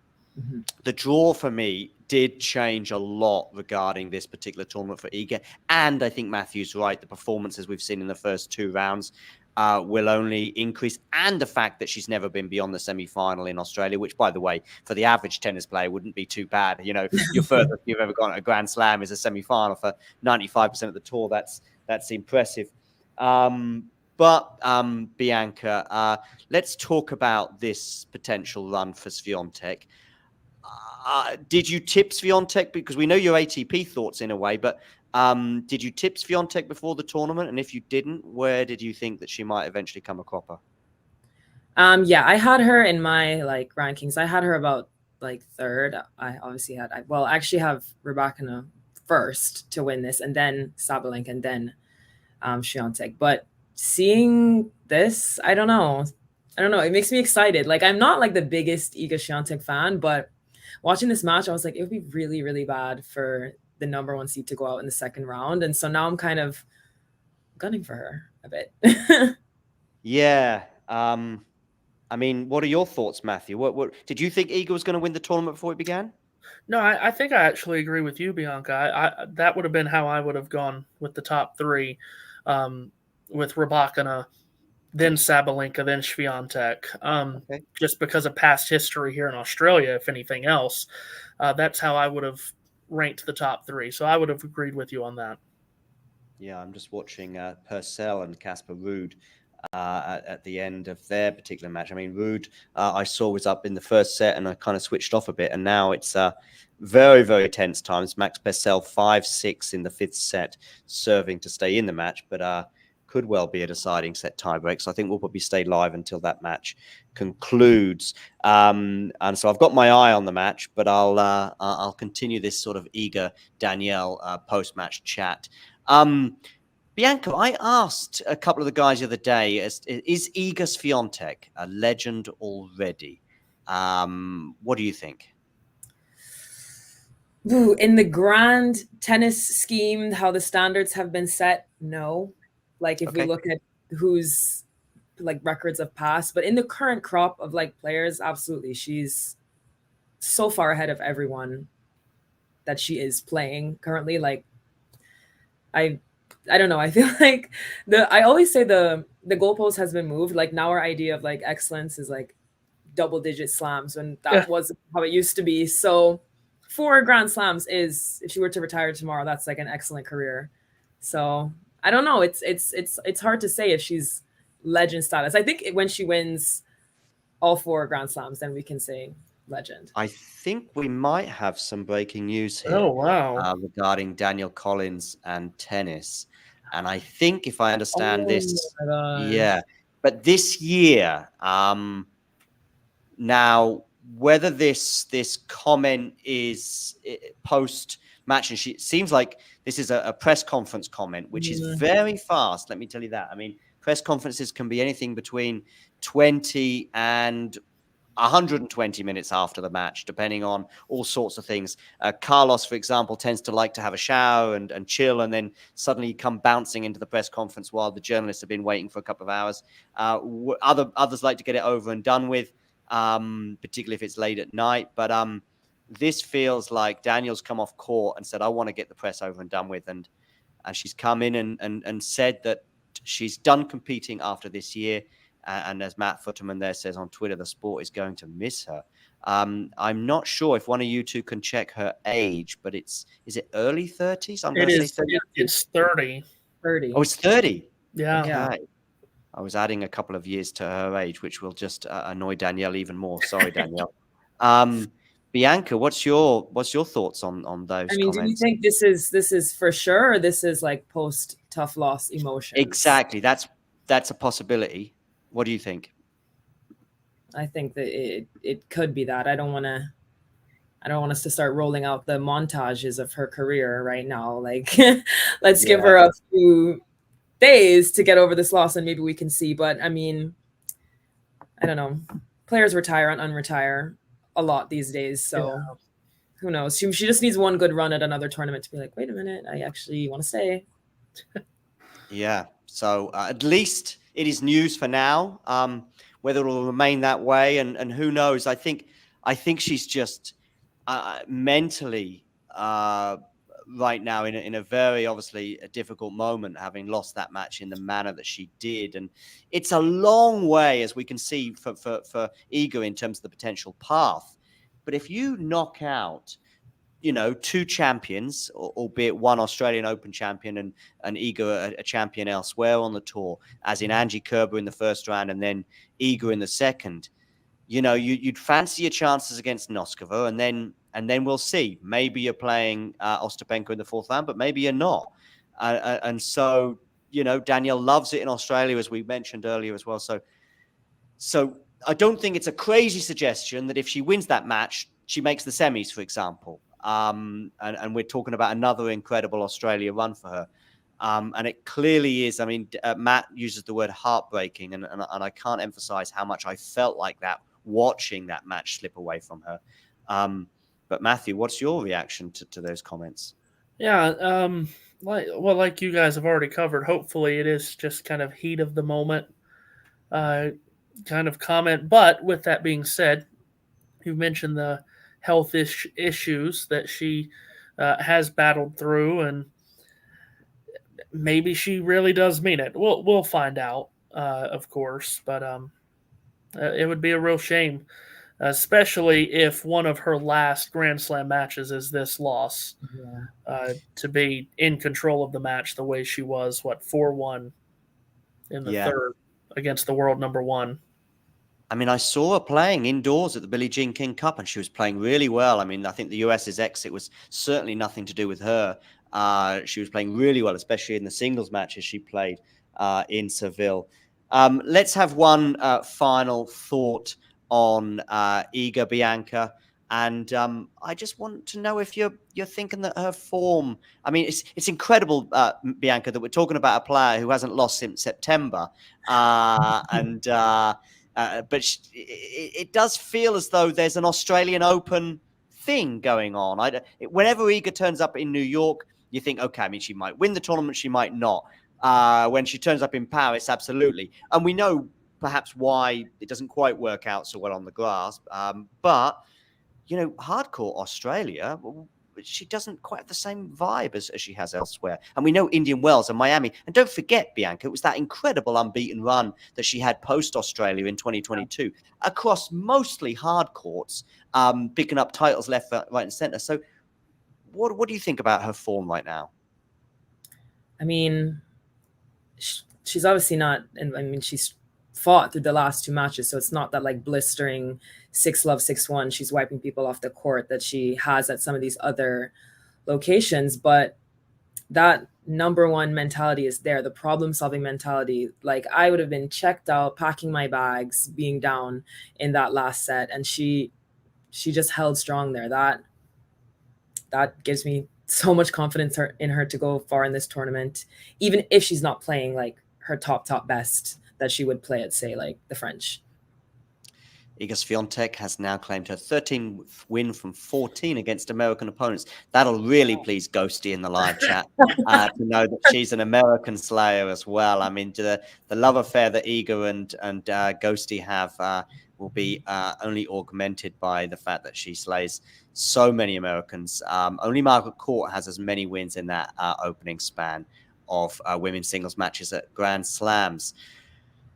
the draw for me did change a lot regarding this particular tournament for Iga. And I think Matthew's right. The performances we've seen in the first 2 rounds will only increase, and the fact that she's never been beyond the semi-final in Australia, which, by the way, for the average tennis player wouldn't be too bad. You know, your furthest you've ever gone at a Grand Slam is a semi-final for 95% of the tour. That's impressive. But Bianca, let's talk about this potential run for Swiatek. Did you tip Swiatek? Because we know your ATP thoughts in a way, but did you tip Swiatek before the tournament? And if you didn't, where did you think that she might eventually come a cropper? Yeah, I had her in my like rankings. I had her about like third. I actually have Rybakina first to win this, and then Sabalenka, and then Swiatek. But seeing this, I don't know. It makes me excited. Like, I'm not like the biggest Iga Swiatek fan, but watching this match, I was like, it would be really, really bad for the number one seed to go out in the second round. And so now I'm kind of gunning for her a bit. Yeah. I mean, what are your thoughts, Matthew? What did you think Iga was going to win the tournament before it began? No, I think I actually agree with you, Bianca. That would have been how I would have gone with the top three, with Rybakina, then Sabalenka, then Swiatek. Okay. Just because of past history here in Australia, if anything else, that's how I would have ranked the top three. So I would have agreed with you on that. Yeah, I'm just watching Purcell and Casper Ruud at the end of their particular match. I mean, Ruud, I saw was up in the first set, and I kind of switched off a bit, and now it's very, very tense times. Max Purcell 5-6 in the fifth set, serving to stay in the match, but could well be a deciding set tiebreak. So I think we'll probably stay live until that match concludes. And so I've got my eye on the match, but I'll continue this sort of eager Danielle post-match chat. Bianca, I asked a couple of the guys the other day, is Iga Swiatek a legend already? What do you think? Ooh, in the grand tennis scheme, how the standards have been set, no. Like, if we look at who's like records of past, but in the current crop of like players, absolutely, she's so far ahead of everyone that she is playing currently. Like, I don't know. I feel like I always say the goalpost has been moved. Like, now our idea of like excellence is like double-digit slams, when that wasn't how it used to be. So 4 Grand Slams is, if she were to retire tomorrow, that's like an excellent career. So I don't know. It's hard to say if she's legend status. I think when she wins all 4 Grand Slams, then we can say legend. I think we might have some breaking news here. Oh, wow. Regarding Danielle Collins and tennis. And I think, if I understand this, yeah. But this year, now, whether this comment is post-match, and it seems like this is a press conference comment, which is very fast. Let me tell you that. I mean, press conferences can be anything between 20 and 120 minutes after the match, depending on all sorts of things. Carlos, for example, tends to like to have a shower and chill, and then suddenly come bouncing into the press conference while the journalists have been waiting for a couple of hours. Others like to get it over and done with, particularly if it's late at night. But this feels like Danielle's come off court and said, I want to get the press over and done with. And she's come in and said that she's done competing after this year. And as Matt Futterman there says on Twitter, the sport is going to miss her. I'm not sure if one of you two can check her age, but is it early 30s? I'm going to say 30. It's 30. 30. Oh, it's 30. Yeah. Okay. Yeah. I was adding a couple of years to her age, which will just annoy Danielle even more. Sorry, Danielle. Bianca, what's your thoughts on those? I mean, comments? do you think this is for sure, or this is like post tough loss emotions? Exactly. That's a possibility. What do you think? I think that it could be that. I don't want us to start rolling out the montages of her career right now. Like, let's give her a few days to get over this loss, and maybe we can see. But I mean, I don't know. Players retire and unretire a lot these days, so who knows? She just needs one good run at another tournament to be like, wait a minute, I actually want to stay. Yeah. So at least it is news for now. Whether it will remain that way, and who knows? I think she's just mentally right now in a very obviously a difficult moment, having lost that match in the manner that she did. And it's a long way, as we can see, for Iga in terms of the potential path. But if you knock out, two champions, albeit one Australian Open champion and Iga a champion elsewhere on the tour, as in Angie Kerber in the first round and then Iga in the second, you'd fancy your chances against Noskova, and then we'll see. Maybe you're playing Ostapenko in the fourth round, but maybe you're not. And so, Danielle loves it in Australia, as we mentioned earlier as well. So I don't think it's a crazy suggestion that if she wins that match, she makes the semis, for example. And we're talking about another incredible Australia run for her. And it clearly is. I mean, Matt uses the word heartbreaking, and I can't emphasize how much I felt like that watching that match slip away from her. But Matthew, what's your reaction to those comments? Yeah, like you guys have already covered, hopefully it is just kind of heat of the moment kind of comment. But with that being said, you mentioned the health issues that she has battled through, and maybe she really does mean it. We'll find out, of course, but it would be a real shame, especially if one of her last Grand Slam matches is this loss, to be in control of the match the way she was, 4-1 in the third against the world number one. I mean, I saw her playing indoors at the Billie Jean King Cup, and she was playing really well. I mean, I think the US's exit was certainly nothing to do with her. She was playing really well, especially in the singles matches she played in Seville. Let's have one final thought on Iga, Bianca. And I just want to know if you're thinking that her form. I mean, it's incredible, Bianca, that we're talking about a player who hasn't lost since September, but it does feel as though there's an Australian Open thing going on. Whenever Iga turns up in New York, you think, okay, I mean, she might win the tournament, she might not. When she turns up in Paris, absolutely. And we know perhaps why it doesn't quite work out so well on the grass. But, hardcore Australia, she doesn't quite have the same vibe as she has elsewhere. And we know Indian Wells and Miami. And don't forget, Bianca, it was that incredible unbeaten run that she had post-Australia in 2022 across mostly hard courts, picking up titles left, right, and center. So what do you think about her form right now? I mean, she's obviously not, and I mean, she's fought through the last two matches, so it's not that like blistering 6-love, 6-1 she's wiping people off the court that she has at some of these other locations. But that number one mentality is there, the problem-solving mentality. Like, I would have been checked out, packing my bags, being down in that last set, and she just held strong there. That gives me so much confidence in her to go far in this tournament, even if she's not playing like her top best that she would play at, say, like the French. Iga Swiatek has now claimed her 13th win from 14 against American opponents. That'll really please Ghosty in the live chat to know that she's an American slayer as well. I mean, the love affair that Iga and Ghosty have will be only augmented by the fact that she slays so many Americans. Only Margaret Court has as many wins in that opening span of women's singles matches at Grand Slams.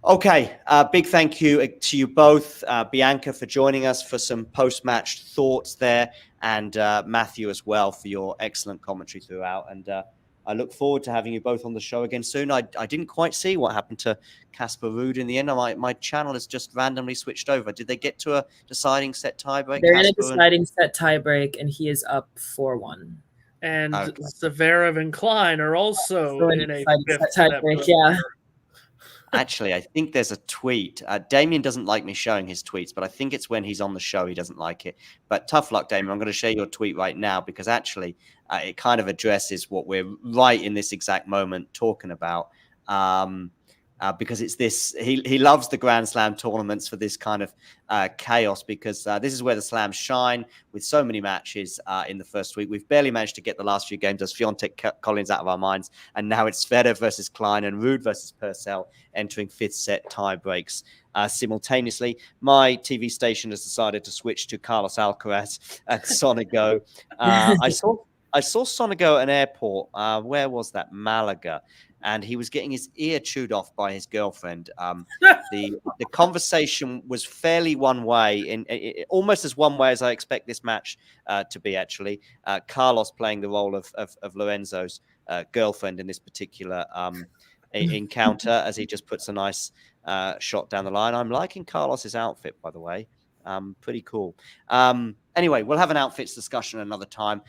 Okay, big thank you to you both, Bianca, for joining us for some post-match thoughts there, and Matthew as well for your excellent commentary throughout. And I look forward to having you both on the show again soon. I didn't quite see what happened to Casper Ruud in the end. My channel has just randomly switched over. Did they get to a deciding set tiebreak? They're in a deciding set tiebreak, and he is up 4-1. And Zverev and Klein are also in a fifth tiebreak. Yeah. Actually, I think there's a tweet. Damien doesn't like me showing his tweets, but I think it's when he's on the show he doesn't like it. But tough luck, Damien. I'm going to share your tweet right now because actually it kind of addresses what we're right in this exact moment talking about. Because it's this, he loves the Grand Slam tournaments for this kind of chaos, because this is where the Slams shine with so many matches in the first week. We've barely managed to get the last few games as Swiatek Collins out of our minds, and now it's Zverev versus Klein and Ruud versus Purcell entering fifth set tie breaks simultaneously. My TV station has decided to switch to Carlos Alcaraz at Sonigo. I saw Sonego at an airport. Where was that? Malaga. And he was getting his ear chewed off by his girlfriend. The conversation was fairly one way, almost as one way as I expect this match to be, actually. Carlos playing the role of Lorenzo's girlfriend in this particular encounter, as he just puts a nice shot down the line. I'm liking Carlos's outfit, by the way. Pretty cool. Anyway, we'll have an outfits discussion another time.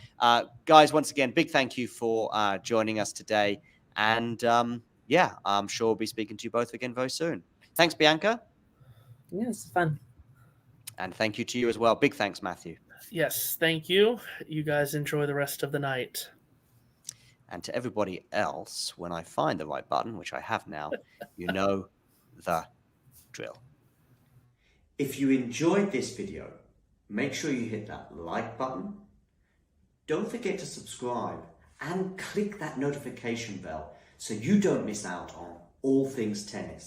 Guys, once again, big thank you for joining us today. And yeah, I'm sure we'll be speaking to you both again very soon. Thanks, Bianca. Yeah, it's fun. And thank you to you as well. Big thanks, Matthew. Yes, thank you. You guys enjoy the rest of the night. And to everybody else, when I find the right button, which I have now, you know the drill. If you enjoyed this video, make sure you hit that like button. Don't forget to subscribe and click that notification bell so you don't miss out on all things tennis.